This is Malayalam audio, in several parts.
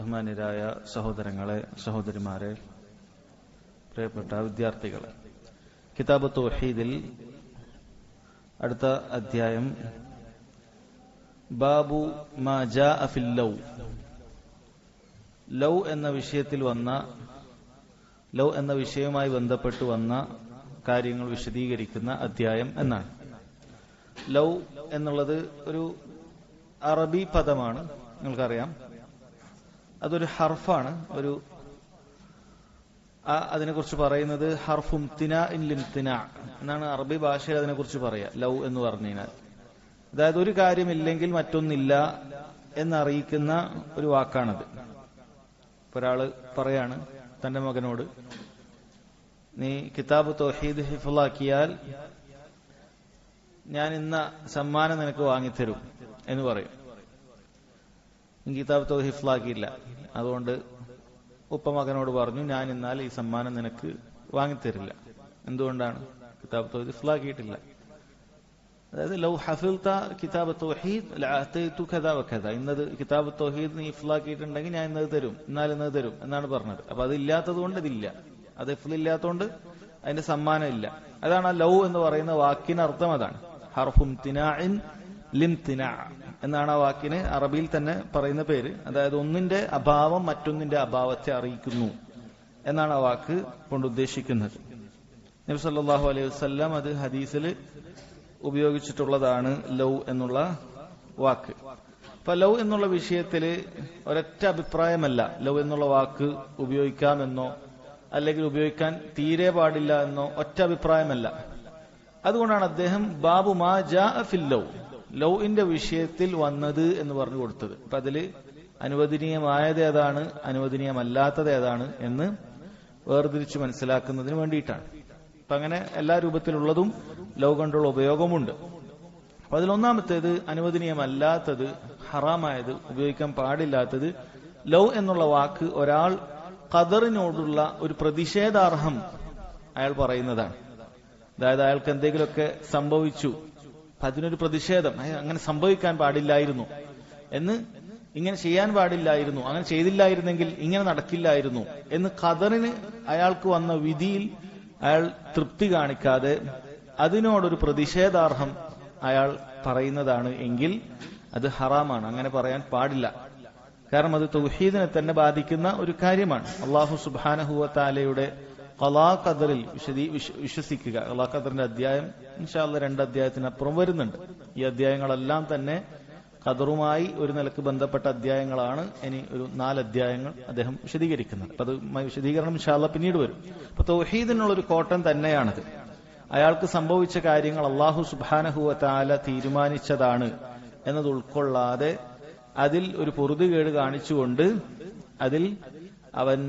ബഹുമാന്യരായ സഹോദരങ്ങളെ, സഹോദരിമാരെ, പ്രിയപ്പെട്ട വിദ്യാർത്ഥികളെ, കിതാബ് തൗഹീദിൽ അടുത്ത അധ്യായം ബാബു മാ ജാഅ ഫിൽ ലൗ. ലൗ എന്ന വിഷയത്തിൽ വന്ന, ലൗ എന്ന വിഷയവുമായി ബന്ധപ്പെട്ട് വന്ന കാര്യങ്ങൾ വിശദീകരിക്കുന്ന അധ്യായം എന്നാണ്. ലൗ എന്നുള്ളത് ഒരു അറബി പദമാണ്, നിങ്ങൾക്കറിയാം. അതൊരു ഹർഫാണ്. അതിനെക്കുറിച്ച് പറയുന്നത് ഹർഫും തിനാഇൻ ലിംതിനാ എന്നാണ് അറബി ഭാഷയിൽ അതിനെക്കുറിച്ച് പറയുക. ലൗ എന്ന് പറഞ്ഞു കഴിഞ്ഞാൽ അതായത് ഒരു കാര്യമില്ലെങ്കിൽ മറ്റൊന്നില്ല എന്നറിയിക്കുന്ന ഒരു വാക്കാണത്. ഒരാള് പറയാണ് തന്റെ മകനോട്, നീ കിതാബ് തൗഹീദ് ഹിഫ്ളാക്കിയാൽ ഞാൻ ഇന്ന സമ്മാനം നിനക്ക് വാങ്ങിത്തരും എന്ന് പറയും. കിതാബ് തൗഹീദ് ഹിഫ്ളാക്കിയില്ല, അതുകൊണ്ട് ഉപ്പ മകനോട് പറഞ്ഞു, ഞാൻ എന്നാൽ ഈ സമ്മാനം നിനക്ക് വാങ്ങിത്തരില്ല. എന്തുകൊണ്ടാണ്? കിതാബ് തൗഹീദ് ഹിഫ്ളാക്കിയിട്ടില്ല. അതായത് ലൗ ഹഫിൽത കിതാബ് തൗഹീദ് ലഅതൈതു കദാ വകദാ, ഇന്നത് കിതാബ് തൗഹീദ് നീ ഹിഫ്ളാക്കിയിട്ടുണ്ടെങ്കിൽ ഞാൻ ഇന്നത് തരും, എന്നാൽ ഇന്നത് തരും എന്നാണ് പറഞ്ഞത്. അപ്പൊ അത് ഇല്ലാത്തത് കൊണ്ട് ഇതില്ല, അത് ഹിഫ്ളില്ലാത്തതുകൊണ്ട് അതിന്റെ സമ്മാനം ഇല്ല. അതാണ് ആ ലൗ എന്ന് പറയുന്ന വാക്കിന് അർത്ഥം. അതാണ് ഹർഫും തിനാഇൻ ലിംതിനാ എന്നാണ് ആ വാക്കിന് അറബിയിൽ തന്നെ പറയുന്ന പേര്. അതായത് ഒന്നിന്റെ അഭാവം മറ്റൊന്നിന്റെ അഭാവത്തെ അറിയിക്കുന്നു എന്നാണ് ആ വാക്ക് കൊണ്ട് ഉദ്ദേശിക്കുന്നത്. നബി സല്ലല്ലാഹു അലൈഹി വസല്ലം അത് ഹദീസിൽ ഉപയോഗിച്ചിട്ടുള്ളതാണ് ലൗ എന്നുള്ള വാക്ക്. അപ്പൊ ലൗ എന്നുള്ള വിഷയത്തില് ഒരൊറ്റ അഭിപ്രായമല്ല ലൗ എന്നുള്ള വാക്ക് ഉപയോഗിക്കാമെന്നോ അല്ലെങ്കിൽ ഉപയോഗിക്കാൻ തീരെ പാടില്ല എന്നോ ഒറ്റ അഭിപ്രായമല്ല. അതുകൊണ്ടാണ് അദ്ദേഹം ബാബു മാ ജാഅ ഫിൽ ലൗ, ലൗഇന്റെ വിഷയത്തിൽ വന്നത് എന്ന് പറഞ്ഞു കൊടുത്തത്. അപ്പൊ അതില് അനുവദനീയമായത് ഏതാണ്, അനുവദനീയമല്ലാത്തത് ഏതാണ് എന്ന് വേർതിരിച്ച് മനസ്സിലാക്കുന്നതിന് വേണ്ടിയിട്ടാണ്. അപ്പൊ അങ്ങനെ എല്ലാ രൂപത്തിലുള്ളതും ലൗ കൊണ്ടുള്ള ഉപയോഗമുണ്ട്. അപ്പൊ അതിലൊന്നാമത്തേത് അനുവദനീയമല്ലാത്തത്, ഹറാമായത്, ഉപയോഗിക്കാൻ പാടില്ലാത്തത്, ലൗ എന്നുള്ള വാക്ക് ഒരാൾ ഖദറിനോടുള്ള ഒരു പ്രതിഷേധാർഹം അയാൾ പറയുന്നതാണ്. അതായത് അയാൾക്ക് എന്തെങ്കിലുമൊക്കെ സംഭവിച്ചു, അതിനൊരു പ്രതിഷേധം, അങ്ങനെ സംഭവിക്കാൻ പാടില്ലായിരുന്നു എന്ന്, ഇങ്ങനെ ചെയ്യാൻ പാടില്ലായിരുന്നു, അങ്ങനെ ചെയ്തില്ലായിരുന്നെങ്കിൽ ഇങ്ങനെ നടക്കില്ലായിരുന്നു എന്ന് ഖദറിന് അയാൾക്ക് വന്ന വിധിയിൽ അയാൾ തൃപ്തി കാണിക്കാതെ അതിനോടൊരു പ്രതിഷേധാർഹം അയാൾ പറയുന്നതാണ് എങ്കിൽ അത് ഹറാമാണ്. അങ്ങനെ പറയാൻ പാടില്ല. കാരണം അത് തൗഹീദിനെ തന്നെ ബാധിക്കുന്ന ഒരു കാര്യമാണ്. അല്ലാഹു സുബ്ഹാനഹു വ തആലയുടെ ഖളാ ഖദറിൽ വിശ്വസിക്കുക. ഖളാ ഖദറിന്റെ അധ്യായം ഇൻഷാ അല്ലാഹ് 2 അധ്യായത്തിനപ്പുറം വരുന്നുണ്ട്. ഈ അധ്യായങ്ങളെല്ലാം തന്നെ ഖദറുമായി ഒരു നിലക്ക് ബന്ധപ്പെട്ട അധ്യായങ്ങളാണ്. ഇനി ഒരു 4 അധ്യായങ്ങൾ അദ്ദേഹം വിശദീകരിക്കുന്നത്. അപ്പൊ അത് വിശദീകരണം ഇൻഷാ അല്ലാഹ് പിന്നീട് വരും. അപ്പൊ തൗഹീദിനുള്ളൊരു കോട്ടം തന്നെയാണത്. അയാൾക്ക് സംഭവിച്ച കാര്യങ്ങൾ അല്ലാഹു സുബ്ഹാനഹു വ തആല തീരുമാനിച്ചതാണ് എന്നത് ഉൾക്കൊള്ളാതെ അതിൽ ഒരു പൊറുതികേട് കാണിച്ചുകൊണ്ട് അതിൽ അവൻ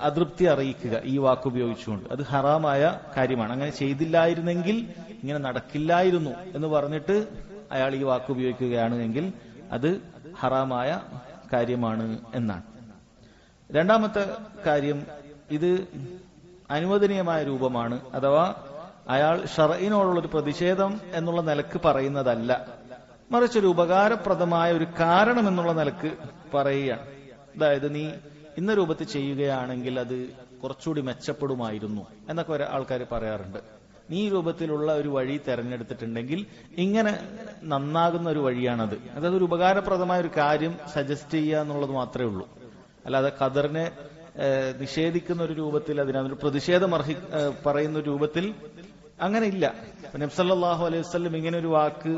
അതൃപ്തി അറിയിക്കുക ഈ വാക്കുപയോഗിച്ചുകൊണ്ട്, അത് ഹറാമായ കാര്യമാണ്. അങ്ങനെ ചെയ്തില്ലായിരുന്നെങ്കിൽ ഇങ്ങനെ നടക്കില്ലായിരുന്നു എന്ന് പറഞ്ഞിട്ട് അയാൾ ഈ വാക്ക് ഉപയോഗിക്കുകയാണ് എങ്കിൽ അത് ഹറാമായ കാര്യമാണ് എന്നാണ്. രണ്ടാമത്തെ കാര്യം, ഇത് അനുവദനീയമായ രൂപമാണ്. അഥവാ അയാൾ ശർഇനോടുള്ളൊരു പ്രതിഷേധം എന്നുള്ള നിലക്ക് പറയുന്നതല്ല, മറിച്ച് ഒരു ഉപകാരപ്രദമായ ഒരു കാരണം എന്നുള്ള നിലക്ക് പറയുകയാണ്. അതായത് നീ ഇന്ന രൂപത്തിൽ ചെയ്യുകയാണെങ്കിൽ അത് കുറച്ചുകൂടി മെച്ചപ്പെടുമായിരുന്നു എന്നൊക്കെ ആൾക്കാർ പറയാറുണ്ട്. നീ ഈ രൂപത്തിലുള്ള ഒരു വഴി തെരഞ്ഞെടുത്തിട്ടുണ്ടെങ്കിൽ ഇങ്ങനെ നന്നാകുന്ന ഒരു വഴിയാണത്. അതായത് ഒരു ഉപകാരപ്രദമായ ഒരു കാര്യം സജസ്റ്റ് ചെയ്യുക എന്നുള്ളത് മാത്രമേ ഉള്ളൂ. അല്ലാതെ ഖദറിനെ നിഷേധിക്കുന്ന ഒരു രൂപത്തിൽ, അതിനൊരു പ്രതിഷേധം പറയുന്ന രൂപത്തിൽ അങ്ങനെ ഇല്ല. നബി സല്ലല്ലാഹു അലൈഹി വസല്ലം ഇങ്ങനെ ഒരു വാക്ക്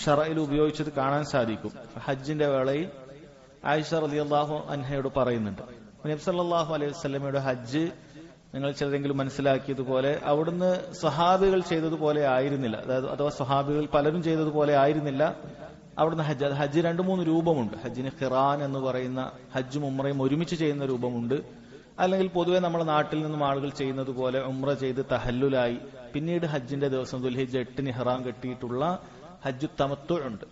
ശറഇൽ ഉപയോഗിച്ചത് കാണാൻ സാധിക്കും. ഹജ്ജിന്റെ വേളയിൽ ആയിഷ റളിയല്ലാഹു അൻഹയോട് പറയുന്നുണ്ട്, നബി സല്ലല്ലാഹു അലൈഹി വസല്ലമയുടെ ഹജ്ജ് നിങ്ങൾ ചിലരെങ്കിലും മനസ്സിലാക്കിയതുപോലെ അവിടുന്ന് സ്വഹാബികൾ ചെയ്തതുപോലെ ആയിരുന്നില്ല. അഥവാ സ്വഹാബികൾ പലരും ചെയ്തതുപോലെ ആയിരുന്നില്ല അവിടുന്ന് ഹജ്ജ്. ഹജ്ജ് 2-3 രൂപമുണ്ട്. ഹജ്ജിന് ഖിറാൻ എന്ന് പറയുന്ന ഹജ്ജും ഉംറയും ഒരുമിച്ച് ചെയ്യുന്ന രൂപമുണ്ട്. അല്ലെങ്കിൽ പൊതുവെ നമ്മുടെ നാട്ടിൽ നിന്നും ആളുകൾ ചെയ്യുന്നത് പോലെ ഉംറ ചെയ്ത് തഹല്ലുലായി പിന്നീട് ഹജ്ജിന്റെ ദിവസം ദുൽഹിജ്ജ 8 ഇഹ്റാം കെട്ടിയിട്ടുള്ള ഹജ്ജു തമത്തു ഉണ്ട്.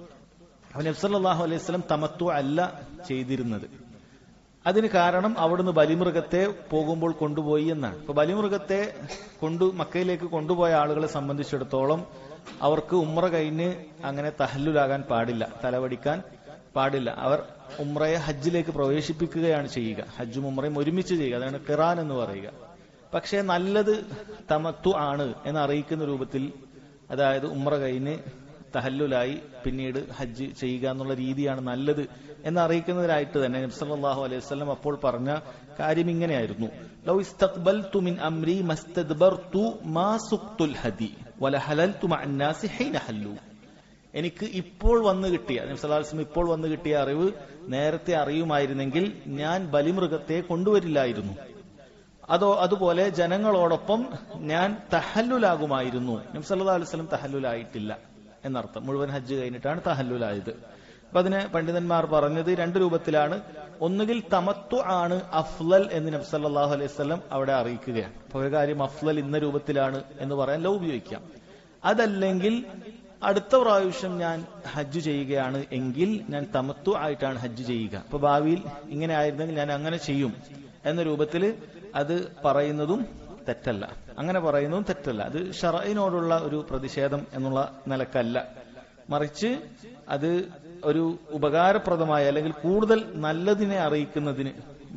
നബി സല്ലല്ലാഹു അലൈഹി വസല്ലം തമത്തു അല്ല ചെയ്തിരുന്നത്. അതിന് കാരണം അവിടുന്ന് ബലിമൃഗത്തെ പോകുമ്പോൾ കൊണ്ടുപോയി എന്നാണ്. ഇപ്പൊ ബലിമൃഗത്തെ മക്കയിലേക്ക് കൊണ്ടുപോയ ആളുകളെ സംബന്ധിച്ചിടത്തോളം അവർക്ക് ഉംറ കഴിഞ്ഞ് അങ്ങനെ തഹല്ലുലാകാൻ പാടില്ല, തലവടിക്കാൻ പാടില്ല. അവർ ഉംറയെ ഹജ്ജിലേക്ക് പ്രവേശിപ്പിക്കുകയാണ് ചെയ്യുക. ഹജ്ജും ഉംറയും ഒരുമിച്ച് ചെയ്യുക, അതാണ് ഖിറാൻ എന്ന് പറയുക. പക്ഷേ നല്ലത് തമത്തു ആണ് എന്ന് അറിയിക്കുന്ന രൂപത്തിൽ, അതായത് ഉംറ കഴിഞ്ഞ് തഹല്ലുലായി പിന്നീട് ഹജ്ജ് ചെയ്യുക എന്നുള്ള രീതിയാണ് നല്ലത് എന്ന് അറിയിക്കുന്നതിനായിട്ട് തന്നെ നബി സല്ലല്ലാഹു അലൈഹി വസല്ലം അപ്പോൾ പറഞ്ഞ കാര്യം ഇങ്ങനെയായിരുന്നു: ലൗ ഇസ്തഖ്ബൽതു മിൻ അംരി മസ്തദ്ബർതു മാ സുഖ്തുൽ ഹദി വലഹലൽതു മഅൻ നാസി ഹീന ഹല്ലു. എനിക്ക് ഇപ്പോൾ വന്നു കിട്ടിയ, നബി സല്ലല്ലാഹു അലൈഹി വസല്ലം ഇപ്പോൾ വന്നു കിട്ടിയ അറിവ് നേരത്തെ അറിയുമായിരുന്നെങ്കിൽ ഞാൻ ബലിമൃഗത്തെ കൊണ്ടുവരില്ലായിരുന്നു. അതുപോലെ ജനങ്ങളോടൊപ്പം ഞാൻ തഹല്ലുലാകുമായിരുന്നു. നബി സല്ലല്ലാഹു അലൈഹി വസല്ലം തഹല്ലുലായിട്ടില്ല എന്നർത്ഥം. മുഴുവൻ ഹജ്ജ് കഴിഞ്ഞിട്ടാണ് തഹല്ലുലായത്. അപ്പൊ അതിന് പണ്ഡിതന്മാർ പറഞ്ഞത് രണ്ട് രൂപത്തിലാണ്. ഒന്നുകിൽ തമത്തു ആണ് അഫ്ലൽ എന്ന് നബി സല്ലല്ലാഹു അലൈഹി വസല്ലം അവിടെ അറിയിക്കുകയാണ്. അപ്പൊ ഒരു കാര്യം അഫ്ലൽ ഇന്ന രൂപത്തിലാണ് എന്ന് പറയാൻ ലോ ഉപയോഗിക്കാം. അതല്ലെങ്കിൽ അടുത്ത പ്രാവശ്യം ഞാൻ ഹജ്ജ് ചെയ്യുകയാണ് എങ്കിൽ ഞാൻ തമത്തു ആയിട്ടാണ് ഹജ്ജ് ചെയ്യുക. അപ്പൊ ഭാവിയിൽ ഇങ്ങനെ ആയിരുന്നെങ്കിൽ ഞാൻ അങ്ങനെ ചെയ്യും എന്ന രൂപത്തിൽ അത് പറയുന്നതും തെറ്റല്ല. അങ്ങനെ പറയുന്നതും തെറ്റല്ല. അത് ശറഇനോടുള്ള ഒരു പ്രതിഷേധം എന്നുള്ള നിലക്കല്ല, മറിച്ച് അത് ഒരു ഉപകാരപ്രദമായ അല്ലെങ്കിൽ കൂടുതൽ നല്ലതിനെ അറിയിക്കുന്നതിന്,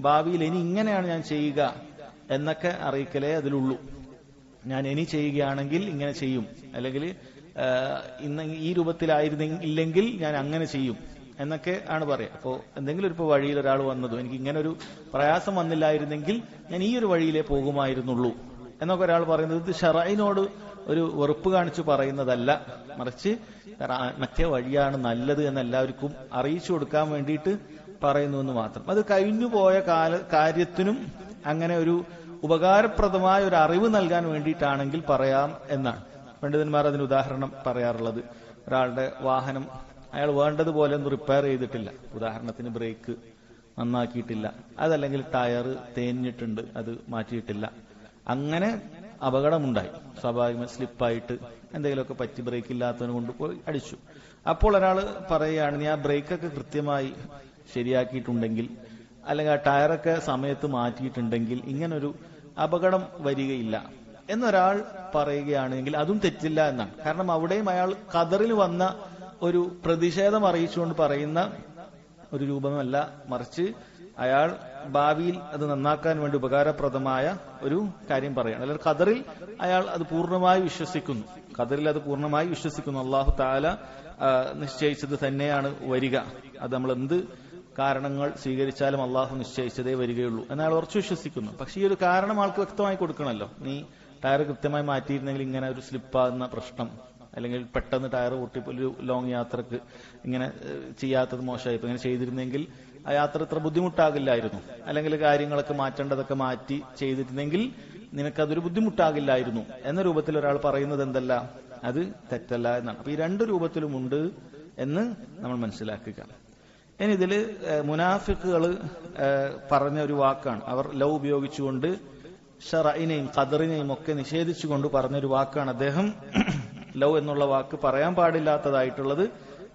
ഭാവിയിൽ ഇനി ഇങ്ങനെയാണ് ഞാൻ ചെയ്യുക എന്നൊക്കെ അറിയിക്കലേ അതിലുള്ളൂ. ഞാൻ ഇനി ചെയ്യുകയാണെങ്കിൽ ഇങ്ങനെ ചെയ്യും, അല്ലെങ്കിൽ ഇന്ന് ഈ രൂപത്തിലായിരുന്നില്ലെങ്കിൽ ഞാൻ അങ്ങനെ ചെയ്യും എന്നൊക്കെ ആണ് പറയാം. അപ്പോൾ എന്തെങ്കിലും ഒരു വഴിയിൽ ഒരാൾ വന്നതും എനിക്ക് ഇങ്ങനെ ഒരു പ്രയാസം വന്നില്ലായിരുന്നെങ്കിൽ ഞാൻ ഈ ഒരു വഴിയിലേ പോകുമായിരുന്നുള്ളൂ എന്നൊക്കെ ഒരാൾ പറയുന്നത് ഇത് ശറഇനോട് ഒരു വെറുപ്പ് കാണിച്ചു പറയുന്നതല്ല, മറിച്ച് മറ്റേ വഴിയാണ് നല്ലത് എന്ന് എല്ലാവർക്കും അറിയിച്ചു കൊടുക്കാൻ വേണ്ടിയിട്ട് പറയുന്നു എന്ന് മാത്രം. അത് കഴിഞ്ഞുപോയ കാര്യത്തിനും അങ്ങനെ ഒരു ഉപകാരപ്രദമായ ഒരു അറിവ് നൽകാൻ വേണ്ടിയിട്ടാണെങ്കിൽ പറയാം എന്നാണ് പണ്ഡിതന്മാർ അതിന് ഉദാഹരണം പറയാറുള്ളത്. ഒരാളുടെ വാഹനം അയാൾ വേണ്ടതുപോലെ ഒന്നും റിപ്പയർ ചെയ്തിട്ടില്ല, ഉദാഹരണത്തിന് ബ്രേക്ക് നന്നാക്കിയിട്ടില്ല, അതല്ലെങ്കിൽ ടയർ തേഞ്ഞിട്ടുണ്ട് അത് മാറ്റിയിട്ടില്ല, അങ്ങനെ അപകടമുണ്ടായി, സ്വാഭാവികമായി സ്ലിപ്പായിട്ട് എന്തെങ്കിലുമൊക്കെ പറ്റി ബ്രേക്ക് ഇല്ലാത്തതിനെ കൊണ്ട് പോയി അടിച്ചു. അപ്പോൾ ഒരാൾ പറയുകയാണ് നീ ആ ബ്രേക്കൊക്കെ കൃത്യമായി ശരിയാക്കിയിട്ടുണ്ടെങ്കിൽ അല്ലെങ്കിൽ ആ ടയറൊക്കെ സമയത്ത് മാറ്റിയിട്ടുണ്ടെങ്കിൽ ഇങ്ങനൊരു അപകടം വരികയില്ല എന്നൊരാൾ പറയുകയാണെങ്കിൽ അതും തെറ്റില്ല എന്നാണ്. കാരണം അവിടെയും അയാൾ ഖദറിൽ വന്ന ഒരു പ്രതിഷേധം അറിയിച്ചുകൊണ്ട് പറയുന്ന ഒരു രൂപമല്ല, മറിച്ച് അയാൾ ഭാവിയിൽ അത് നന്നാക്കാൻ വേണ്ടി ഉപകാരപ്രദമായ ഒരു കാര്യം പറയാണ്. അല്ലെങ്കിൽ ഖദറിൽ അയാൾ അത് പൂർണ്ണമായി വിശ്വസിക്കുന്നു, അല്ലാഹു തആല നിശ്ചയിച്ചത് തന്നെയാണ് വരിക, അത് നമ്മൾ എന്ത് കാരണങ്ങൾ സ്വീകരിച്ചാലും അള്ളാഹു നിശ്ചയിച്ചതേ വരികയുള്ളൂ എന്നയാൾ ഉറച്ചു വിശ്വസിക്കുന്നു. പക്ഷെ ഈ ഒരു കാരണം ആൾക്ക് വ്യക്തമായി കൊടുക്കണമല്ലോ. നീ ടയർ കൃത്യമായി മാറ്റിയിരുന്നെങ്കിൽ ഇങ്ങനെ ഒരു സ്ലിപ്പാകുന്ന പ്രശ്നം, അല്ലെങ്കിൽ പെട്ടെന്ന് ടയർ പൊട്ടി ഒരു ലോങ് യാത്രക്ക് ഇങ്ങനെ ചെയ്യാത്തത് മോശമായി, ഇങ്ങനെ ചെയ്തിരുന്നെങ്കിൽ ആ യാത്ര ഇത്ര ബുദ്ധിമുട്ടാകില്ലായിരുന്നു, അല്ലെങ്കിൽ കാര്യങ്ങളൊക്കെ മാറ്റേണ്ടതൊക്കെ മാറ്റി ചെയ്തിരുന്നെങ്കിൽ നിനക്കതൊരു ബുദ്ധിമുട്ടാകില്ലായിരുന്നു എന്ന രൂപത്തിൽ ഒരാൾ പറയുന്നത് എന്തല്ല, അത് തെറ്റല്ല എന്നാണ്. അപ്പൊ ഈ രണ്ട് രൂപത്തിലുമുണ്ട് എന്ന് നമ്മൾ മനസ്സിലാക്കുക. ഇനി ഇതില് മുനാഫിക്കുകൾ പറഞ്ഞ ഒരു വാക്കാണ്, അവർ ലൗ ഉപയോഗിച്ചുകൊണ്ട് ഷറഇനെയും ഖദറിനെയും ഒക്കെ നിഷേധിച്ചുകൊണ്ട് പറഞ്ഞൊരു വാക്കാണ് അദ്ദേഹം ലൗ എന്നുള്ള വാക്ക് പറയാൻ പാടില്ലാത്തതായിട്ടുള്ളത്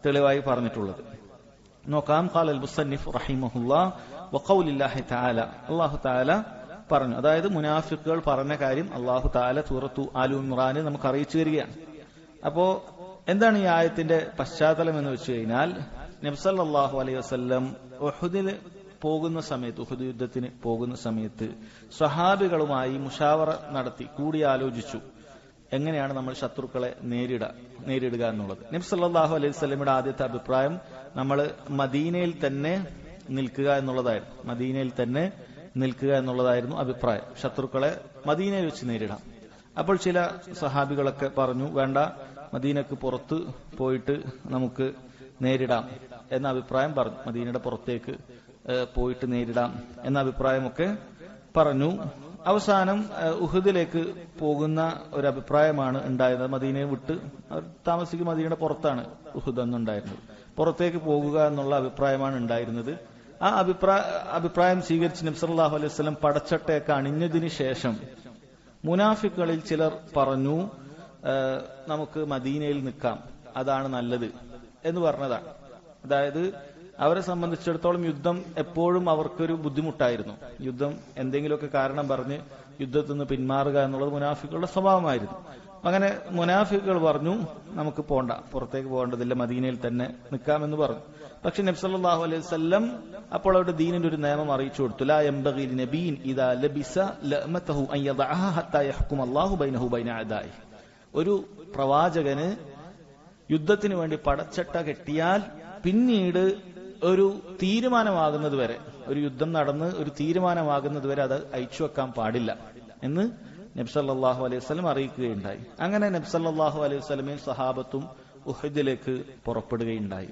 തെളിവായി പറഞ്ഞിട്ടുള്ളത്. നോക്കാം. ഖാലൽ മുസന്നിഫ് റഹിമഹുല്ലാഹ് വഖൗലില്ലാഹി തആല, അല്ലാഹു തആല പറഞ്ഞു, അതായത് മുനാഫിക്കുകൾ പറഞ്ഞ കാര്യം അല്ലാഹു തആല സൂറത്തു ആലു ഇംറാനിൽ നമുക്ക് അറിയിച്ചു തരികയാണ്. അപ്പോ എന്താണ് ഈ ആയത്തിന്റെ പശ്ചാത്തലം എന്ന് വെച്ച് കഴിഞ്ഞാൽ, നബി സല്ലല്ലാഹു അലൈഹി വസല്ലം ഉഹുദിൽ പോകുന്ന സമയത്ത്, ഉഹുദ് യുദ്ധത്തിന് പോകുന്ന സമയത്ത് സ്വഹാബികളുമായി മുഷാവറ നടത്തി, കൂടിയാലോചിച്ചു എങ്ങനെയാണ് നമ്മൾ ശത്രുക്കളെ നേരിടുക എന്നുള്ളത്. നബി സല്ലല്ലാഹു അലൈഹി വസല്ലമയുടെ ആദ്യത്തെ അഭിപ്രായം നമ്മൾ മദീനയിൽ തന്നെ നിൽക്കുക എന്നുള്ളതായിരുന്നു അഭിപ്രായം. ശത്രുക്കളെ മദീനയിൽ വെച്ച് നേരിടാം. അപ്പോൾ ചില സഹാബികളൊക്കെ പറഞ്ഞു, വേണ്ട, മദീനക്ക് പുറത്ത് പോയിട്ട് നമുക്ക് നേരിടാം എന്ന അഭിപ്രായം പറഞ്ഞു. മദീനയുടെ പുറത്തേക്ക് പോയിട്ട് നേരിടാം എന്ന അഭിപ്രായമൊക്കെ പറഞ്ഞു. അവസാനം ഉഹുദിലേക്ക് പോകുന്ന ഒരു അഭിപ്രായമാണ് ഉണ്ടായിരുന്നത്. മദീനയെ വിട്ട് അവർ താമസിക്കും, മദീനയുടെ പുറത്താണ് ഉഹുദ് എന്നുണ്ടായിരുന്നത്, പുറത്തേക്ക് പോകുക എന്നുള്ള അഭിപ്രായമാണ് ഉണ്ടായിരുന്നത്. ആ അഭിപ്രായം സ്വീകരിച്ച് നബി സല്ലല്ലാഹു അലൈഹി വസല്ലം പടച്ചട്ടയൊക്കെ അണിഞ്ഞതിന് ശേഷം മുനാഫിക്കുകളിൽ ചിലർ പറഞ്ഞു, നമുക്ക് മദീനയിൽ നിൽക്കാം, അതാണ് നല്ലത് എന്ന് പറഞ്ഞതാണ്. അതായത് അവരെ സംബന്ധിച്ചിടത്തോളം യുദ്ധം എപ്പോഴും അവർക്കൊരു ബുദ്ധിമുട്ടായിരുന്നു. യുദ്ധം എന്തെങ്കിലുമൊക്കെ കാരണം പറഞ്ഞ് യുദ്ധത്തിൽ നിന്ന് പിന്മാറുക എന്നുള്ളത് മുനാഫിക്കുകളുടെ സ്വഭാവമായിരുന്നു. അങ്ങനെ മുനാഫിക്കുകൾ പറഞ്ഞു നമുക്ക് പോണ്ട, പുറത്തേക്ക് പോകേണ്ടതില്ല, മദീനയിൽ തന്നെ നിൽക്കാമെന്ന് പറഞ്ഞു. പക്ഷെ നബി സല്ലല്ലാഹു അലൈഹി വസല്ലം അപ്പോൾ അവരുടെ ദീനിന്റെ ഒരു നിയമം അറിയിച്ചു കൊടുത്തു. ലാ യംബഗി ലിനബിയ്യിൻ ഇദാ ലബിസ ലഅമതഹു അൻ യദഅഹ ഹത്താ യഹ്കുമ അല്ലാഹു ബൈനഹു ബൈന അദാഇ. ഒരു പ്രവാചകന് യുദ്ധത്തിന് വേണ്ടി പടച്ചട്ട കെട്ടിയാൽ പിന്നീട് ഒരു തീരുമാനമാകുന്നത് വരെ, ഒരു യുദ്ധം നടന്ന് ഒരു തീരുമാനമാകുന്നത് വരെ അത് അയച്ചു വെക്കാൻ പാടില്ല എന്ന് നബി സല്ലല്ലാഹു അലൈഹി വസല്ലം അറിയിക്കുകയുണ്ടായി. അങ്ങനെ നബി സല്ലല്ലാഹു അലൈഹി വസല്ലമയും സഹാബത്തും ഉഹദിലേക്ക് പുറപ്പെടുകയുണ്ടായി.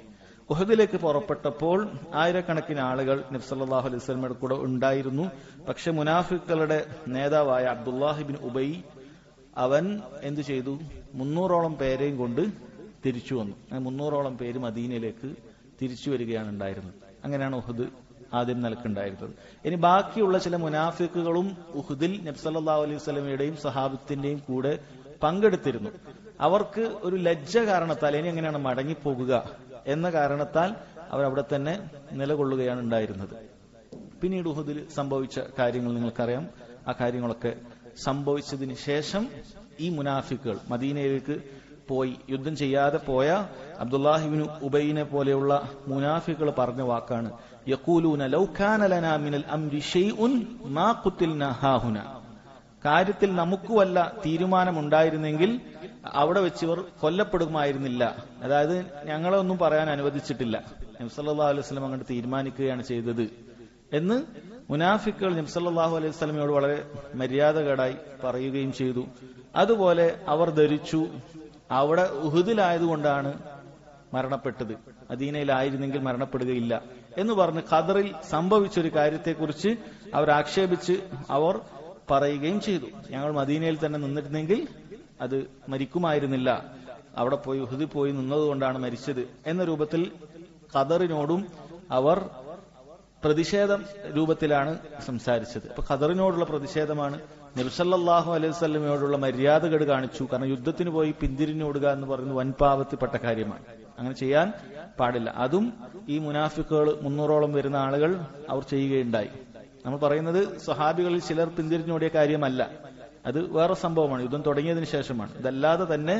ഉഹദിലേക്ക് പുറപ്പെട്ടപ്പോൾ ആയിരക്കണക്കിന് ആളുകൾ നബി സല്ലല്ലാഹു അലൈഹി വസല്ലമയുടെ കൂടെ ഉണ്ടായിരുന്നു. പക്ഷെ മുനാഫിക്കുകളുടെ നേതാവായ അബ്ദുല്ലാഹി ഇബ്നു ഉബൈ അവൻ എന്തു ചെയ്തു? 300ഓളം പേരെയും കൊണ്ട് തിരിച്ചു വന്നു. 300ഓളം പേര് മദീനയിലേക്ക് തിരിച്ചു വരികയാണ് ഉണ്ടായിരുന്നത്. അങ്ങനെയാണ് ഉഹദ് ആദ്യം നിലക്കുണ്ടായിരുന്നത്. ഇനി ബാക്കിയുള്ള ചില മുനാഫിക്കുകളും ഉഹദിൽ നബി സല്ലല്ലാഹു അലൈഹി വസല്ലമയുടെയും സഹാബത്തിന്റെയും കൂടെ പങ്കെടുത്തിരുന്നു. അവർക്ക് ഒരു ലജ്ജ കാരണത്താൽ ഇനി എങ്ങനെയാണ് മടങ്ങിപ്പോകുക എന്ന കാരണത്താൽ അവരവിടെ തന്നെ നിലകൊള്ളുകയാണ് ഉണ്ടായിരുന്നത്. പിന്നീട് ഉഹദിൽ സംഭവിച്ച കാര്യങ്ങൾ നിങ്ങൾക്കറിയാം. ആ കാര്യങ്ങളൊക്കെ സംഭവിച്ചതിന് ശേഷം ഈ മുനാഫിക്കുകൾ മദീനയിലേക്ക് പോയി യുദ്ധം ചെയ്യാതെ പോയ അബ്ദുല്ലാഹി ഇബ്നു ഉബൈനെ പോലെയുള്ള മുനാഫിക്കുകൾ പറഞ്ഞ വാക്കാണ് യഖൂലൂന ലൗ കാന ലനാ മിനൽ അംരി ഷൈഉൻ മാ ഖുതിൽനാ ഹാഹുന. കാര്യത്തിൽ നമുക്ക് വല്ല തീരുമാനമുണ്ടായിരുന്നെങ്കിൽ അവിടെ വെച്ചിവർ കൊല്ലപ്പെടുമായിരുന്നില്ല. അതായത് ഞങ്ങളെ ഒന്നും പറയാൻ അനുവദിച്ചിട്ടില്ല, നബി സല്ലല്ലാഹു അലൈഹി വസല്ലം അങ്ങോട്ട് തീരുമാനിക്കുകയാണ് ചെയ്തത് എന്ന് മുനാഫിക്കുകൾ നബി സല്ലല്ലാഹു അലൈഹി വസല്ലമയോട് വളരെ മര്യാദകേടായി പറയുകയും ചെയ്തു. അതുപോലെ അവർ ധരിച്ചു അവിടെ ഉഹുദിലായതുകൊണ്ടാണ് മരണപ്പെട്ടത്, മദീനയിലായിരുന്നെങ്കിൽ മരണപ്പെടുകയില്ല എന്ന് പറഞ്ഞ് ഖദറിൽ സംഭവിച്ചൊരു കാര്യത്തെക്കുറിച്ച് അവർ ആക്ഷേപിച്ച് അവർ പറയുകയും ചെയ്തു. ഞങ്ങൾ മദീനയിൽ തന്നെ നിന്നിരുന്നെങ്കിൽ അത് മരിക്കുമായിരുന്നില്ല, അവിടെ പോയി ഉഹുദിൽ പോയി നിന്നതുകൊണ്ടാണ് മരിച്ചത് എന്ന രൂപത്തിൽ ഖദറിനോടും അവർ പ്രതിഷേധം രൂപത്തിലാണ് സംസാരിച്ചത്. അപ്പൊ ഖദറിനോടുള്ള പ്രതിഷേധമാണ്. നബി സല്ലല്ലാഹു അലൈഹി വസല്ലമയോടുള്ള മര്യാദകേട് കാണിച്ചു. കാരണം യുദ്ധത്തിന് പോയി പിന്തിരിഞ്ഞോടുക എന്ന് പറയുന്നത് വൻപാപത്തിൽപ്പെട്ട കാര്യമാണ്. അങ്ങനെ ചെയ്യാൻ പാടില്ല. അതും ഈ മുനാഫിക്കുകൾ 300ഓളം വരുന്ന ആളുകൾ അവർ ചെയ്യുകയുണ്ടായി. നമ്മൾ പറയുന്നത് സ്വഹാബികളിൽ ചിലർ പിന്തിരിഞ്ഞോടിയ കാര്യമല്ല, അത് വേറെ സംഭവമാണ്, യുദ്ധം തുടങ്ങിയതിനു ശേഷമാണ്. ഇതല്ലാതെ തന്നെ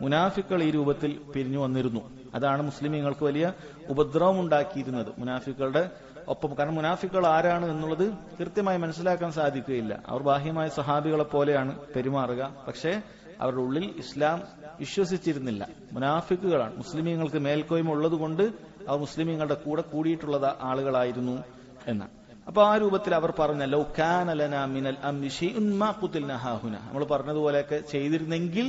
മുനാഫിക്കുകൾ ഈ രൂപത്തിൽ പിരിഞ്ഞു വന്നിരുന്നു. അതാണ് മുസ്ലിമീങ്ങൾക്ക് വലിയ ഉപദ്രവം ഉണ്ടാക്കിയിരുന്നത് മുനാഫിക്കുകളുടെ ഒപ്പം. കാരണം മുനാഫിക്കുകൾ ആരാണ് എന്നുള്ളത് കൃത്യമായി മനസ്സിലാക്കാൻ സാധിക്കുകയില്ല. അവർ ബാഹ്യമായ സഹാബികളെ പോലെയാണ് പെരുമാറുക, പക്ഷേ അവരുടെ ഉള്ളിൽ ഇസ്ലാം വിശ്വസിച്ചിരുന്നില്ല. മുനാഫിക്കുകളാണ്. മുസ്ലിമീങ്ങൾക്ക് മേൽക്കോയ്മ ഉള്ളതുകൊണ്ട് അവർ മുസ്ലിമീങ്ങളുടെ കൂടെ കൂടിയിട്ടുള്ള ആളുകളായിരുന്നു എന്നാണ്. അപ്പൊ ആ രൂപത്തിൽ അവർ പറഞ്ഞ ലൗ കാന ലനാ മിനൽ അംരി ശൈഉൻ മാ ഖുതിൽനാ ഹാഹുന, നമ്മൾ പറഞ്ഞതുപോലെയൊക്കെ ചെയ്തിരുന്നെങ്കിൽ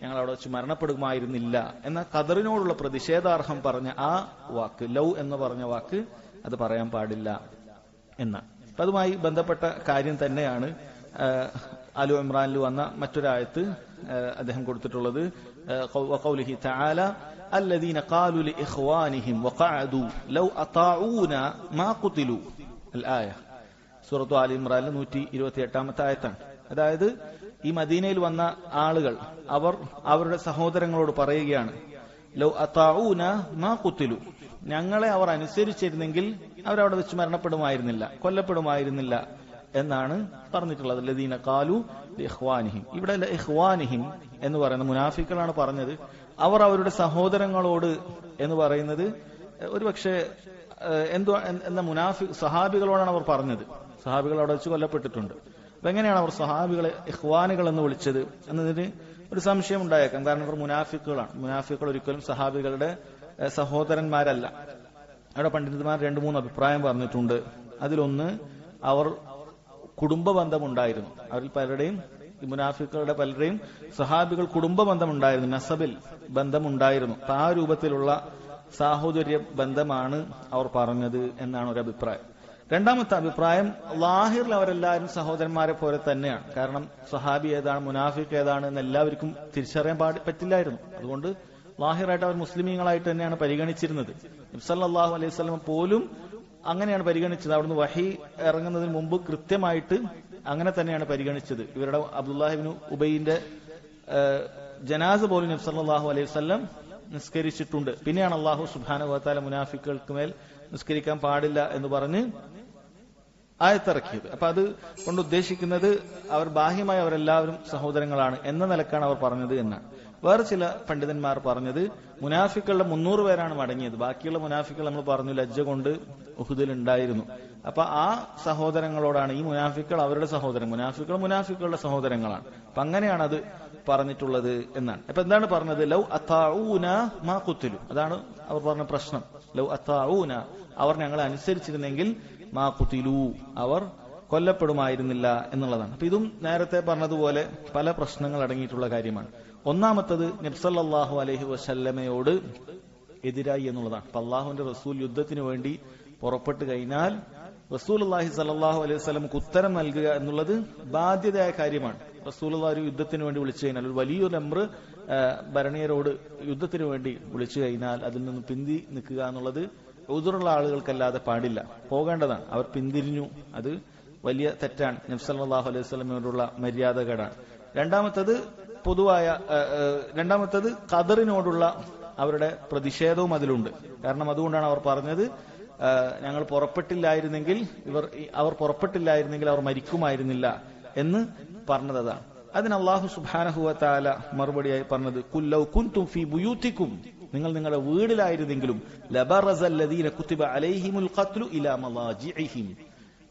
ഞങ്ങൾ അവിടെ വെച്ച് മരണപ്പെടുമായിരുന്നില്ല എന്ന ഖദറിനോടുള്ള പ്രതിഷേധാർഹം പറഞ്ഞ ആ വാക്ക്, ലൗ എന്ന് പറഞ്ഞ വാക്ക്, അത് പറയാൻ പാടില്ല എന്നാണ്. അപ്പൊ അതുമായി ബന്ധപ്പെട്ട കാര്യം തന്നെയാണ് ആലു ഇമ്രാനിൽ വന്ന മറ്റൊരായത്ത് അദ്ദേഹം കൊടുത്തിട്ടുള്ളത്. വഖൗലിഹി തആല അല്ലദീന ഖാലു ലിഇഖ്വാനിഹിം വഖഅദു ലൗ അതാഊന മാ ഖുതിലു അൽ-ആയ. സൂറത്തു ആലി ഇമ്രാനിലെ 128ാമത്തെ ആയത്താണ്. അതായത് ഈ മദീനയിൽ വന്ന ആളുകൾ അവർ അവരുടെ സഹോദരങ്ങളോട് പറയുകയാണ് ലൗ അതാഊന മാ ഖുതിലു, ഞങ്ങളെ അവർ അനുസരിച്ചിരുന്നെങ്കിൽ അവരവിടെ വെച്ച് മരണപ്പെടുമായിരുന്നില്ല, കൊല്ലപ്പെടുമായിരുന്നില്ല എന്നാണ് പറഞ്ഞിട്ടുള്ളത്. ലദീന ഖാലു ലിഇഖ്വാനിഹിം, ഇവിടെ ഇഖ്വാനിഹിം എന്ന് പറയുന്ന മുനാഫിക്കുകളാണ് പറഞ്ഞത്. അവർ അവരുടെ സഹോദരങ്ങളോട് എന്ന് പറയുന്നത് ഒരുപക്ഷെ എന്തോ എന്ന സഹാബികളോടാണ് അവർ പറഞ്ഞത്. സഹാബികൾ അവിടെ വെച്ച് കൊല്ലപ്പെട്ടിട്ടുണ്ട്. അപ്പൊ എങ്ങനെയാണ് അവർ സഹാബികളെ ഇഖ്വാനുകൾ എന്ന് വിളിച്ചത് എന്നതിന് ഒരു സംശയം ഉണ്ടായേക്കാം. കാരണം അവർ മുനാഫിക്കുകളാണ്. മുനാഫിക്കുകൾ ഒരിക്കലും സഹാബികളുടെ സഹോദരന്മാരല്ല. അവിടെ പണ്ഡിതന്മാർ 2-3 അഭിപ്രായം പറഞ്ഞിട്ടുണ്ട്. അതിലൊന്ന്, അവർ കുടുംബ ബന്ധമുണ്ടായിരുന്നു. അവരിൽ പലരുടെയും, ഈ മുനാഫിക്കുകളുടെ പലരുടെയും സഹാബികൾ കുടുംബ ബന്ധമുണ്ടായിരുന്നു, നസബിൽ ബന്ധമുണ്ടായിരുന്നു. അപ്പൊ ആ രൂപത്തിലുള്ള സാഹോദര്യ ബന്ധമാണ് അവർ പറഞ്ഞത് എന്നാണ് ഒരു അഭിപ്രായം. രണ്ടാമത്തെ അഭിപ്രായം, ലാഹിറിൽ അവരെല്ലാവരും സഹോദരന്മാരെ പോലെ തന്നെയാണ്. കാരണം സഹാബി ഏതാണ് മുനാഫിഖ് ഏതാണ് എന്ന് എല്ലാവർക്കും തിരിച്ചറിയാൻ പറ്റില്ലായിരുന്നു. അതുകൊണ്ട് ലാഹിറായിട്ട് അവർ മുസ്ലിമീങ്ങളായിട്ട് തന്നെയാണ് പരിഗണിച്ചിരുന്നത്. നബി സല്ലല്ലാഹു അലൈഹി വസല്ലം പോലും അങ്ങനെയാണ് പരിഗണിച്ചത്. അവിടുന്ന് വഹി ഇറങ്ങുന്നതിന് മുമ്പ് കൃത്യമായിട്ട് അങ്ങനെ തന്നെയാണ് പരിഗണിച്ചത്. ഇവരുടെ അബ്ദുല്ലാഹി ഇബ്നു ഉബൈന്റെ ജനാസ പോലും നബി സല്ലല്ലാഹു അലൈഹി വസല്ലം നിസ്കരിച്ചിട്ടുണ്ട്. പിന്നെയാണ് അല്ലാഹു സുബ്ഹാനഹു വ തആല മുനാഫിക്കുകൾക്ക് മേൽ നിസ്കരിക്കാൻ പാടില്ല എന്ന് പറഞ്ഞ് ആയത്തിറക്കിയത്. അപ്പൊ അത് കൊണ്ട് ഉദ്ദേശിക്കുന്നത് അവർ ബാഹ്യമായി അവരെല്ലാവരും സഹോദരങ്ങളാണ് എന്ന നിലക്കാണ് അവർ പറഞ്ഞത് എന്നാണ്. വേറെ ചില പണ്ഡിതന്മാർ പറഞ്ഞത് മുനാഫിക്കളുടെ 300 പേരാണ് മടങ്ങിയത്. ബാക്കിയുള്ള മുനാഫിക്കൾ നമ്മൾ പറഞ്ഞു ലജ്ജ കൊണ്ട് ഉഹുദിൽ ഉണ്ടായിരുന്നു. അപ്പൊ ആ സഹോദരങ്ങളോടാണ് ഈ മുനാഫിക്കൾ അവരുടെ സഹോദരൻ, മുനാഫിക്കളുടെ സഹോദരങ്ങളാണ്. അപ്പൊ അങ്ങനെയാണ് അത് പറഞ്ഞിട്ടുള്ളത് എന്നാണ്. അപ്പൊ എന്താണ് പറഞ്ഞത്? ലൗ അതാഊന മാ ഖുതിലു, അതാണ് അവർ പറഞ്ഞ പ്രശ്നം. ലൗ അതാഊന, അവർ ഞങ്ങളെ അനുസരിച്ചിരുന്നെങ്കിൽ മാ ഖുതിലു, അവർ കൊല്ലപ്പെടുമായിരുന്നില്ല എന്നുള്ളതാണ്. അപ്പൊ ഇതും നേരത്തെ പറഞ്ഞതുപോലെ പല പ്രശ്നങ്ങൾ അടങ്ങിയിട്ടുള്ള കാര്യമാണ്. ഒന്നാമത്തത് നബി സല്ലല്ലാഹു അലൈഹി വസല്ലമയോട് എതിരായി എന്നുള്ളതാണ്. അപ്പൊ അള്ളാഹുവിന്റെ റസൂൽ യുദ്ധത്തിന് വേണ്ടി പുറപ്പെട്ടു കഴിഞ്ഞാൽ റസൂലുള്ളാഹി സ്വല്ലല്ലാഹു അലൈഹി വസല്ലമക്ക് ഉത്തരം നൽകുക എന്നുള്ളത് ബാധ്യതയായ കാര്യമാണ്. റസൂലുള്ളാഹി ഒരു യുദ്ധത്തിന് വേണ്ടി വിളിച്ചു കഴിഞ്ഞാൽ, ഒരു വലിയൊരു അംർ ഭരണീയരോട് യുദ്ധത്തിന് വേണ്ടി വിളിച്ചു കഴിഞ്ഞാൽ അതിൽ നിന്ന് പിന്തി നിൽക്കുക എന്നുള്ളത് ഉദുറുള്ള ആളുകൾക്കല്ലാതെ പാടില്ല, പോകേണ്ടതാണ്. അവർ പിന്തിരിഞ്ഞു, അത് വലിയ തെറ്റാണ്, നബി സല്ലല്ലാഹു അലൈഹി വസല്ലമയോടുള്ള മര്യാദകേടാണ്. രണ്ടാമത്തത് ഖദറിനോടുള്ള അവരുടെ പ്രതിഷേധവും അതിലുണ്ട്. കാരണം അതുകൊണ്ടാണ് അവർ പറഞ്ഞത് ഞങ്ങൾ പുറപ്പെട്ടില്ലായിരുന്നെങ്കിൽ അവർ മരിക്കുമായിരുന്നില്ല എന്ന് പറഞ്ഞത്. അതാണ് അതിന് അല്ലാഹു സുബ്ഹാനഹു വ തആല മറുപടിയായി പറഞ്ഞത് ഖുൽ ലൗ കുൻതും ഫീ ബുയൂതികും, നിങ്ങൾ നിങ്ങളുടെ വീടിലായിരുന്നെങ്കിലും ലബറസല്ലദീന കുതിബ അലൈഹിമുൽ ഖത്ലു ഇലാ മളാജിഇഹിം,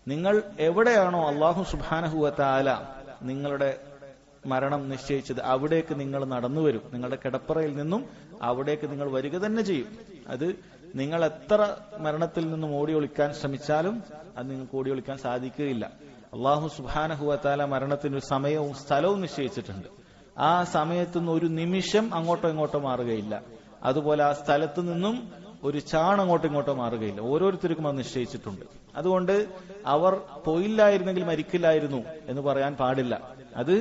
നിങ്ങൾ എവിടെയാണോ അല്ലാഹു സുബ്ഹാനഹു വ തആല നിങ്ങളുടെ മരണം നിശ്ചയിച്ചത് അവിടേക്ക് നിങ്ങൾ നടന്നു വരും. നിങ്ങളുടെ കിടപ്പറയിൽ നിന്നും അവിടേക്ക് നിങ്ങൾ വരിക തന്നെ ചെയ്യും. അത് നിങ്ങൾ എത്ര മരണത്തിൽ നിന്നും ഓടി ഒളിക്കാൻ ശ്രമിച്ചാലും അത് നിങ്ങൾക്ക് ഓടി ഒളിക്കാൻ സാധിക്കുകയില്ല. അല്ലാഹു സുബ്ഹാനഹു വ തആല മരണത്തിന് ഒരു സമയവും സ്ഥലവും നിശ്ചയിച്ചിട്ടുണ്ട്. ആ സമയത്തു നിന്ന് ഒരു നിമിഷം അങ്ങോട്ടോ ഇങ്ങോട്ടോ മാറുകയില്ല. അതുപോലെ ആ സ്ഥലത്ത് നിന്നും ഒരു ചാൺ അങ്ങോട്ടോ ഇങ്ങോട്ടോ മാറുകയില്ല. ഓരോരുത്തർക്കും അത് നിശ്ചയിച്ചിട്ടുണ്ട്. അതുകൊണ്ട് അവർ പോയില്ലായിരുന്നെങ്കിൽ മരിക്കില്ലായിരുന്നു എന്ന് പറയാൻ പാടില്ല. അത്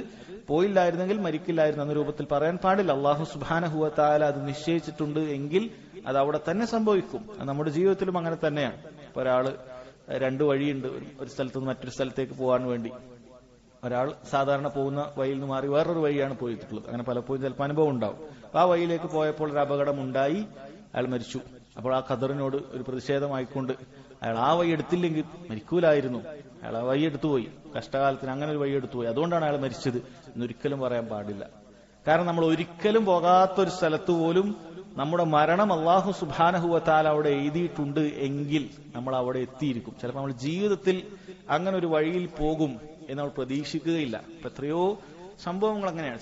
പോയില്ലായിരുന്നെങ്കിൽ മരിക്കില്ലായിരുന്നു എന്ന രൂപത്തിൽ പറയാൻ പാടില്ല. അല്ലാഹു സുബ്ഹാനഹു വ തആല അത് നിശ്ചയിച്ചിട്ടുണ്ട് എങ്കിൽ അത് അവിടെ തന്നെ സംഭവിക്കും. നമ്മുടെ ജീവിതത്തിലും അങ്ങനെ തന്നെയാണ്. ഒരാള് 2 വഴിയുണ്ട്, ഒരു സ്ഥലത്ത് നിന്ന് മറ്റൊരു സ്ഥലത്തേക്ക് പോകാൻ വേണ്ടി. ഒരാൾ സാധാരണ പോകുന്ന വഴിയിൽ നിന്ന് മാറി വേറൊരു വഴിയാണ് പോയിട്ടുള്ളത്. അങ്ങനെ പലപ്പോഴും ചിലപ്പോൾ അനുഭവം ഉണ്ടാവും. ആ വഴിയിലേക്ക് പോയപ്പോൾ ഒരു അപകടം ഉണ്ടായി, അയാൾ മരിച്ചു. അപ്പോൾ ആ ഖദറിനോട് ഒരു പ്രതിഷേധമായിക്കൊണ്ട് അയാൾ ആ വഴി എടുത്തില്ലെങ്കിൽ മരിക്കൂലായിരുന്നു, അയാൾ ആ വഴി എടുത്തുപോയി, കഷ്ടകാലത്തിന് അങ്ങനെ ഒരു വഴി എടുത്തുപോയി, അതുകൊണ്ടാണ് അയാൾ മരിച്ചത് എന്നൊരിക്കലും പറയാൻ പാടില്ല. കാരണം നമ്മൾ ഒരിക്കലും പോകാത്തൊരു സ്ഥലത്ത് പോലും നമ്മുടെ മരണം അല്ലാഹു സുബ്ഹാനഹു വ തആല അവിടെ എഴുതിയിട്ടുണ്ട് എങ്കിൽ നമ്മൾ അവിടെ എത്തിയിരിക്കും. ചിലപ്പോൾ നമ്മൾ ജീവിതത്തിൽ അങ്ങനെ ഒരു വഴിയിൽ പോകും എന്ന് നമ്മൾ പ്രതീക്ഷിക്കുകയില്ല. ഇപ്പൊ എത്രയോ സംഭവങ്ങൾ അങ്ങനെയാണ്.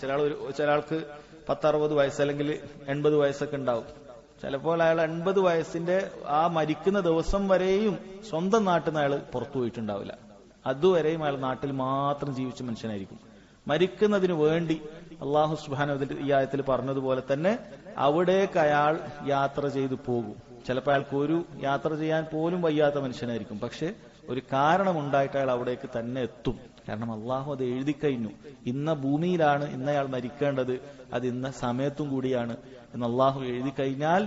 ചില ആൾക്ക് 10-60 വയസ്സ് അല്ലെങ്കിൽ 80 വയസ്സൊക്കെ ഉണ്ടാവും. ചിലപ്പോൾ അയാൾ 80 വയസ്സിന്റെ ആ മരിക്കുന്ന ദിവസം വരെയും സ്വന്തം നാട്ടിൽ നിന്ന് അയാൾ പുറത്തു പോയിട്ടുണ്ടാവില്ല. അതുവരെയും അയാൾ നാട്ടിൽ മാത്രം ജീവിച്ച മനുഷ്യനായിരിക്കും. മരിക്കുന്നതിന് വേണ്ടി അല്ലാഹു സുബ്ഹാനഹു വ തആല ഈ ആയത്തിൽ പറഞ്ഞതുപോലെ തന്നെ അവിടേക്ക് അയാൾ യാത്ര ചെയ്തു പോകും. ചിലപ്പോൾ അയാൾക്ക് ഒരു യാത്ര ചെയ്യാൻ പോലും വയ്യാത്ത മനുഷ്യനായിരിക്കും. പക്ഷെ ഒരു കാരണമുണ്ടായിട്ട് അയാൾ അവിടേക്ക് തന്നെ എത്തും. കാരണം അള്ളാഹു അത് എഴുതി കഴിഞ്ഞു. ഇന്ന ഭൂമിയിലാണ് ഇന്നയാൾ മരിക്കേണ്ടത്, അത് ഇന്ന സമയത്തും കൂടിയാണ് എന്ന് അള്ളാഹു എഴുതി കഴിഞ്ഞാൽ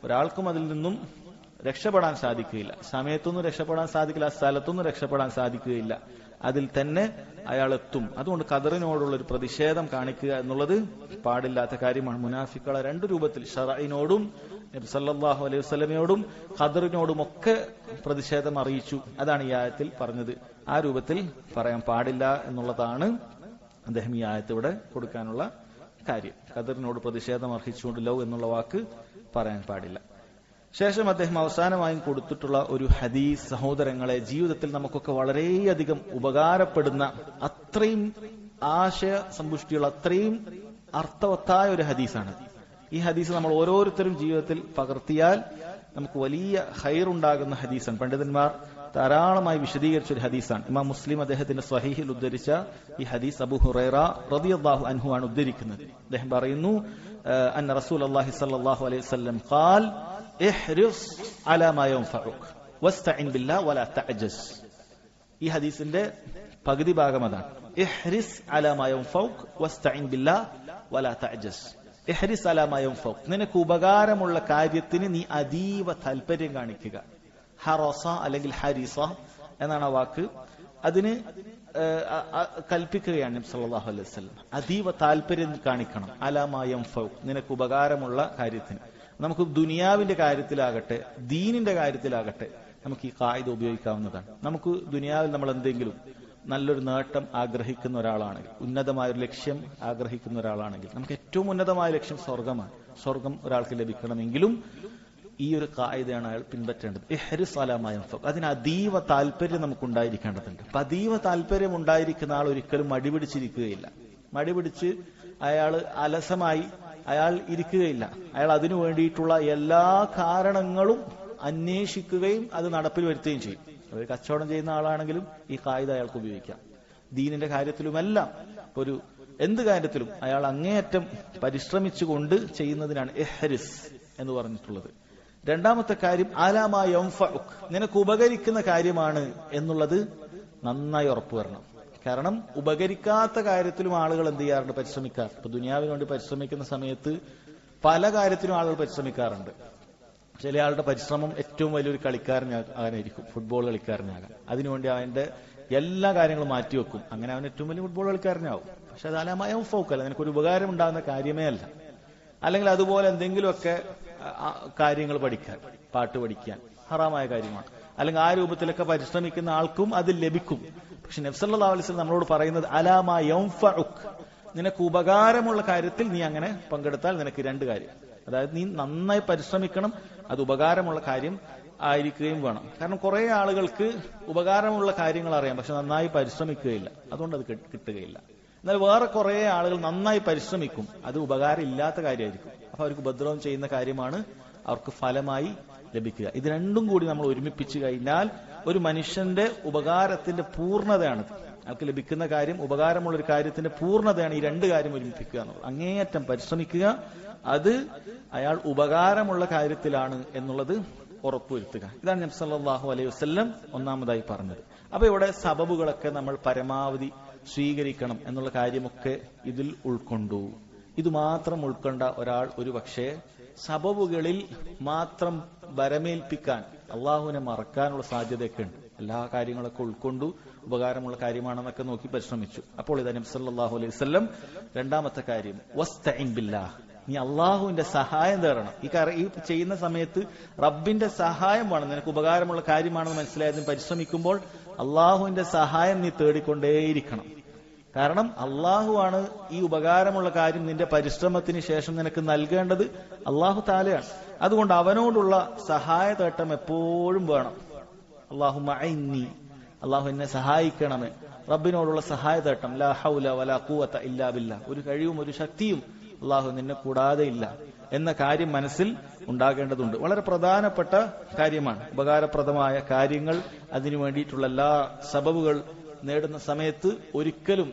ഒരാൾക്കും അതിൽ നിന്നും രക്ഷപ്പെടാൻ സാധിക്കുകയില്ല. സമയത്തൊന്നും രക്ഷപ്പെടാൻ സാധിക്കില്ല, ആ സ്ഥലത്തൊന്നും രക്ഷപ്പെടാൻ സാധിക്കുകയില്ല. അതിൽ തന്നെ അയാൾ എത്തും. അതുകൊണ്ട് ഖദറിനോടുള്ള ഒരു പ്രതിഷേധം കാണിക്കുക എന്നുള്ളത് പാടില്ലാത്ത കാര്യമാണ്. മുനാഫിക്കുകളെ 2 രൂപത്തിൽ, ശറഈനോടും നബി സല്ലല്ലാഹു അലൈഹി വസല്ലമയോടും ഖദറിനോടും ഒക്കെ പ്രതിഷേധം അറിയിച്ചു. അതാണ് ഈ ആയത്തിൽ പറഞ്ഞത്. ആ രൂപത്തിൽ പറയാൻ പാടില്ല എന്നുള്ളതാണ് അദ്ദേഹം ഈ ആയത്ത് ഇവിടെ കൊടുക്കാനുള്ള കാര്യം. ഖദറിനോട് പ്രതിഷേധം അർഹിച്ചുകൊണ്ട് ലൗ എന്നുള്ള വാക്ക് പറയാൻ പാടില്ല. ശേഷം അദ്ദേഹം അവസാനമായും കൊടുത്തിട്ടുള്ള ഒരു ഹദീസ്, സഹോദരങ്ങളെ, ജീവിതത്തിൽ നമുക്കൊക്കെ വളരെയധികം ഉപകാരപ്പെടുന്ന, അത്രയും ആശയ സമ്പുഷ്ടിയുള്ള, അത്രയും അർത്ഥവത്തായ ഒരു ഹദീസാണ്. ഈ ഹദീസ് നമ്മൾ ഓരോരുത്തരും ജീവിതത്തിൽ പകർത്തിയാൽ നമുക്ക് വലിയ ഖൈറുണ്ടാകുന്ന ഹദീസാണ്. പണ്ഡിതന്മാർ ധാരാളമായി വിശദീകരിച്ച ഒരു ഹദീസാണ്. ഇമാം മുസ്ലിം അദ്ദേഹത്തിന്റെ സ്വഹീഹിൽ ഉദ്ധരിച്ച ഈ ഹദീസ് അബൂ ഹുറൈറ റളിയല്ലാഹു അൻഹു ആണ് ഉദ്ധരിക്കുന്നത്. അദ്ദേഹം പറയുന്നു, അന്ന റസൂലുള്ളാഹി സ്വല്ലല്ലാഹു അലൈഹി വസല്ലം ഖാൽ ഇഹ്രിസ് അലാ മാ യൻഫഉക വസ്തഇൻ ബില്ലാഹി വലാ തഅജസ്. ഈ ഹദീസിന്റെ പകുതി ഭാഗം അതാണ്. ഇഹ്രിസ് അലാ മാ യൻഫഉക വസ്തഇൻ ബില്ലാഹി വലാ തഅജസ്. ഇഹ്രിസ് അലാ മാ യൻഫഉക, നിനക്ക് ഉപകാരമുള്ള കാര്യത്തിന് നീ അതീവ താൽപര്യം കാണിക്കുക. ഹറസ അല്ലെങ്കിൽ ഹരിസ എന്നാണ് ആ വാക്ക്. അതിന് കൽപ്പിക്കുകയാണ് നബി സല്ലല്ലാഹു അലൈഹി വസല്ലം. അതീവ താല്പര്യം കാണിക്കണം. അലാ മാ യൻഫഉക, നിനക്ക് ഉപകാരമുള്ള കാര്യത്തിന്. നമുക്ക് ദുനിയാവിന്റെ കാര്യത്തിലാകട്ടെ, ദീനിന്റെ കാര്യത്തിലാകട്ടെ, നമുക്ക് ഈ ഖായിദ ഉപയോഗിക്കാവുന്നതാണ്. നമുക്ക് ദുനിയാവിൽ നമ്മൾ എന്തെങ്കിലും നല്ലൊരു നേട്ടം ആഗ്രഹിക്കുന്ന ഒരാളാണെങ്കിൽ, ഉന്നതമായ ഒരു ലക്ഷ്യം ആഗ്രഹിക്കുന്ന ഒരാളാണെങ്കിൽ, നമുക്ക് ഏറ്റവും ഉന്നതമായ ലക്ഷ്യം സ്വർഗമാണ്. സ്വർഗം ഒരാൾക്ക് ലഭിക്കണമെങ്കിലും ഈ ഒരു ഖായിദയാണ് അയാൾ പിൻപറ്റേണ്ടത്. ഇഹ്രിസ് അലാ മാ യൻഫഉ. അതിന് അതീവ താല്പര്യം നമുക്ക് ഉണ്ടായിരിക്കേണ്ടതുണ്ട്. അപ്പൊ അതീവ താല്പര്യം ഉണ്ടായിരിക്കുന്ന ആൾ ഒരിക്കലും മടിപിടിച്ചിരിക്കുകയില്ല. മടിപിടിച്ച് അയാൾ അലസമായി അയാൾ ഇരിക്കുകയില്ല. അയാൾ അതിനു വേണ്ടിയിട്ടുള്ള എല്ലാ കാരണങ്ങളും അന്വേഷിക്കുകയും അത് നടപ്പിൽ വരുത്തുകയും ചെയ്യും. ഒരു കച്ചവടം ചെയ്യുന്ന ആളാണെങ്കിലും ഈ ഖായിദ അയാൾക്ക് ഉപയോഗിക്കാം. ദീനിന്റെ കാര്യത്തിലുമെല്ലാം, ഒരു എന്ത് കാര്യത്തിലും അയാൾ അങ്ങേയറ്റം പരിശ്രമിച്ചുകൊണ്ട് ചെയ്യുന്നതിനാണ് ഇഹ്രിസ് എന്ന് പറഞ്ഞിട്ടുള്ളത്. രണ്ടാമത്തെ കാര്യം അലാ മാ യൻഫഉക്, നിനക്ക് ഉപകരിക്കുന്ന കാര്യമാണ് എന്നുള്ളത് നന്നായി ഉറപ്പുവരണം. കാരണം ഉപകരിക്കാത്ത കാര്യത്തിലും ആളുകൾ എന്ത് ചെയ്യാറുണ്ട്? പരിശ്രമിക്കാറ്. ഇപ്പൊ ദുനിയാവിന് വേണ്ടി പരിശ്രമിക്കുന്ന സമയത്ത് പല കാര്യത്തിലും ആളുകൾ പരിശ്രമിക്കാറുണ്ട്. ചില ആളുടെ പരിശ്രമം ഏറ്റവും വലിയൊരു കളിക്കാരനാകാനായിരിക്കും, ഫുട്ബോൾ കളിക്കാരനാകാൻ. അതിനുവേണ്ടി അവന്റെ എല്ലാ കാര്യങ്ങളും മാറ്റിവെക്കും. അങ്ങനെ അവൻ ഏറ്റവും വലിയ ഫുട്ബോൾ കളിക്കാരനാവും. പക്ഷെ അത് അലാ മാ യൻഫഉക് അല്ല, നിനക്കൊരു ഉപകാരം ഉണ്ടാകുന്ന കാര്യമേ അല്ല. അല്ലെങ്കിൽ അതുപോലെ എന്തെങ്കിലുമൊക്കെ കാര്യങ്ങൾ പഠിക്കാൻ, പാട്ട് പഠിക്കാൻ ഹറാമായ കാര്യമാണ്. അല്ലെങ്കിൽ ആ രൂപത്തിലൊക്കെ പരിശ്രമിക്കുന്ന ആൾക്കും അത് ലഭിക്കും. പക്ഷെ നബി സല്ലല്ലാഹു അലൈഹി വസല്ലം നമ്മളോട് പറയുന്നത് അലാ മാ യൻഫഉക്, നിനക്ക് ഉപകാരമുള്ള കാര്യത്തിൽ നീ അങ്ങനെ പങ്കെടുത്താൽ നിനക്ക് രണ്ട് കാര്യം. അതായത് നീ നന്നായി പരിശ്രമിക്കണം, അത് ഉപകാരമുള്ള കാര്യം ആയിരിക്കുകയും വേണം. കാരണം കുറെ ആളുകൾക്ക് ഉപകാരമുള്ള കാര്യങ്ങൾ അറിയാം, പക്ഷെ നന്നായി പരിശ്രമിക്കുകയില്ല, അതുകൊണ്ട് അത് കിട്ടുകയില്ല. എന്നാൽ വേറെ കുറെ ആളുകൾ നന്നായി പരിശ്രമിക്കും, അത് ഉപകാരം ഇല്ലാത്ത കാര്യമായിരിക്കും. അപ്പൊ അവർക്ക് ഉപദ്രവം ചെയ്യുന്ന കാര്യമാണ് അവർക്ക് ഫലമായി ലഭിക്കുക. ഇത് രണ്ടും കൂടി നമ്മൾ ഒരുമിപ്പിച്ചു കഴിഞ്ഞാൽ ഒരു മനുഷ്യന്റെ ഉപകാരത്തിന്റെ പൂർണ്ണതയാണിത്. അയാൾക്ക് ലഭിക്കുന്ന കാര്യം ഉപകാരമുള്ള ഒരു കാര്യത്തിന്റെ പൂർണ്ണതയാണ് ഈ രണ്ട് കാര്യം ഒരുമിപ്പിക്കുക എന്നുള്ളത്. അങ്ങേയറ്റം പരിശ്രമിക്കുക, അത് അയാൾ ഉപകാരമുള്ള കാര്യത്തിലാണ് എന്നുള്ളത് ഉറപ്പുവരുത്തുക. ഇതാണ് നബി സല്ലല്ലാഹു അലൈഹി വസല്ലം ഒന്നാമതായി പറഞ്ഞത്. അപ്പൊ ഇവിടെ സബബുകളൊക്കെ നമ്മൾ പരമാവധി സ്വീകരിക്കണം എന്നുള്ള കാര്യമൊക്കെ ഇതിൽ ഉൾക്കൊണ്ടു. ഇത് മാത്രം ഉൾക്കൊണ്ട ഒരാൾ ഒരു പക്ഷേ സബബുകളിൽ മാത്രം ബരമേൽപ്പിക്കാൻ, അള്ളാഹുവിനെ മറക്കാനുള്ള സാധ്യതയൊക്കെ ഉണ്ട്. എല്ലാ കാര്യങ്ങളൊക്കെ ഉൾക്കൊണ്ടു, ഉപകാരമുള്ള കാര്യമാണെന്നൊക്കെ നോക്കി പരിശ്രമിച്ചു. അപ്പോൾ ഇതാ നബി സല്ലല്ലാഹു അലൈഹി വസല്ലം രണ്ടാമത്തെ കാര്യം വസ്തഈൻ ബില്ലാഹ്, നീ അള്ളാഹുവിന്റെ സഹായം തേടണം. ഈ ചെയ്യുന്ന സമയത്ത് റബ്ബിന്റെ സഹായം വേണം. നിനക്ക് ഉപകാരമുള്ള കാര്യമാണെന്ന് മനസ്സിലായതിന് പരിശ്രമിക്കുമ്പോൾ അള്ളാഹുവിന്റെ സഹായം നീ തേടിക്കൊണ്ടേയിരിക്കണം. കാരണം അള്ളാഹുവാണ് ഈ ഉപകാരമുള്ള കാര്യം നിന്റെ പരിശ്രമത്തിന് ശേഷം നിനക്ക് നൽകേണ്ടത്. അള്ളാഹു താലയാണ്. അതുകൊണ്ട് അവനോടുള്ള സഹായ തേട്ടം എപ്പോഴും വേണം. അല്ലാഹുമ്മ അഇന്നി, അള്ളാഹു എന്നെ സഹായിക്കണമേ. റബ്ബിനോടുള്ള സഹായ തേട്ടം, ലാ ഹൗല വലാ ഖുവത ഇല്ലാ ബില്ലാഹ്, ഒരു കഴിവും ഒരു ശക്തിയും അള്ളാഹു നിന്നെ കൂടാതെ ഇല്ല എന്ന കാര്യം മനസ്സിൽ ഉണ്ടാകേണ്ടതുണ്ട്. വളരെ പ്രധാനപ്പെട്ട കാര്യമാണ്. ഉപകാരപ്രദമായ കാര്യങ്ങൾ, അതിനു വേണ്ടിയിട്ടുള്ള എല്ലാ സബബുകൾ നേടുന്ന സമയത്ത് ഒരിക്കലും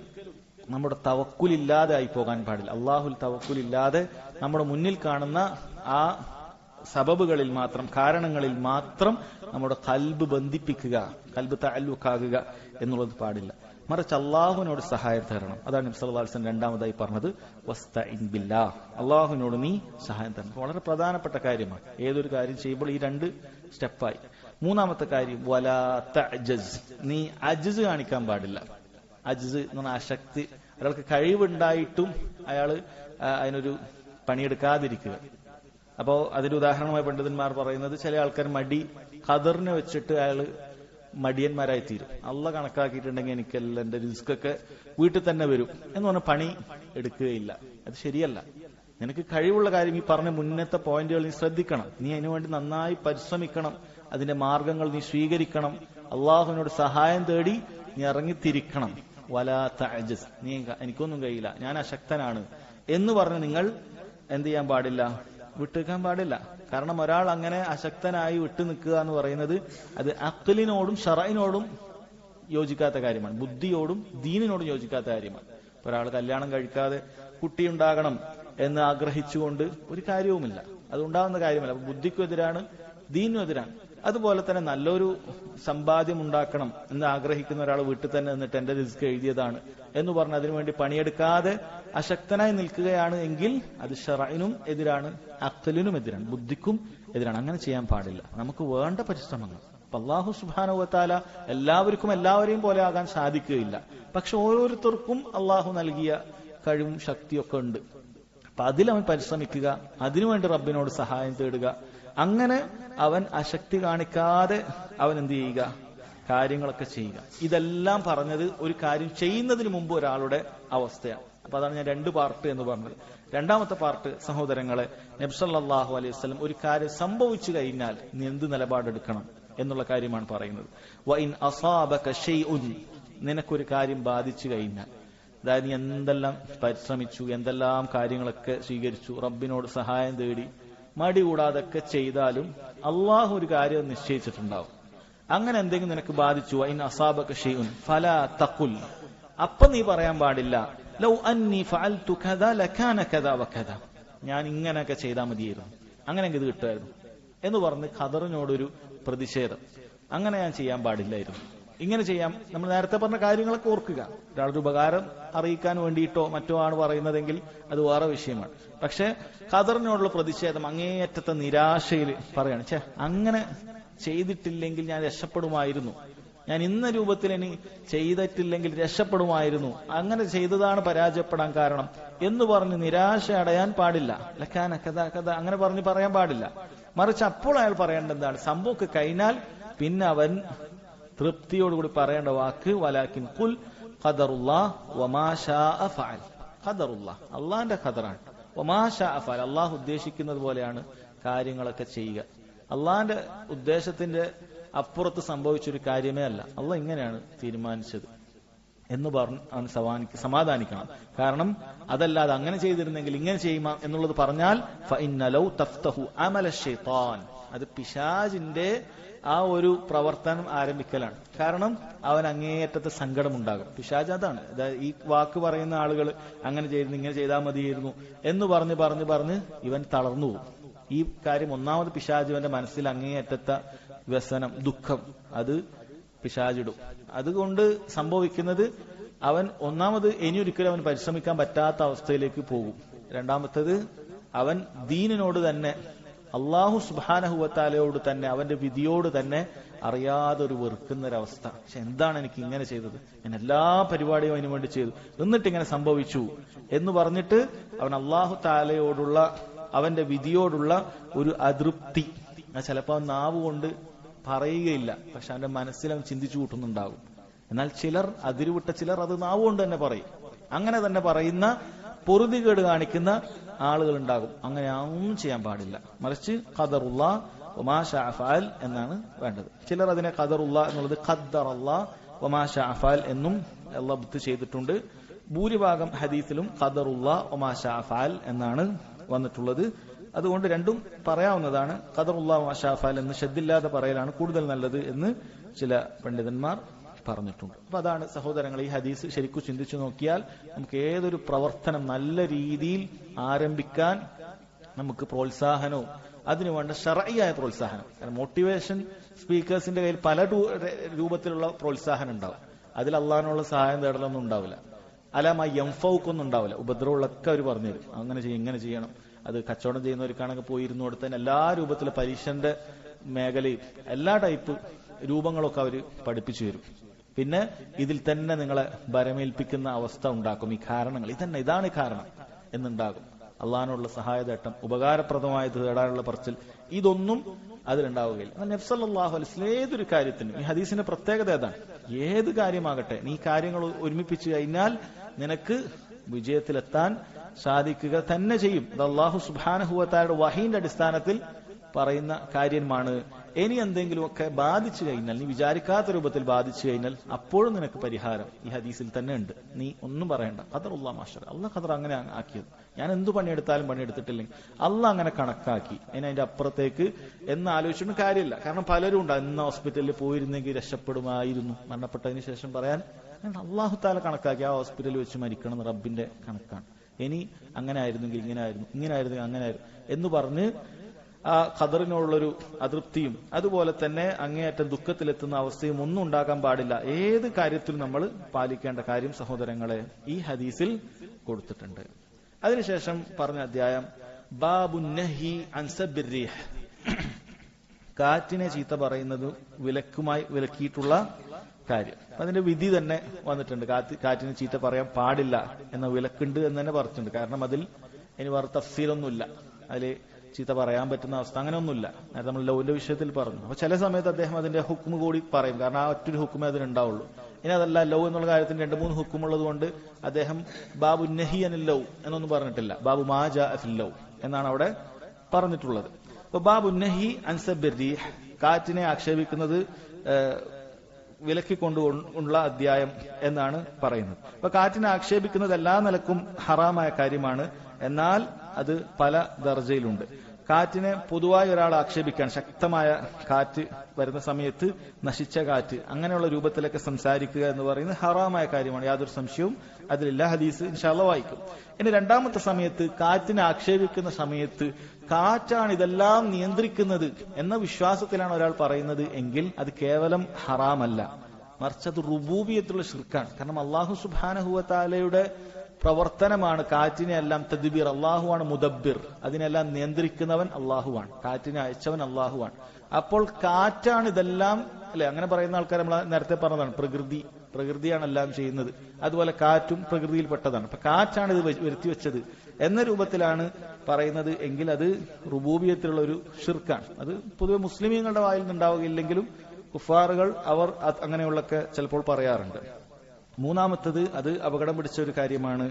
നമ്മുടെ തവക്കുലില്ലാതെ ആയി പോകാൻ പാടില്ല. അള്ളാഹുൽ തവക്കുലില്ലാതെ നമ്മുടെ മുന്നിൽ കാണുന്ന ആ സബബുകളിൽ മാത്രം, കാരണങ്ങളിൽ മാത്രം നമ്മുടെ കൽബ് ബന്ധിപ്പിക്കുക, കൽബ് തഅല്ലുഖാകുക എന്നുള്ളത് പാടില്ല. മറിച്ച് അള്ളാഹുവിനോട് സഹായം തരണം. അതാണ് നബി സല്ലല്ലാഹു അലൈഹി വസല്ലം രണ്ടാമതായി പറഞ്ഞത് വസ്തഈൻ ബില്ലാഹ്, അള്ളാഹുവിനോട് നീ സഹായം തരണം. വളരെ പ്രധാനപ്പെട്ട കാര്യമാണ്. ഏതൊരു കാര്യം ചെയ്യുമ്പോൾ ഈ രണ്ട് സ്റ്റെപ്പായി. മൂന്നാമത്തെ കാര്യം വലാ തഅജസ്, നീ അജ്സ് കാണിക്കാൻ പാടില്ല. അജ്സ് എന്ന് പറഞ്ഞാൽ അശക്തി. ഒരാൾക്ക് കഴിവുണ്ടായിട്ടും അയാള് അതിനൊരു പണിയെടുക്കാതിരിക്കുക. അപ്പോ അതിന് ഉദാഹരണമായി പണ്ഡിതന്മാർ പറയുന്നത്, ചില ആൾക്കാർ മടി ഖദറിനെ വെച്ചിട്ട് അയാള് മടിയന്മാരായി തീരും. അള്ള കണക്കാക്കിയിട്ടുണ്ടെങ്കിൽ എനിക്കെല്ലാം എന്റെ റിസ്കൊക്കെ വീട്ടിൽ തന്നെ വരും എന്ന് പറഞ്ഞ പണി എടുക്കുകയില്ല. അത് ശരിയല്ല. നിനക്ക് കഴിവുള്ള കാര്യം, ഈ പറഞ്ഞ മുന്നത്തെ പോയിന്റുകൾ നീ ശ്രദ്ധിക്കണം. നീ അതിനുവേണ്ടി നന്നായി പരിശ്രമിക്കണം. അതിന്റെ മാർഗങ്ങൾ നീ സ്വീകരിക്കണം. അള്ളാഹുവിനോട് സഹായം തേടി നീ ഇറങ്ങിത്തിരിക്കണം. വലാ തഅജസ്, നീ എനിക്കൊന്നും കഴിയില്ല, ഞാൻ അശക്തനാണ് എന്ന് പറഞ്ഞ് നിങ്ങൾ എന്ത് ചെയ്യാൻ പാടില്ല? വിട്ടുനിൽക്കാൻ പാടില്ല. കാരണം ഒരാൾ അങ്ങനെ അശക്തനായി വിട്ടു നിൽക്കുക എന്ന് പറയുന്നത് അത് അഖ്ലിനോടും ശറഇനോടും യോജിക്കാത്ത കാര്യമാണ്, ബുദ്ധിയോടും ദീനിനോടും യോജിക്കാത്ത കാര്യമാണ്. ഒരാൾ കല്യാണം കഴിക്കാതെ കുട്ടിയുണ്ടാകണം എന്ന് ആഗ്രഹിച്ചുകൊണ്ട് ഒരു കാര്യവുമില്ല, അത് ഉണ്ടാകുന്ന കാര്യമല്ല. അപ്പൊ ബുദ്ധിക്കും എതിരാണ്, ദീനും എതിരാണ്. അതുപോലെ തന്നെ നല്ലൊരു സമ്പാദ്യം ഉണ്ടാക്കണം എന്ന് ആഗ്രഹിക്കുന്ന ഒരാൾ വീട്ടിൽ തന്നെ നിന്നിട്ട് എന്റെ റിസ്ക് എഴുതിയതാണ് എന്ന് പറഞ്ഞ് അതിനുവേണ്ടി പണിയെടുക്കാതെ അശക്തനായി നിൽക്കുകയാണ് എങ്കിൽ അത് ശറഇനും എതിരാണ്, അഖ്ലിനും എതിരാണ്, ബുദ്ധിക്കും എതിരാണ്. അങ്ങനെ ചെയ്യാൻ പാടില്ല. നമുക്ക് വേണ്ട പരിശ്രമങ്ങൾ. അല്ലാഹു സുബ്ഹാനഹു വ തആല എല്ലാവർക്കും എല്ലാവരെയും പോലെ ആകാൻ സാധിക്കുകയില്ല. പക്ഷെ ഓരോരുത്തർക്കും അള്ളാഹു നൽകിയ കഴിവും ശക്തിയൊക്കെ ഉണ്ട്. അപ്പൊ അതിൽ അവൻ പരിശ്രമിക്കുക, അതിനുവേണ്ടി റബ്ബിനോട് സഹായം തേടുക. അങ്ങനെ അവൻ അശക്തി കാണിക്കാതെ അവൻ എന്ത് ചെയ്യുക, കാര്യങ്ങളൊക്കെ ചെയ്യുക. ഇതെല്ലാം പറഞ്ഞത് ഒരു കാര്യം ചെയ്യുന്നതിന് മുമ്പ് ഒരാളുടെ അവസ്ഥയാണ്. അപ്പൊ അതാണ് ഞാൻ 2 പാർട്ട് എന്ന് പറഞ്ഞത്. രണ്ടാമത്തെ പാർട്ട് സഹോദരങ്ങളെ, നബി സല്ലല്ലാഹു അലൈഹി വസല്ലം ഒരു കാര്യം സംഭവിച്ചു കഴിഞ്ഞാൽ നീ എന്ത് നിലപാടെടുക്കണം എന്നുള്ള കാര്യമാണ് പറയുന്നത്. വഇൻ അസാബക ഷൈഉൻ, നിനക്കൊരു കാര്യം ബാധിച്ചു കഴിഞ്ഞാൽ, അതായത് നീ എന്തെല്ലാം പരിശ്രമിച്ചു, എന്തെല്ലാം കാര്യങ്ങളൊക്കെ സ്വീകരിച്ചു, റബ്ബിനോട് സഹായം തേടി മടി കൂടാതൊക്കെ ചെയ്താലും അള്ളാഹു ഒരു കാര്യം നിശ്ചയിച്ചിട്ടുണ്ടാവും. അങ്ങനെ എന്തെങ്കിലും നിനക്ക് ബാധിച്ചു, വഇൻ അസാബക ഷൈഉൻ ഫലാ തഖുൽ, അപ്പം നീ പറയാൻ പാടില്ല ലൗ അന്നി ഫഅൽതു കദാ ലകാന കദാ വകദാ, ഞാൻ ഇങ്ങനെയൊക്കെ ചെയ്താൽ മതിയായിരുന്നു, അങ്ങനെയെങ്കിൽ ഇത് കിട്ടുമായിരുന്നു എന്ന് പറഞ്ഞ് ഖദറിനോടൊരു പ്രതിഷേധം, അങ്ങനെ ഞാൻ ചെയ്യാൻ പാടില്ലായിരുന്നു, ഇങ്ങനെ ചെയ്യാം. നമ്മൾ നേരത്തെ പറഞ്ഞ കാര്യങ്ങളൊക്കെ ഓർക്കുക. ഒരാളുടെ ഉപകാരം അറിയിക്കാൻ വേണ്ടിയിട്ടോ മറ്റോ ആണ് പറയുന്നതെങ്കിൽ അത് വേറെ വിഷയമാണ്. പക്ഷെ ഖദറിനോടുള്ള പ്രതിഷേധം അങ്ങേയറ്റത്തെ നിരാശയിൽ പറയാണ്, ഛേ അങ്ങനെ ചെയ്തിട്ടില്ലെങ്കിൽ ഞാൻ രക്ഷപ്പെടുമായിരുന്നു, ഞാൻ ഇന്ന രൂപത്തിൽ ഇനി ചെയ്തിട്ടില്ലെങ്കിൽ രക്ഷപ്പെടുമായിരുന്നു, അങ്ങനെ ചെയ്തതാണ് പരാജയപ്പെടാൻ കാരണം എന്ന് പറഞ്ഞ് നിരാശ അടയാൻ പാടില്ല. ലക്കാന കഥ കഥ അങ്ങനെ പറഞ്ഞ് പറയാൻ പാടില്ല. മറിച്ച് അപ്പോൾ അയാൾ പറയേണ്ട എന്താണ്, സംഭവമൊക്കെ കഴിഞ്ഞാൽ പിന്നെ അവൻ തൃപ്തിയോടുകൂടി പറയേണ്ട വാക്ക് വലാകിൻ ഖുൽ ഖദറുല്ലാഹ് വമാ ശാഅ ഫഅൽ. ഖദറുല്ലാഹ്, അള്ളാന്റെ ഖദറാണ്. വമാ ശാഅ ഫഅൽ, അള്ളാഹു ഉദ്ദേശിക്കുന്നത് പോലെയാണ് കാര്യങ്ങളൊക്കെ ചെയ്യുക. അള്ളാന്റെ ഉദ്ദേശത്തിന്റെ അപ്പുറത്ത് സംഭവിച്ചൊരു കാര്യമേ അല്ല, അള്ളാഹ് ഇങ്ങനെയാണ് തീരുമാനിച്ചത് എന്ന് പറഞ്ഞ് അവൻ സമാധാനിക്കണം. കാരണം അതല്ലാതെ അങ്ങനെ ചെയ്തിരുന്നെങ്കിൽ ഇങ്ങനെ ചെയ്യുക എന്നുള്ളത് പറഞ്ഞാൽ ഫഇന്ന ലൗ തഫ്തഹു അമല ശൈത്താൻ, അത് പിശാചിന്റെ ആ ഒരു പ്രവർത്തനം ആരംഭിക്കലാണ്. കാരണം അവൻ അങ്ങേയറ്റത്തെ സങ്കടമുണ്ടാകും. പിശാച് അതാണ്, ഈ വാക്ക് പറയുന്ന ആളുകൾ അങ്ങനെ ചെയ്തിരുന്നു, ഇങ്ങനെ ചെയ്താൽ മതിയായിരുന്നു എന്ന് പറഞ്ഞ് പറഞ്ഞ് പറഞ്ഞ് ഇവൻ തളർന്നു പോകും. ഈ കാര്യം ഒന്നാമത് പിശാച് ഇവന്റെ മനസ്സിൽ അങ്ങേയറ്റത്തെ വ്യസനം, ദുഃഖം അത് പിശാചിടും. അതുകൊണ്ട് സംഭവിക്കുന്നത് അവൻ ഒന്നാമത് ഇനിയൊരിക്കലും അവൻ പരിശ്രമിക്കാൻ പറ്റാത്ത അവസ്ഥയിലേക്ക് പോകും. രണ്ടാമത്തേത് അവൻ ദീനിനോട് തന്നെ, അള്ളാഹു സുബ്ഹാനഹു വ തആലയോട് തന്നെ, അവന്റെ വിധിയോട് തന്നെ അറിയാതെ ഒരു വെറുക്കുന്നൊരവസ്ഥ. പക്ഷെ എന്താണ് എനിക്ക് ഇങ്ങനെ ചെയ്തത്, ഞാൻ എല്ലാ പരിപാടിയും അതിനു വേണ്ടി ചെയ്തു, എന്നിട്ട് ഇങ്ങനെ സംഭവിച്ചു എന്ന് പറഞ്ഞിട്ട് അവൻ അള്ളാഹു തആലയോടുള്ള അവന്റെ വിധിയോടുള്ള ഒരു അതൃപ്തി ചിലപ്പോൾ അവൻ നാവ് കൊണ്ട് പറയുകയില്ല, പക്ഷെ അവന്റെ മനസ്സിൽ അവൻ ചിന്തിച്ചു കൂട്ടുന്നുണ്ടാകും. എന്നാൽ ചിലർ, അതിരുവിട്ട ചിലർ അത് നാവ് കൊണ്ട് തന്നെ പറയും. അങ്ങനെ തന്നെ പറയുന്ന പൊറുതികേട് കാണിക്കുന്ന ആളുകൾ ഉണ്ടാകും. അങ്ങനെ ഒന്നും ചെയ്യാൻ പാടില്ല. മറിച്ച് ഖദറുല്ലാഹ് വമാ ശാഅ ഫഅൽ എന്നാണ് വേണ്ടത്. ചിലർ അതിനെ ഖദറുല്ലാഹ് എന്നുള്ളത് ഖദ്ദറല്ലാഹ് വമാ ശാഅ ഫഅൽ എന്നും ലബ്ത് ചെയ്തിട്ടുണ്ട്. ഭൂരിഭാഗം ഹദീസിലും ഖദറുല്ലാഹ് വമാ ശാഅ ഫഅൽ എന്നാണ് വന്നിട്ടുള്ളത്. അതുകൊണ്ട് രണ്ടും പറയാവുന്നതാണ്. ഖദറുല്ലാഹ് വമാ ശാഅ ഫഅൽ എന്ന് ശദ്ദില്ലാതെ പറയലാണ് കൂടുതൽ നല്ലത് എന്ന് ചില പണ്ഡിതന്മാർ പറഞ്ഞിട്ടുണ്ട്. അപ്പൊ അതാണ് സഹോദരങ്ങൾ, ഈ ഹദീസ് ശരിക്കും ചിന്തിച്ചു നോക്കിയാൽ നമുക്ക് ഏതൊരു പ്രവർത്തനം നല്ല രീതിയിൽ ആരംഭിക്കാൻ നമുക്ക് പ്രോത്സാഹനവും അതിനുവേണ്ട ശർഈയായ പ്രോത്സാഹനം. കാരണം മോട്ടിവേഷൻ സ്പീക്കേഴ്സിന്റെ കയ്യിൽ പല രൂപത്തിലുള്ള പ്രോത്സാഹനം ഉണ്ടാവും. അതിൽ അള്ളാഹിനുള്ള സഹായം തേടലൊന്നും ഉണ്ടാവില്ല. അലാമ യംഫൗക്കൊന്നും ഉണ്ടാവില്ല. ഉപദ്രവങ്ങളൊക്കെ അവർ പറഞ്ഞു തരും, അങ്ങനെ ചെയ്യും, ഇങ്ങനെ ചെയ്യണം. അത് കച്ചവടം ചെയ്യുന്നവർക്കാണെങ്കിൽ പോയിരുന്നു കൊടുത്താൽ എല്ലാ രൂപത്തിലെ പരീക്ഷന്റെ മേഖലയും എല്ലാ ടൈപ്പ് രൂപങ്ങളൊക്കെ അവർ പഠിപ്പിച്ചു തരും. പിന്നെ ഇതിൽ തന്നെ നിങ്ങളെ ഭരമേൽപ്പിക്കുന്ന അവസ്ഥ ഉണ്ടാക്കും. ഈ കാരണങ്ങൾ ഇതാണ് കാരണം എന്നുണ്ടാകും. അള്ളാഹിനുള്ള സഹായതേട്ടം, ഉപകാരപ്രദമായത് തേടാനുള്ള പറച്ചിൽ, ഇതൊന്നും അതിലുണ്ടാവുകയില്ല. നബി സല്ലല്ലാഹു അലൈഹി വസല്ലം ഏതൊരു കാര്യത്തിനും, ഈ ഹദീസിന്റെ പ്രത്യേകത ഏതാണ്, ഏത് കാര്യമാകട്ടെ നീ കാര്യങ്ങൾ ഒരുമിപ്പിച്ചു കഴിഞ്ഞാൽ നിനക്ക് വിജയത്തിലെത്താൻ സാധിക്കുക തന്നെ ചെയ്യും. അത് അല്ലാഹു സുബ്ഹാനഹു വ തആലയുടെ വഹീന്റെ അടിസ്ഥാനത്തിൽ പറയുന്ന കാര്യമാണ്. ഇനി എന്തെങ്കിലുമൊക്കെ ബാധിച്ചു കഴിഞ്ഞാൽ, നീ വിചാരിക്കാത്ത രൂപത്തിൽ ബാധിച്ചു കഴിഞ്ഞാൽ അപ്പോഴും നിനക്ക് പരിഹാരം ഈ ഹദീസിൽ തന്നെ ഉണ്ട്. നീ ഒന്നും പറയണ്ട. ഖദറുല്ലാഹ് മാ ശാഅ, അള്ളാഹ് ഖദർ അങ്ങനെ ആക്കിയത്. ഞാൻ എന്ത് പണിയെടുത്താലും പണിയെടുത്തിട്ടില്ലെങ്കിൽ അള്ളാഹ് അങ്ങനെ കണക്കാക്കി, ഇനി അതിന്റെ അപ്പുറത്തേക്ക് എന്ന് ആലോചിച്ചിട്ട് കാര്യമില്ല. കാരണം പലരും ഉണ്ട്, ഇന്ന ഹോസ്പിറ്റലിൽ പോയിരുന്നെങ്കിൽ രക്ഷപ്പെടുമായിരുന്നു, മരണപ്പെട്ടതിന് ശേഷം പറയാൻ അള്ളാഹു തആല കണക്കാക്കി ആ ഹോസ്പിറ്റലിൽ വെച്ച് മരിക്കണം എന്ന് റബ്ബിന്റെ കണക്കാണ്. ഇനി അങ്ങനെ ആയിരുന്നെങ്കിൽ ഇങ്ങനെയായിരുന്നു, ഇങ്ങനെയായിരുന്നെങ്കിൽ അങ്ങനെയായിരുന്നു എന്ന് പറഞ്ഞ് ആ ഖദറിനോടുള്ളൊരു അതൃപ്തിയും അതുപോലെ തന്നെ അങ്ങേയറ്റം ദുഃഖത്തിലെത്തുന്ന അവസ്ഥയും ഒന്നും ഉണ്ടാകാൻ പാടില്ല. ഏത് കാര്യത്തിലും നമ്മൾ പാലിക്കേണ്ട കാര്യം സഹോദരങ്ങളെ ഈ ഹദീസിൽ കൊടുത്തിട്ടുണ്ട്. അതിനുശേഷം പറഞ്ഞ അധ്യായം ബാബുൻ നഹി അൻ സബ്ബിർ റീഹ്, കാറ്റിനെ ചീത്ത പറയുന്നത് വിലക്കിയിട്ടുള്ള കാര്യം. അതിന്റെ വിധി തന്നെ വന്നിട്ടുണ്ട്. കാറ്റിന് ചീത്ത പറയാൻ പാടില്ല എന്ന വിലക്കുണ്ട് എന്ന് തന്നെ പറഞ്ഞിട്ടുണ്ട്. കാരണം അതിൽ ഇനി വേറെ തഫ്സീലൊന്നുമില്ല. അതിൽ ചീത്ത പറയാൻ പറ്റുന്ന അവസ്ഥ അങ്ങനെയൊന്നുമില്ല. നേരത്തെ നമ്മൾ ലൗവിന്റെ വിഷയത്തിൽ പറഞ്ഞു. അപ്പൊ ചില സമയത്ത് അദ്ദേഹം അതിന്റെ ഹുക്മ് കൂടി പറയും, കാരണം ആ ഒറ്റൊരു ഹുക്കുമേ അതിനുണ്ടാവുള്ളൂ. ഇനി അതല്ല, ലൗ എന്നുള്ള കാര്യത്തിന് 2-3 ഹുക്കുമുള്ളത് കൊണ്ട് അദ്ദേഹം ബാബു നഹി അനിൽ ലൗ എന്നൊന്നും പറഞ്ഞിട്ടില്ല, ബാബു മാ ജാഅ ഫിൽ ലൗ എന്നാണ് അവിടെ പറഞ്ഞിട്ടുള്ളത്. അപ്പൊ ബാബു നഹി അൻ സബ്ബിർ റീഹ്, കാറ്റിനെ ആക്ഷേപിക്കുന്നത് വിലക്കിക്കൊണ്ടുള്ള അധ്യായം എന്നാണ് പറയുന്നത്. അപ്പൊ കാറ്റിനെ ആക്ഷേപിക്കുന്നത് എല്ലാ നിലക്കും ഹറാമായ കാര്യമാണ്. എന്നാൽ അത് പല ദർജയിലുണ്ട്. കാറ്റിനെ പൊതുവായി ഒരാൾ ആക്ഷേപിക്കാൻ, ശക്തമായ കാറ്റ് വരുന്ന സമയത്ത് നശിച്ച കാറ്റ് അങ്ങനെയുള്ള രൂപത്തിലൊക്കെ സംസാരിക്കുക എന്ന് പറയുന്നത് ഹറാമായ കാര്യമാണ്, യാതൊരു സംശയവും അതിലില്ല. ഹദീസ് ഇൻഷാ അല്ലാഹ് വായിക്കും. ഇനി രണ്ടാമത്തെ സമയത്ത്, കാറ്റിനെ ആക്ഷേപിക്കുന്ന സമയത്ത് കാറ്റാണ് ഇതെല്ലാം നിയന്ത്രിക്കുന്നത് എന്ന വിശ്വാസത്തിലാണ് ഒരാൾ പറയുന്നത് എങ്കിൽ അത് കേവലം ഹറാമല്ല, മറിച്ച് അത് റുബൂബിയത്തുള്ള ശിർക്കാണ്. കാരണം അല്ലാഹു സുബ്ഹാനഹു വ തആലയുടെ പ്രവർത്തനമാണ് കാറ്റിനെ എല്ലാം തദ്ബീർ, അള്ളാഹുവാണ് മുദബ്ബിർ, അതിനെല്ലാം നിയന്ത്രിക്കുന്നവൻ അള്ളാഹുവാണ്, കാറ്റിനെ അയച്ചവൻ അള്ളാഹുവാണ്. അപ്പോൾ കാറ്റാണ് ഇതെല്ലാം, അല്ലെ? അങ്ങനെ പറയുന്ന ആൾക്കാർ നമ്മൾ നേരത്തെ പറഞ്ഞതാണ്, പ്രകൃതിയാണ് എല്ലാം ചെയ്യുന്നത്. അതുപോലെ കാറ്റും പ്രകൃതിയിൽപ്പെട്ടതാണ്. അപ്പൊ കാറ്റാണ് ഇത് വരുത്തി വെച്ചത് എന്ന രൂപത്തിലാണ് പറയുന്നത് എങ്കിൽ അത് റുബൂബിയത്തിലുള്ള ഒരു ഷിർക്കാണ്. അത് പൊതുവെ മുസ്ലിമീങ്ങളുടെ വായിൽ നിന്നുണ്ടാവുകയില്ലെങ്കിലും കുഫാറുകൾ അവർ അങ്ങനെയുള്ളൊക്കെ ചിലപ്പോൾ പറയാറുണ്ട്. മൂന്നാമത്തത്, അത് അപകടം പിടിച്ച ഒരു കാര്യമാണ്.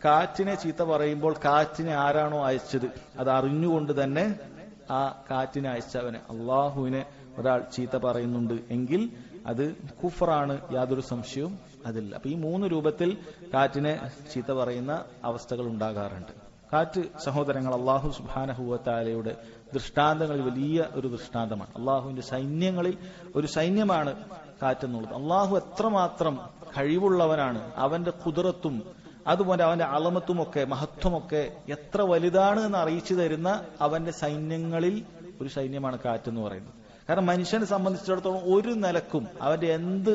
കാറ്റിനെ ചീത്ത പറയുമ്പോൾ കാറ്റിനെ ആരാണോ അയച്ചത് അത് അറിഞ്ഞുകൊണ്ട് തന്നെ ആ കാറ്റിനെ അയച്ചവനെ, അള്ളാഹുവിനെ ഒരാൾ ചീത്ത പറയുന്നുണ്ട് എങ്കിൽ അത് കുഫറാണ്, യാതൊരു സംശയവും അതില്ല. അപ്പൊ ഈ 3 രൂപത്തിൽ കാറ്റിനെ ചീത്ത പറയുന്ന അവസ്ഥകൾ ഉണ്ടാകാറുണ്ട്. കാറ്റ് സഹോദരങ്ങൾ അല്ലാഹു സുബ്ഹാനഹു വ തആലയുടെ ദൃഷ്ടാന്തങ്ങളിൽ വലിയ ഒരു ദൃഷ്ടാന്തമാണ്. അള്ളാഹുവിന്റെ സൈന്യങ്ങളിൽ ഒരു സൈന്യമാണ് കാറ്റെന്നുള്ളത്. അള്ളാഹു എത്രമാത്രം കഴിവുള്ളവനാണ്, അവന്റെ ഖുദ്റത്തും അതുപോലെ അവന്റെ അളമത്തുമൊക്കെ മഹത്വമൊക്കെ എത്ര വലുതാണ് എന്ന് അറിയിച്ചു തരുന്ന അവന്റെ സൈന്യങ്ങളിൽ ഒരു സൈന്യമാണ് കാറ്റെന്ന് പറയുന്നത്. കാരണം മനുഷ്യനെ സംബന്ധിച്ചിടത്തോളം ഒരു നിലക്കും അവന്റെ എന്ത്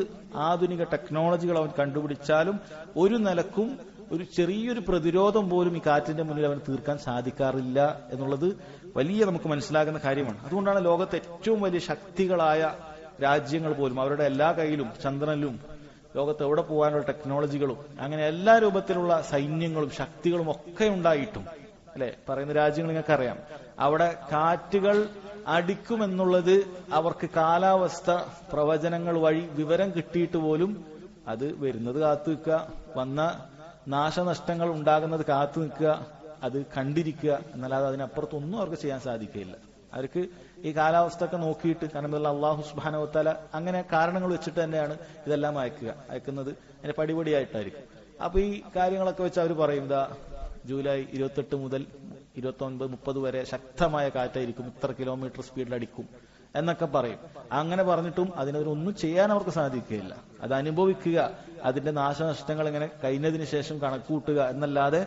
ആധുനിക ടെക്നോളജികൾ അവൻ കണ്ടുപിടിച്ചാലും ഒരു നിലക്കും ഒരു ചെറിയൊരു പ്രതിരോധം പോലും ഈ കാറ്റിന്റെ മുന്നിൽ അവന് തീർക്കാൻ സാധിക്കാറില്ല എന്നുള്ളത് വലിയ നമുക്ക് മനസ്സിലാകുന്ന കാര്യമാണ്. അതുകൊണ്ടാണ് ലോകത്തെ ഏറ്റവും വലിയ ശക്തികളായ രാജ്യങ്ങൾ പോലും അവരുടെ എല്ലാ കയ്യിലും ചന്ദ്രനിലും ലോകത്ത് എവിടെ പോകാനുള്ള ടെക്നോളജികളും അങ്ങനെ എല്ലാ രൂപത്തിലുള്ള സൈന്യങ്ങളും ശക്തികളും ഒക്കെ ഉണ്ടായിട്ടും, അല്ലെ, പറയുന്ന രാജ്യങ്ങൾ നിങ്ങൾക്കറിയാം, അവിടെ കാറ്റുകൾ അടിക്കുമെന്നുള്ളത് അവർക്ക് കാലാവസ്ഥ പ്രവചനങ്ങൾ വഴി വിവരം കിട്ടിയിട്ട് പോലും അത് വരുന്നത് കാത്തു നിൽക്കുക, വന്ന നാശനഷ്ടങ്ങൾ ഉണ്ടാകുന്നത് കാത്തു നിൽക്കുക, അത് കണ്ടിരിക്കുക, എന്നല്ലാതെ അതിനപ്പുറത്തൊന്നും അവർക്ക് ചെയ്യാൻ സാധിക്കില്ല. അവർക്ക് ഈ കാലാവസ്ഥ ഒക്കെ നോക്കിയിട്ട്, കാരണം അല്ലാഹു സുബ്ഹാനഹു വ തആല അങ്ങനെ കാരണങ്ങൾ വെച്ചിട്ട് തന്നെയാണ് ഇതെല്ലാം അയക്കുന്നത്, അതിന്റെ പടിപടിയായിട്ടായിരിക്കും. അപ്പൊ ഈ കാര്യങ്ങളൊക്കെ വെച്ച് അവർ പറയും, ജൂലൈ 28 മുതൽ 29, 30 വരെ ശക്തമായ കാറ്റായിരിക്കും, ഇത്ര കിലോമീറ്റർ സ്പീഡിൽ അടിക്കും എന്നൊക്കെ പറയും. അങ്ങനെ പറഞ്ഞിട്ടും അതിനൊന്നും ചെയ്യാൻ അവർക്ക് സാധിക്കുകയില്ല. അത് അനുഭവിക്കുക, അതിന്റെ നാശനഷ്ടങ്ങൾ ഇങ്ങനെ കഴിഞ്ഞതിന് ശേഷം കണക്കൂട്ടുക എന്നല്ലാതെ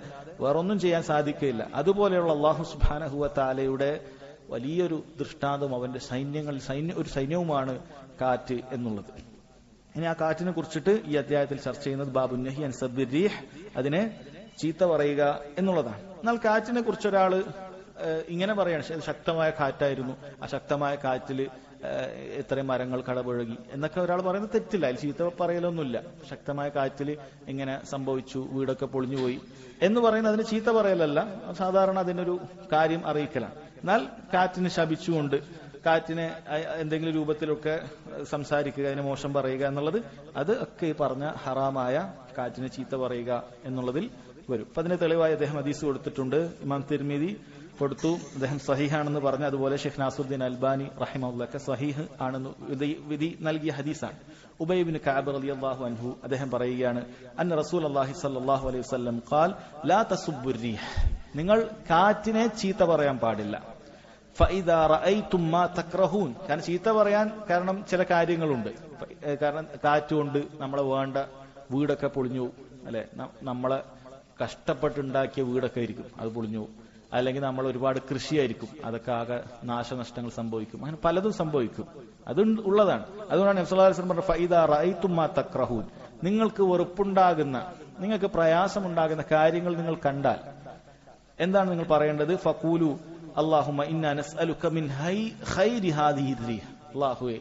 വേറൊന്നും ചെയ്യാൻ സാധിക്കുകയില്ല. അതുപോലെയുള്ള അല്ലാഹു സുബ്ഹാനഹു വ തആലയുടെ വലിയൊരു ദൃഷ്ടാന്തം അവന്റെ ഒരു സൈന്യവുമാണ് കാറ്റ് എന്നുള്ളത്. ഇനി ആ കാറ്റിനെ കുറിച്ചിട്ട് ഈ അധ്യായത്തിൽ ചർച്ച ചെയ്യുന്നത് ബാബു നഹി അൻ സബ്ബിർ റീഹ്, അതിനെ ചീത്ത പറയുക എന്നുള്ളതാണ്. എന്നാൽ കാറ്റിനെ കുറിച്ച് ഒരാള് ഇങ്ങനെ പറയാണ്, ശക്തമായ കാറ്റായിരുന്നു, ആ ശക്തമായ കാറ്റിൽ ഇത്രയും മരങ്ങൾ കടപുഴകി എന്നൊക്കെ ഒരാൾ പറയുന്നത് തെറ്റില്ല, അതിൽ ചീത്ത പറയലൊന്നുമില്ല. ശക്തമായ കാറ്റിൽ ഇങ്ങനെ സംഭവിച്ചു, വീടൊക്കെ പൊളിഞ്ഞുപോയി എന്ന് പറയുന്നത് അതിന് ചീത്ത പറയലല്ല, സാധാരണ അതിനൊരു കാര്യം അറിയിക്കലാണ്. എന്നാൽ കാറ്റിനെ ശപിച്ചുകൊണ്ട് കാറ്റിനെ എന്തെങ്കിലും രൂപത്തിലൊക്കെ സംസാരിക്കുക, അതിനെ മോശം പറയുക എന്നുള്ളത് അത് ഒക്കെ ഈ പറഞ്ഞ ഹറാമായ കാറ്റിനെ ചീത്ത പറയുക എന്നുള്ളതിൽ വരും. അപ്പൊ അതിന് തെളിവായി അദ്ദേഹം ഹദീസ് കൊടുത്തിട്ടുണ്ട്. ഇമാം തിർമിദി കൊടുത്തു, അദ്ദേഹം സഹീഹാണെന്ന് പറഞ്ഞു. അതുപോലെ ഷെയ്ഖ് നാസറുദ്ദീൻ അൽബാനി റഹിമഹുല്ലാഹ് സഹീഹ് ആണെന്ന് വിധി നൽകിയ ഹദീസാണ്. ഉബയ് ഇബ്നു കഅബ് റളിയല്ലാഹു അൻഹു അദ്ദേഹം പറയുകയാണ്, അന്ന റസൂലുള്ളാഹി സ്വല്ലല്ലാഹു അലൈഹി വസല്ലം ഖാൽ ലാ തസുബ്ബുർ റീഹ്, നിങ്ങൾ കാറ്റിനെ ചീത്ത പറയാൻ പാടില്ല. ഫഇദാ റഅയ്തും മാ തക്റഹൂൻ, കാരണം ചീത്ത പറയാൻ കാരണം ചില കാര്യങ്ങളുണ്ട്. കാരണം കാറ്റുകൊണ്ട് നമ്മളെ വേണ്ട വീടൊക്കെ പൊളിഞ്ഞു, അല്ലെ, നമ്മളെ കഷ്ടപ്പെട്ടുണ്ടാക്കിയ വീടൊക്കെ ആയിരിക്കും അത് പൊളിഞ്ഞു, അല്ലെങ്കിൽ നമ്മൾ ഒരുപാട് കൃഷിയായിരിക്കും, അതൊക്കെ ആകെ നാശനഷ്ടങ്ങൾ സംഭവിക്കും, അങ്ങനെ പലതും സംഭവിക്കും, അത് ഉള്ളതാണ്. അതുകൊണ്ടാണ് നബി സല്ലല്ലാഹു അലൈഹി വസല്ലം പറഞ്ഞത് ഫഇദാ റഅയ്തും മാ തക്റഹൂൻ, നിങ്ങൾക്ക് വെറുപ്പുണ്ടാകുന്ന, നിങ്ങൾക്ക് പ്രയാസമുണ്ടാകുന്ന കാര്യങ്ങൾ നിങ്ങൾ കണ്ടാൽ എന്താണ് നിങ്ങൾ പറയേണ്ടത്? ഫഖൂലു അല്ലാഹുമ്മ ഇന്നാ നസ്അലുക മിൻ ഖൈരി ഹാദിഹി റീഹ്, അല്ലാഹുവേ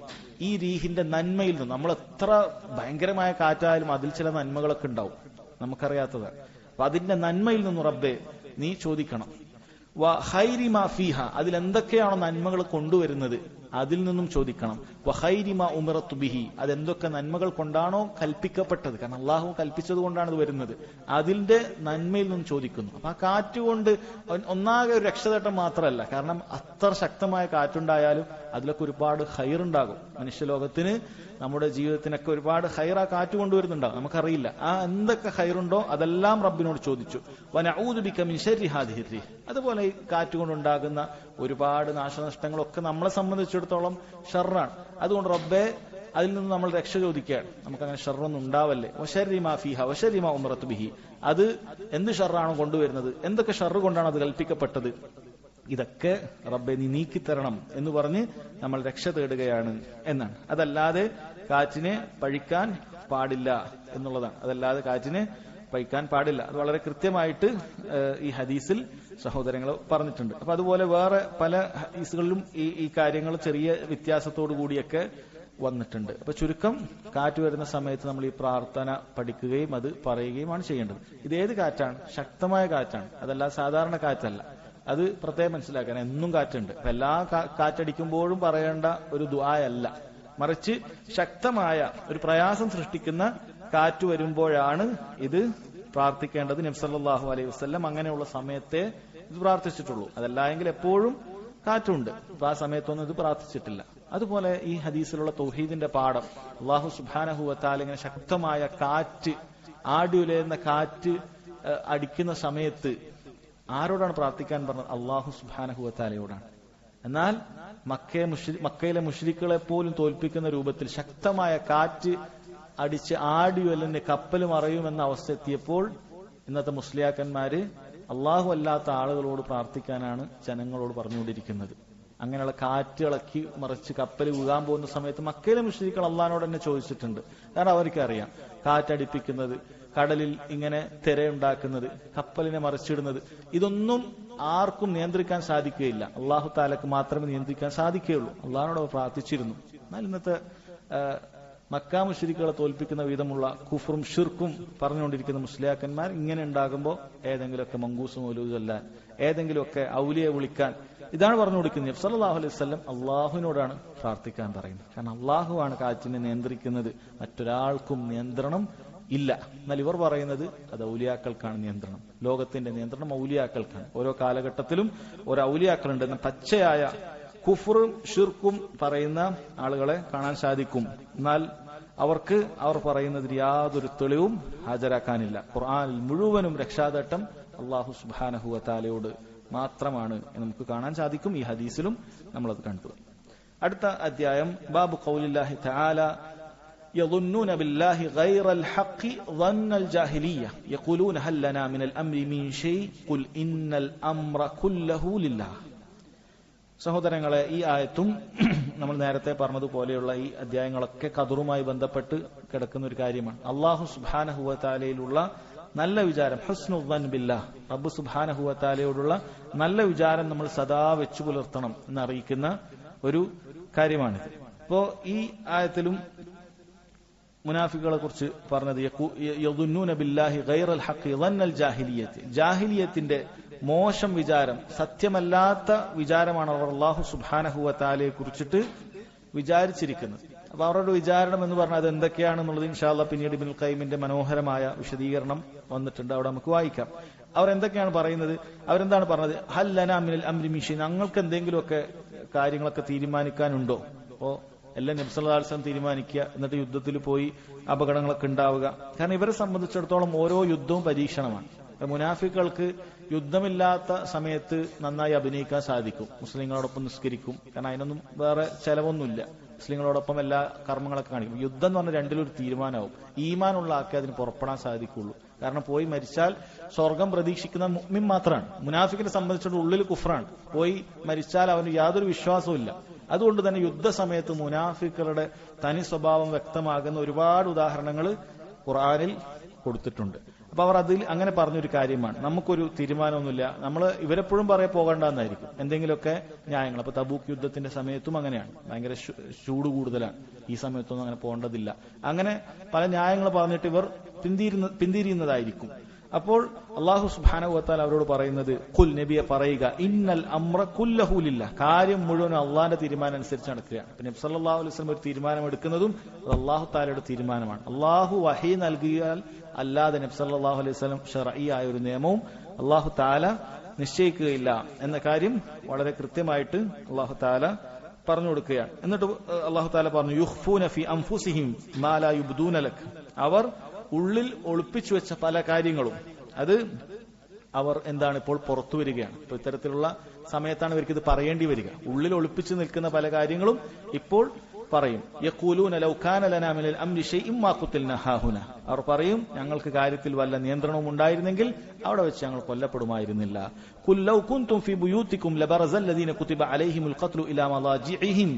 ഈ റീഹിന്റെ നന്മയിൽ നിന്ന്, നമ്മൾ എത്ര ഭയങ്കരമായ കാറ്റായാലും അതിൽ ചില നന്മകളൊക്കെ ഉണ്ടാവും നമുക്കറിയാത്തതാണ്, അപ്പൊ അതിന്റെ നന്മയിൽ നിന്ന് റബ്ബേ നീ ചോദിക്കണം. വ ഖൈരി മാ ഫീഹ, അതിലെന്തൊക്കെയാണോ നന്മകൾ കൊണ്ടുവരുന്നത് അതിൽ നിന്നും ചോദിക്കണം. വ ഖൈരി മാ ഉമിറതു ബിഹി, അതെന്തൊക്കെ നന്മകൾ കൊണ്ടാണോ കൽപ്പിക്കപ്പെട്ടത്, കാരണം അള്ളാഹു കൽപ്പിച്ചത് കൊണ്ടാണ് ഇത് വരുന്നത്, അതിന്റെ നന്മയിൽ നിന്നും ചോദിക്കുന്നു. അപ്പൊ ആ കാറ്റുകൊണ്ട് ഒന്നാകെ ഒരു രക്ഷതേട്ടം മാത്രമല്ല, കാരണം അത്ര ശക്തമായ കാറ്റുണ്ടായാലും അതിലൊക്കെ ഒരുപാട് ഖൈറുണ്ടാകും. മനുഷ്യലോകത്തിന് നമ്മുടെ ജീവിതത്തിനൊക്കെ ഒരുപാട് ഖൈർ ആ കാറ്റ് കൊണ്ടുവരുന്നുണ്ടാകും, നമുക്കറിയില്ല. ആ എന്തൊക്കെ ഖൈറുണ്ടോ അതെല്ലാം റബ്ബിനോട് ചോദിച്ചു. വനഊദു ബിക മിൻ ശർരി ഹാദിഹി റിഹ്, അതുപോലെ ഈ കാറ്റ് കൊണ്ടുണ്ടാകുന്ന ഒരുപാട് നാശനഷ്ടങ്ങളൊക്കെ നമ്മളെ സംബന്ധിച്ചിടത്തോളം ഷർറാണ്. അതുകൊണ്ട് റബ്ബെ അതിൽ നിന്ന് നമ്മൾ രക്ഷ ചോദിക്കുകയാണ്, നമുക്കങ്ങനെ ഷർറൊന്നും ഉണ്ടാവല്ലേ. വശർരി മാ ഫീഹ വശർരി മാ ഉമിറതു ബിഹി, അത് എന്ത് ഷർറാണോ കൊണ്ടുവരുന്നത്, എന്തൊക്കെ ഷർറ് കൊണ്ടാണ് അത് കൽപ്പിക്കപ്പെട്ടത്, ഇതൊക്കെ റബ്ബെ നീ നീക്കിത്തരണം എന്ന് പറഞ്ഞ് നമ്മൾ രക്ഷ തേടുകയാണ് എന്നാണ്. അതല്ലാതെ കാറ്റിനെ പഴിക്കാൻ പാടില്ല എന്നുള്ളതാണ്. അതല്ലാതെ കാറ്റിനെ പഴിക്കാൻ പാടില്ല. അത് വളരെ കൃത്യമായിട്ട് ഈ ഹദീസിൽ സഹോദരങ്ങൾ പറഞ്ഞിട്ടുണ്ട്. അപ്പൊ അതുപോലെ വേറെ പല ഹദീസുകളിലും ഈ കാര്യങ്ങൾ ചെറിയ വ്യത്യാസത്തോടു കൂടിയൊക്കെ വന്നിട്ടുണ്ട്. അപ്പൊ ചുരുക്കം, കാറ്റ് വരുന്ന സമയത്ത് നമ്മൾ ഈ പ്രാർത്ഥന പഠിക്കുകയും അത് പറയുകയുമാണ് ചെയ്യേണ്ടത്. ഇതേത് കാറ്റാണ്? ശക്തമായ കാറ്റാണ്, അതല്ല സാധാരണ കാറ്റല്ല. അത് പ്രത്യേകം മനസ്സിലാക്കാൻ. എന്നും കാറ്റുണ്ട്, അപ്പൊ എല്ലാ കാറ്റടിക്കുമ്പോഴും പറയേണ്ട ഒരു ദുആയല്ല, മറിച്ച് ശക്തമായ ഒരു പ്രയാസം സൃഷ്ടിക്കുന്ന കാറ്റ് വരുമ്പോഴാണ് ഇത് പ്രാർത്ഥിക്കേണ്ടത്. നബി സല്ലല്ലാഹു അലൈഹി വസല്ലം അങ്ങനെയുള്ള സമയത്തെ ഇത് പ്രാർത്ഥിച്ചിട്ടുള്ളൂ. അതല്ലെങ്കിൽ എപ്പോഴും കാറ്റുണ്ട്, അപ്പൊ ആ സമയത്തൊന്നും ഇത് പ്രാർത്ഥിച്ചിട്ടില്ല. അതുപോലെ ഈ ഹദീസിലുള്ള തൗഹീദിന്റെ പാഠം, അല്ലാഹു സുബ്ഹാനഹു വ തആല ഇങ്ങനെ ശക്തമായ കാറ്റ്, ആടിയുലയുന്ന കാറ്റ് അടിക്കുന്ന സമയത്ത് ആരോടാണ് പ്രാർത്ഥിക്കാൻ പറഞ്ഞത്? അല്ലാഹു സുബ്ഹാനഹു വ തആലയോടാണ്. എന്നാൽ മക്കയിലെ മുശ്രിക്കുകളെ പോലും തോൽപ്പിക്കുന്ന രൂപത്തിൽ ശക്തമായ കാറ്റ് അടിച്ച് ആടിയുലന്റെ കപ്പൽ മറയുമെന്ന അവസ്ഥ എത്തിയപ്പോൾ ഇന്നത്തെ മുസ്ലിയാക്കന്മാര് അള്ളാഹു അല്ലാത്ത ആളുകളോട് പ്രാർത്ഥിക്കാനാണ് ജനങ്ങളോട് പറഞ്ഞുകൊണ്ടിരിക്കുന്നത്. അങ്ങനെയുള്ള കാറ്റ് ഇളക്കി മറിച്ച് കപ്പൽ വീഴാൻ പോകുന്ന സമയത്ത് മക്കയിലെ മുശ്രിക്കുകൾ അള്ളാഹിനോട് തന്നെ ചോദിച്ചിട്ടുണ്ട്. കാരണം അവർക്കറിയാം കാറ്റടിപ്പിക്കുന്നത്, കടലിൽ ഇങ്ങനെ തിരയുണ്ടാക്കുന്നത്, കപ്പലിനെ മറിച്ചിടുന്നത്, ഇതൊന്നും ആർക്കും നിയന്ത്രിക്കാൻ സാധിക്കുകയില്ല. അള്ളാഹു താലക്ക് മാത്രമേ നിയന്ത്രിക്കാൻ സാധിക്കുകയുള്ളൂ. അള്ളാഹിനോട് പ്രാർത്ഥിച്ചിരുന്നു. എന്നാൽ ഇന്നത്തെ മക്കാ മുശ്രിക്കുകളെ തോൽപ്പിക്കുന്ന വിധമുള്ള കുഫറും ഷിർക്കും പറഞ്ഞുകൊണ്ടിരിക്കുന്ന മുസ്ലിയാക്കന്മാർ ഇങ്ങനെ ഉണ്ടാകുമ്പോൾ ഏതെങ്കിലുമൊക്കെ മങ്കൂസ് മൗലൂദ് ചൊല്ലാൻ, ഏതെങ്കിലുമൊക്കെ ഔലിയെ വിളിക്കാൻ, ഇതാണ് പറഞ്ഞു കൊടുക്കുന്നത്. നബി സല്ലല്ലാഹു അലൈഹി വസല്ലം അള്ളാഹുവിനോടാണ് പ്രാർത്ഥിക്കാൻ പറയുന്നത്. കാരണം അള്ളാഹുവാണ് കാറ്റിനെ നിയന്ത്രിക്കുന്നത്, മറ്റൊരാൾക്കും നിയന്ത്രണം ഇല്ല. എന്നാൽ ഇവർ പറയുന്നത് അത് ഔലിയാക്കൾക്കാണ് നിയന്ത്രണം, ലോകത്തിന്റെ നിയന്ത്രണം ഔലിയാക്കൾക്കാണ്. ഓരോ കാലഘട്ടത്തിലും ഓരോ ഔലിയാക്കളുണ്ട് എന്ന പച്ചയായ കുഫറും ഷിർക്കും പറയുന്ന ആളുകളെ കാണാൻ സാധിക്കും. എന്നാൽ അവർ പറയുന്നതിൽ യാതൊരു തെളിവും ഹാജരാക്കാനില്ല. ഖുർആനിൽ മുഴുവനും രക്ഷാദട്ടം അല്ലാഹു സുബ്ഹാനഹു വ തആലയോട് മാത്രമാണ് എന്ന് നമുക്ക് കാണാൻ സാധിക്കും. ഈ ഹദീസിലും നമ്മളത് കണ്ടു. അടുത്ത അധ്യായം ബാബു ഖൗലില്ലാഹി തആല يظنون بالله غير الحق ظن الجاهلية يقولون هل لنا من الأمر من شيء قل إن الأمر كله لله. സഹോദരങ്ങളെ, ഈ ആയത്തും നമ്മൾ നേരത്തെ പറഞ്ഞതുപോലെയുള്ള ഈ അധ്യായങ്ങളൊക്കെ ഖദറുമായി ബന്ധപ്പെട്ട് കിടക്കുന്ന ഒരു കാര്യമാണ്. അല്ലാഹു സുബ്ഹാനഹു വ തആലയിലുള്ള നല്ല വിചാരം, ഹുസ്നുൽ ദൻ ബില്ലാഹ്, റബ്ബ് സുബ്ഹാനഹു വ തആലയോടുള്ള നല്ല വിചാരം നമ്മൾ സദാ വെച്ചു പുലർത്തണം എന്നറിയിക്കുന്ന ഒരു കാര്യമാണിത്. അപ്പോ ഈ ആയത്തിലും മുനാഫിക്കുകളെ കുറിച്ച് പറഞ്ഞത് യദുന്നൂന ബില്ലാഹി ഗൈറൽ ഹഖ് ദന്നൽ ജാഹിലിയത്ത്, ജാഹിലിയത്തിന്റെ മോശം വിചാരം, സത്യമല്ലാത്ത വിചാരമാണ് അവർ അല്ലാഹു സുബ്ഹാനഹു വ തആലയെ കുറിച്ചിട്ട് വിചാരിച്ചിരിക്കുന്നത്. അപ്പൊ അവരുടെ വിചാരണം എന്ന് പറഞ്ഞാൽ അത് എന്തൊക്കെയാണെന്നുള്ളത് ഇൻഷാ അല്ലാഹ് പിന്നീട് ഇബ്നുൽ ഖയ്യിമിന്റെ മനോഹരമായ വിശദീകരണം വന്നിട്ടുണ്ട്, അവിടെ നമുക്ക് വായിക്കാം. അവർ എന്തൊക്കെയാണ് പറയുന്നത്? അവരെന്താണ് പറഞ്ഞത്? ഹൽ ലനാ മിനൽ അംരി മിൻ ഷൈ, ഞങ്ങൾക്ക് എന്തെങ്കിലുമൊക്കെ കാര്യങ്ങളൊക്കെ തീരുമാനിക്കാനുണ്ടോ? അപ്പോ എല്ലാം നബി സല്ലല്ലാഹു അലൈഹി വസല്ലം തീരുമാനിക്കുക, എന്നിട്ട് യുദ്ധത്തിൽ പോയി അപകടങ്ങളൊക്കെ ഉണ്ടാവുക. കാരണം ഇവരെ സംബന്ധിച്ചിടത്തോളം ഓരോ യുദ്ധവും പരീക്ഷണമാണ്. മുനാഫിക്കുകൾക്ക് യുദ്ധമില്ലാത്ത സമയത്ത് നന്നായി അഭിനയിക്കാൻ സാധിക്കും, മുസ്ലിങ്ങളോടൊപ്പം നിസ്കരിക്കും, കാരണം അതിനൊന്നും വേറെ ചെലവൊന്നുമില്ല, മുസ്ലിങ്ങളോടൊപ്പം എല്ലാ കർമ്മങ്ങളൊക്കെ കാണിക്കും. യുദ്ധം എന്ന് പറഞ്ഞാൽ രണ്ടിലൊരു തീരുമാനമാവും. ഈമാനുള്ള ആക്കെ അതിന് പുറപ്പെടാൻ സാധിക്കുള്ളൂ. കാരണം പോയി മരിച്ചാൽ സ്വർഗം പ്രതീക്ഷിക്കുന്ന മുഅ്മിൻ മാത്രമാണ്. മുനാഫിക്കിനെ സംബന്ധിച്ചിടത്തോളം ഉള്ളിൽ കുഫ്റാണ്, പോയി മരിച്ചാൽ അവന് യാതൊരു വിശ്വാസവും ഇല്ല. അതുകൊണ്ട് തന്നെ യുദ്ധസമയത്ത് മുനാഫിക്കുകളുടെ തനി സ്വഭാവം വ്യക്തമാകുന്ന ഒരുപാട് ഉദാഹരണങ്ങൾ ഖുർആനിൽ കൊടുത്തിട്ടുണ്ട്. അപ്പൊ അവർ അതിൽ അങ്ങനെ പറഞ്ഞൊരു കാര്യമാണ്, നമുക്കൊരു തീരുമാനമൊന്നുമില്ല, നമ്മൾ ഇവരെപ്പോഴും പോകണ്ടെന്നായിരിക്കും എന്തെങ്കിലുമൊക്കെ ന്യായങ്ങൾ. അപ്പൊ തബൂക്ക് യുദ്ധത്തിന്റെ സമയത്തും അങ്ങനെയാണ്, ഭയങ്കര ചൂട് കൂടുതലാണ്, ഈ സമയത്തൊന്നും അങ്ങനെ പോകേണ്ടതില്ല, അങ്ങനെ പല ന്യായങ്ങൾ പറഞ്ഞിട്ട് ഇവർ പിന്തിരിയുന്നതായിരിക്കും. അപ്പോൾ അല്ലാഹു സുബ്ഹാനഹു വ തആല അവരോട് പറയുന്നത്, ഖുൽ നബിയെ പറയുക, ഇന്നൽ അംറ കുല്ലഹു ലില്ലാഹ്, കാര്യം മുഴുവൻ അള്ളാന്റെ തീരുമാനം അനുസരിച്ച് നടക്കുകയാണ്. നബി സല്ലല്ലാഹു അലൈഹി വസല്ലം ഒരു തീരുമാനം എടുക്കുന്നതും അത് അല്ലാഹു തആലയുടെ തീരുമാനമാണ്. അല്ലാഹു വഹി നൽകിയാൽ അല്ലാതെ നബി സല്ലല്ലാഹു അലൈഹി വസല്ലം ശർഈയായ ഒരു നിയമവും അല്ലാഹു തആല നിശ്ചയിക്കുകയില്ല എന്ന കാര്യം വളരെ കൃത്യമായിട്ട് അല്ലാഹു തആല പറഞ്ഞു കൊടുക്കുകയാണ്. എന്നിട്ട് അല്ലാഹു തആല പറഞ്ഞു, യുഖ്ഫൂന ഫി അൻഫുസിഹിം മാ ലാ യുബ്ദൂന ലക്, അവർ ഉള്ളിൽ ഒളിപ്പിച്ചു വെച്ച പല കാര്യങ്ങളും അത് അവർ എന്താണ് ഇപ്പോൾ പുറത്തു വരികയാണ്. ഇപ്പൊ ഇത്തരത്തിലുള്ള സമയത്താണ് ഇവർക്ക് ഇത് പറയേണ്ടി വരിക. ഉള്ളിൽ ഒളിപ്പിച്ചു നിൽക്കുന്ന പല കാര്യങ്ങളും ഇപ്പോൾ പറയും. യഖൂലൂന ലൗ കാന ലനാ മിനൽ അംരി ശൈഇൻ മാ ഖുതിൽനാ ഹാഹുന, അവർ പറയും ഞങ്ങൾക്ക് കാര്യത്തിൽ വല്ല നിയന്ത്രണവും ഉണ്ടായിരുന്നെങ്കിൽ അവിടെ വെച്ച് ഞങ്ങൾ കൊല്ലപ്പെടുമായിരുന്നില്ല. ഖുൽ ലൗ കുൻതും ഫീ ബുയൂതികും ലബറസൽ ലദീന കുതിബ അലൈഹിമുൽ ഖത്ലു ഇലാ മളാജിഇഹിം,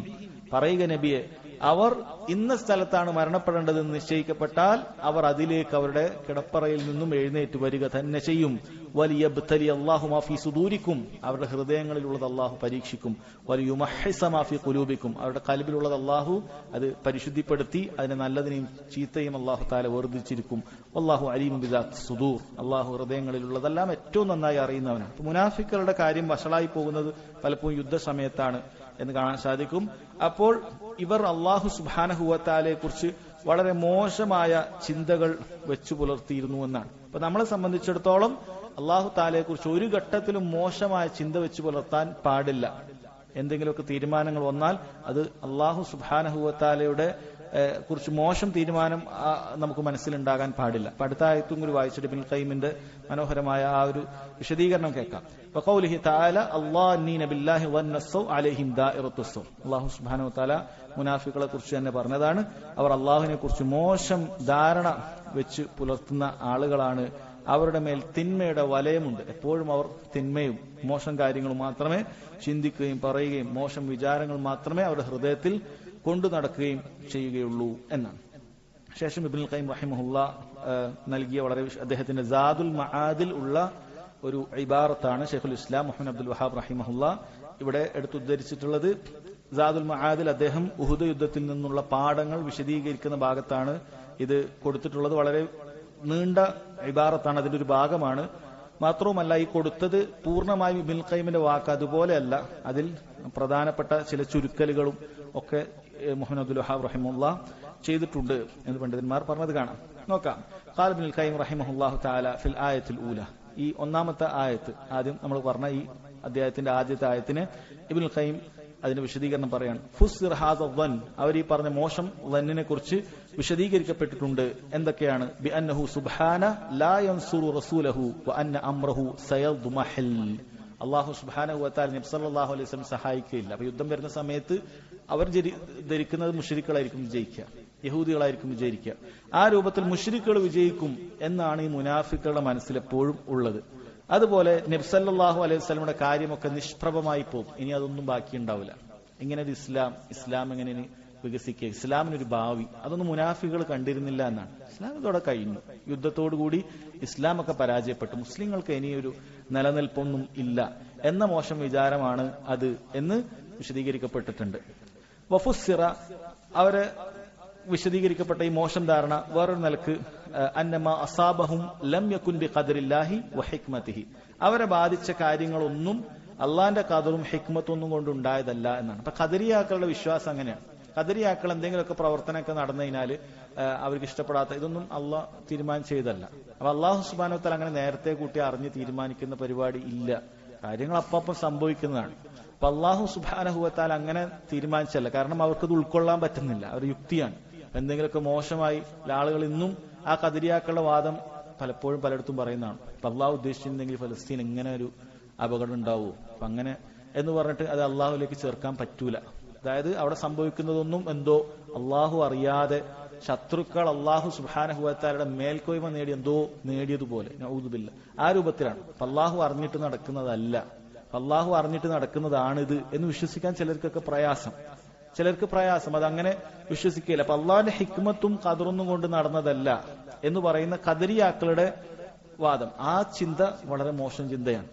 പറയുക നബിയെ, അവർ ഇന്ന സ്ഥലത്താണ് മരണപ്പെടേണ്ടതെന്ന് നിശ്ചയിക്കപ്പെട്ടാൽ അവർ അതിലേക്ക് അവരുടെ കിടപ്പറയിൽ നിന്നും എഴുന്നേറ്റ് വരിക തന്നെ ചെയ്യും. വലിയബ്തലി അല്ലാഹു മാ ഫീ സുദൂരിക്കും, അവരുടെ ഹൃദയങ്ങളിലുള്ളത് അല്ലാഹു പരീക്ഷിക്കും. വലിയുമഹ്ഹിസ മാ ഫീ ഖുലൂബിക്കും, അവരുടെ ഖൽബിലുള്ളത് അല്ലാഹു അത് പരിശുദ്ധിപ്പെടുത്തി അതിനെ നല്ലതിനെയും ചീത്തയും അല്ലാഹു തആല വേർതിരിച്ചിരിക്കും. വല്ലാഹു അലീമുൻ ബിദാത്തി സുദൂർ, അല്ലാഹു ഹൃദയങ്ങളിലുള്ളതെല്ലാം ഏറ്റവും നന്നായി അറിയുന്നവനാണ്. മുനാഫിക്കുകളുടെ കാര്യം വഷളായി പോകുന്നത് പലപ്പോഴും യുദ്ധസമയത്താണ് എന്ന് കാണാൻ സാധിക്കും. അപ്പോൾ ഇവർ അല്ലാഹു സുബ്ഹാനഹു വ തആലയെ കുറിച്ച് വളരെ മോശമായ ചിന്തകൾ വെച്ചു പുലർത്തിയിരുന്നു എന്നാണ്. അപ്പൊ നമ്മളെ സംബന്ധിച്ചിടത്തോളം അല്ലാഹു തആലയെ കുറിച്ച് ഒരു ഘട്ടത്തിലും മോശമായ ചിന്ത വെച്ചു പുലർത്താൻ പാടില്ല. എന്തെങ്കിലുമൊക്കെ തീരുമാനങ്ങൾ വന്നാൽ അത് അല്ലാഹു സുബ്ഹാനഹു വ തആലയുടെ കുറിച്ച് മോശം തീരുമാനം നമുക്ക് മനസ്സിലുണ്ടാകാൻ പാടില്ല. അപ്പൊ അടുത്ത ആയത്തും കൂടി വായിച്ചിട്ട് ഇബ്നുൽ ഖയ്യിമിന്റെ മനോഹരമായ ആ ഒരു വിശദീകരണം കേൾക്കാം. വഖൗലിഹി തആല അല്ലാഹുനീന ബില്ലാഹി വന്നസ്സു അലൈഹിം ദാഇറത്തുസ്സു, അല്ലാഹു സുബ്ഹാനഹു വ തആല മുനാഫിക്കുകളെ കുറിച്ച് തന്നെ പറഞ്ഞതാണ്. അവർ അല്ലാഹുവിനെ കുറിച്ച് മോശം ധാരണ വെച്ച് പുലർത്തുന്ന ആളുകളാണ്. അവരുടെ മേൽ തിന്മയുടെ വലയമുണ്ട്. എപ്പോഴും അവർ തിന്മയും മോശം കാര്യങ്ങളും മാത്രമേ ചിന്തിക്കുകയും പറയുകയും മോശം വിചാരങ്ങൾ മാത്രമേ അവരുടെ ഹൃദയത്തിൽ കൊണ്ടു നടക്കുകയും ചെയ്യുകയുള്ളൂ എന്നാണ്. ശേഷം ഇബ്നുൽ ഖയ്യിം റഹിമഹുല്ലാ നൽകിയ വളരെ അദ്ദേഹത്തിന്റെ സാദുൽ മആദിൽ ഉള്ള ഒരു ഇബാറത്താണ് ശൈഖുൽ ഇസ്ലാം മുഹമ്മദ് അബ്ദുൽ വഹാബ് റഹിമഹുല്ലാ ഇവിടെ എടുത്തുദ്ധരിച്ചിട്ടുള്ളത്. സാദുൽ മആദിൽ അദ്ദേഹം ഉഹുദ് യുദ്ധത്തിൽ നിന്നുള്ള പാഠങ്ങൾ വിശദീകരിക്കുന്ന ഭാഗത്താണ് ഇത് കൊടുത്തിട്ടുള്ളത്. വളരെ നീണ്ട ഇബാറത്താണ്, അതിന്റെ ഒരു ഭാഗമാണ്. മാത്രവുമല്ല ഈ കൊടുത്തത് പൂർണ്ണമായും ഇബ്നുൽ ഖയ്യിമിന്റെ വാക്ക് അതുപോലെയല്ല, അതിൽ പ്രധാനപ്പെട്ട ചില ചുരുക്കലുകളും ഒക്കെ മുഹമ്മദ് അബ്ദുൽ വഹാബ് റഹിമഹുല്ലാ ചെയ്തിട്ടുണ്ട് എന്ന് പണ്ഡിതന്മാർ പറഞ്ഞത് കാണാം. നോക്കാം. ഖാല ഇബ്നുൽ ഖയ്യിം റഹിമഹുല്ലാഹു തആല ഫിൽ ആയത്തുൽ ഊല, ഈ ഒന്നാമത്തെ ആയത്ത്, ആദ്യം നമ്മൾ പറഞ്ഞ ഈ അധ്യായത്തിന്റെ ആദ്യത്തെ ആയത്തിന് ഇബ്നുൽ ഖയ്യിം അതിന്റെ വിശദീകരണം പറയാണ്. ഫുസ്സിർ ഹാദ വൻ, അവർ ഈ പറഞ്ഞ മോശം വന്നിനെ കുറിച്ച് വിശദീകരിക്കപ്പെട്ടിട്ടുണ്ട്. എന്തൊക്കെയാണ്? ബി അന്നഹു സുബ്ഹാന ലാ യൻസുറു റസൂലഹു വ അന്ന അംറഹു സയദ്മഹൽ, അല്ലാഹു സുബ്ഹാനഹു വ തആല നബി സല്ലല്ലാഹു അലൈഹി വസല്ലം സഹായിക്കുകയില്ല. അപ്പൊ യുദ്ധം വരുന്ന സമയത്ത് അവർ ധരിക്കുന്നത് മുശ്രിക്കുകളായിരിക്കും വിജയിക്കുക, യഹൂദികളായിരിക്കും വിജയിക്കുക. ആ രൂപത്തിൽ മുശ്രിക്കുകൾ വിജയിക്കും എന്നാണ് ഈ മുനാഫിക്കുകളുടെ മനസ്സിലെപ്പോഴും ഉള്ളത്. അതുപോലെ നബി സല്ലല്ലാഹു അലൈഹി വസല്ലമയുടെ കാര്യമൊക്കെ നിഷ്പ്രഭമായി പോകും, ഇനി അതൊന്നും ബാക്കിയുണ്ടാവില്ല. ഇങ്ങനെ ഒരു ഇസ്ലാം എങ്ങനെ വികസിക്കുക, ഇസ്ലാമിനൊരു ഭാവി, അതൊന്നും മുനാഫികൾ കണ്ടിരുന്നില്ല എന്നാണ്. ഇസ്ലാം ഇതോടെ കഴിഞ്ഞു, യുദ്ധത്തോടുകൂടി ഇസ്ലാമൊക്കെ പരാജയപ്പെട്ടു, മുസ്ലിങ്ങൾക്ക് ഇനിയൊരു നിലനിൽപ്പൊന്നും ഇല്ല എന്ന മോശം വിചാരമാണ് അത് എന്ന് വിശദീകരിക്കപ്പെട്ടിട്ടുണ്ട്. വഫുസ്സിറ, അവരെ വിശദീകരിക്കപ്പെട്ട ഈ മോശം ധാരണ വേറൊരു നിലക്ക് അന്നമ അസാബഹും ലം യകുൻ ബിഖദരില്ലാഹി വഹിക്മതിഹി, അവരെ ബാധിച്ച കാര്യങ്ങളൊന്നും അള്ളാന്റെ ഖദറും ഹിക്മത്തൊന്നും കൊണ്ടുണ്ടായതല്ല എന്നാണ്. അപ്പൊ ഖദരിയാക്കളുടെ വിശ്വാസം അങ്ങനെയാണ്. ഖദരിയാക്കൾ എന്തെങ്കിലുമൊക്കെ പ്രവർത്തനമൊക്കെ നടന്നു കഴിഞ്ഞാൽ അവർക്ക് ഇഷ്ടപ്പെടാത്ത ഇതൊന്നും അള്ളാഹ് തീരുമാനിച്ചതല്ല. അപ്പൊ അള്ളാഹു സുബ്ഹാനഹു വ തആല അങ്ങനെ നേരത്തെ കൂട്ടി അറിഞ്ഞ് തീരുമാനിക്കുന്ന പരിപാടി ഇല്ല, കാര്യങ്ങൾ അപ്പം സംഭവിക്കുന്നതാണ്. അപ്പൊ അള്ളാഹു സുബ്ഹാനഹു വ തആല അങ്ങനെ തീരുമാനിച്ചല്ല, കാരണം അവർക്കത് ഉൾക്കൊള്ളാൻ പറ്റുന്നില്ല, അവർ യുക്തിയാണ്. എന്തെങ്കിലുമൊക്കെ മോശമായി ആളുകൾ ഇന്നും ആ ഖദരിയാക്കളുടെ വാദം പലപ്പോഴും പലയിടത്തും പറയുന്നതാണ്. അപ്പൊ അള്ളാഹു ഉദ്ദേശിച്ചിരുന്നെങ്കിൽ ഫലസ്തീൻ എങ്ങനെ ഒരു അപകടം ഉണ്ടാവുമോ, അപ്പൊ അങ്ങനെ എന്ന് പറഞ്ഞിട്ട് അത് അള്ളാഹുലേക്ക് ചേർക്കാൻ പറ്റൂല. അതായത് അവിടെ സംഭവിക്കുന്നതൊന്നും എന്തോ അള്ളാഹു അറിയാതെ ശത്രുക്കൾ അള്ളാഹു സുബ്ഹാനഹു വ തആലയുടെ മേൽക്കോയ്മ നേടി എന്തോ നേടിയതുപോലെ, നഊദു ബില്ലാഹ്, ആ രൂപത്തിലാണ്. അപ്പൊ അള്ളാഹു അറിഞ്ഞിട്ട് നടക്കുന്നതല്ല, അള്ളാഹു അറിഞ്ഞിട്ട് നടക്കുന്നതാണിത് എന്ന് വിശ്വസിക്കാൻ ചിലർക്കൊക്കെ പ്രയാസം, അതങ്ങനെ വിശ്വസിക്കില്ല. അപ്പൊ അള്ളാഹിന്റെ ഹിക്മത്തും ഖദറൊന്നും കൊണ്ട് നടന്നതല്ല എന്ന് പറയുന്ന ഖദരിയാക്കളുടെ വാദം, ആ ചിന്ത വളരെ മോശം ചിന്തയാണ്.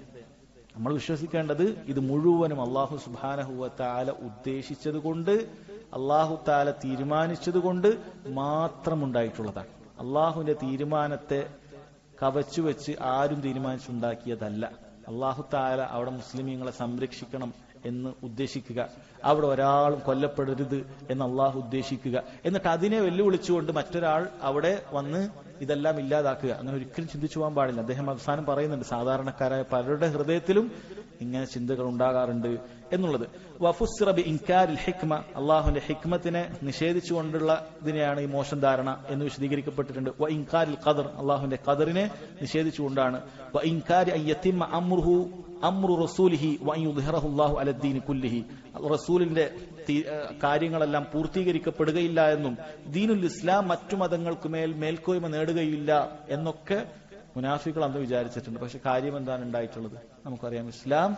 നമ്മൾ വിശ്വസിക്കേണ്ടത് ഇത് മുഴുവനും അള്ളാഹു സുബ്ഹാനഹു വ തആല ഉദ്ദേശിച്ചത് കൊണ്ട്, അള്ളാഹു തആല തീരുമാനിച്ചത് കൊണ്ട് മാത്രം ഉണ്ടായിട്ടുള്ളതാണ്. അള്ളാഹുവിന്റെ തീരുമാനത്തെ കവച്ചു വെച്ച് ആരും തീരുമാനിച്ചുണ്ടാക്കിയതല്ല. അല്ലാഹു തആല അവിടെ മുസ്ലിമീങ്ങളെ സംരക്ഷിക്കണം എന്ന് ഉദ്ദേശിക്കുക, അവിടെ ഒരാളും കൊല്ലപ്പെടരുത് എന്ന് അള്ളാഹു ഉദ്ദേശിക്കുക, എന്നിട്ട് അതിനെ വെല്ലുവിളിച്ചുകൊണ്ട് മറ്റൊരാൾ അവിടെ വന്ന് ഇതെല്ലാം ഇല്ലാതാക്കുക. അങ്ങനെ ഒരിക്കലും ചിന്തിച്ചു പോകാൻ പാടില്ല. അദ്ദേഹം അവസാനം പറയുന്നുണ്ട്, സാധാരണക്കാരായ പലരുടെ ഹൃദയത്തിലും ഇങ്ങനെ ചിന്തകൾ ഉണ്ടാകാറുണ്ട് എന്നുള്ളത്. വഫുസ്സിറ ബി ഇൻകാരിൽ ഹിക്മ, അള്ളാഹുവിന്റെ ഹിക്മത്തിനെ നിഷേധിച്ചുകൊണ്ടുള്ള ഇതിനെയാണ് ഈ മോശം ധാരണ എന്ന് വിശദീകരിക്കപ്പെട്ടിട്ടുണ്ട്. വ ഇൻകാരിൽ ഖദർ, അള്ളാഹുവിന്റെ ഖദറിനെ നിഷേധിച്ചുകൊണ്ടാണ്. വ ഇൻകാരി അയ്യത്തിമ അംറുഹു അംറു റസൂലിഹി വ യുദ്ഹിറഹു അല്ലാഹു അലദ്ദീനി കുല്ലിഹി, റസൂലിന്റെ കാര്യങ്ങളെല്ലാം പൂർത്തീകരിക്കപ്പെടുകയില്ല എന്നും ദീനുൽ ഇസ്ലാം മറ്റു മതങ്ങൾക്ക് മേൽക്കോയ്മ നേടുകയില്ല എന്നൊക്കെ മുനാഫികൾ അന്ന് വിചാരിച്ചിട്ടുണ്ട്. പക്ഷെ കാര്യം എന്താണ് ഉണ്ടായിട്ടുള്ളത് നമുക്കറിയാം. ഇസ്ലാം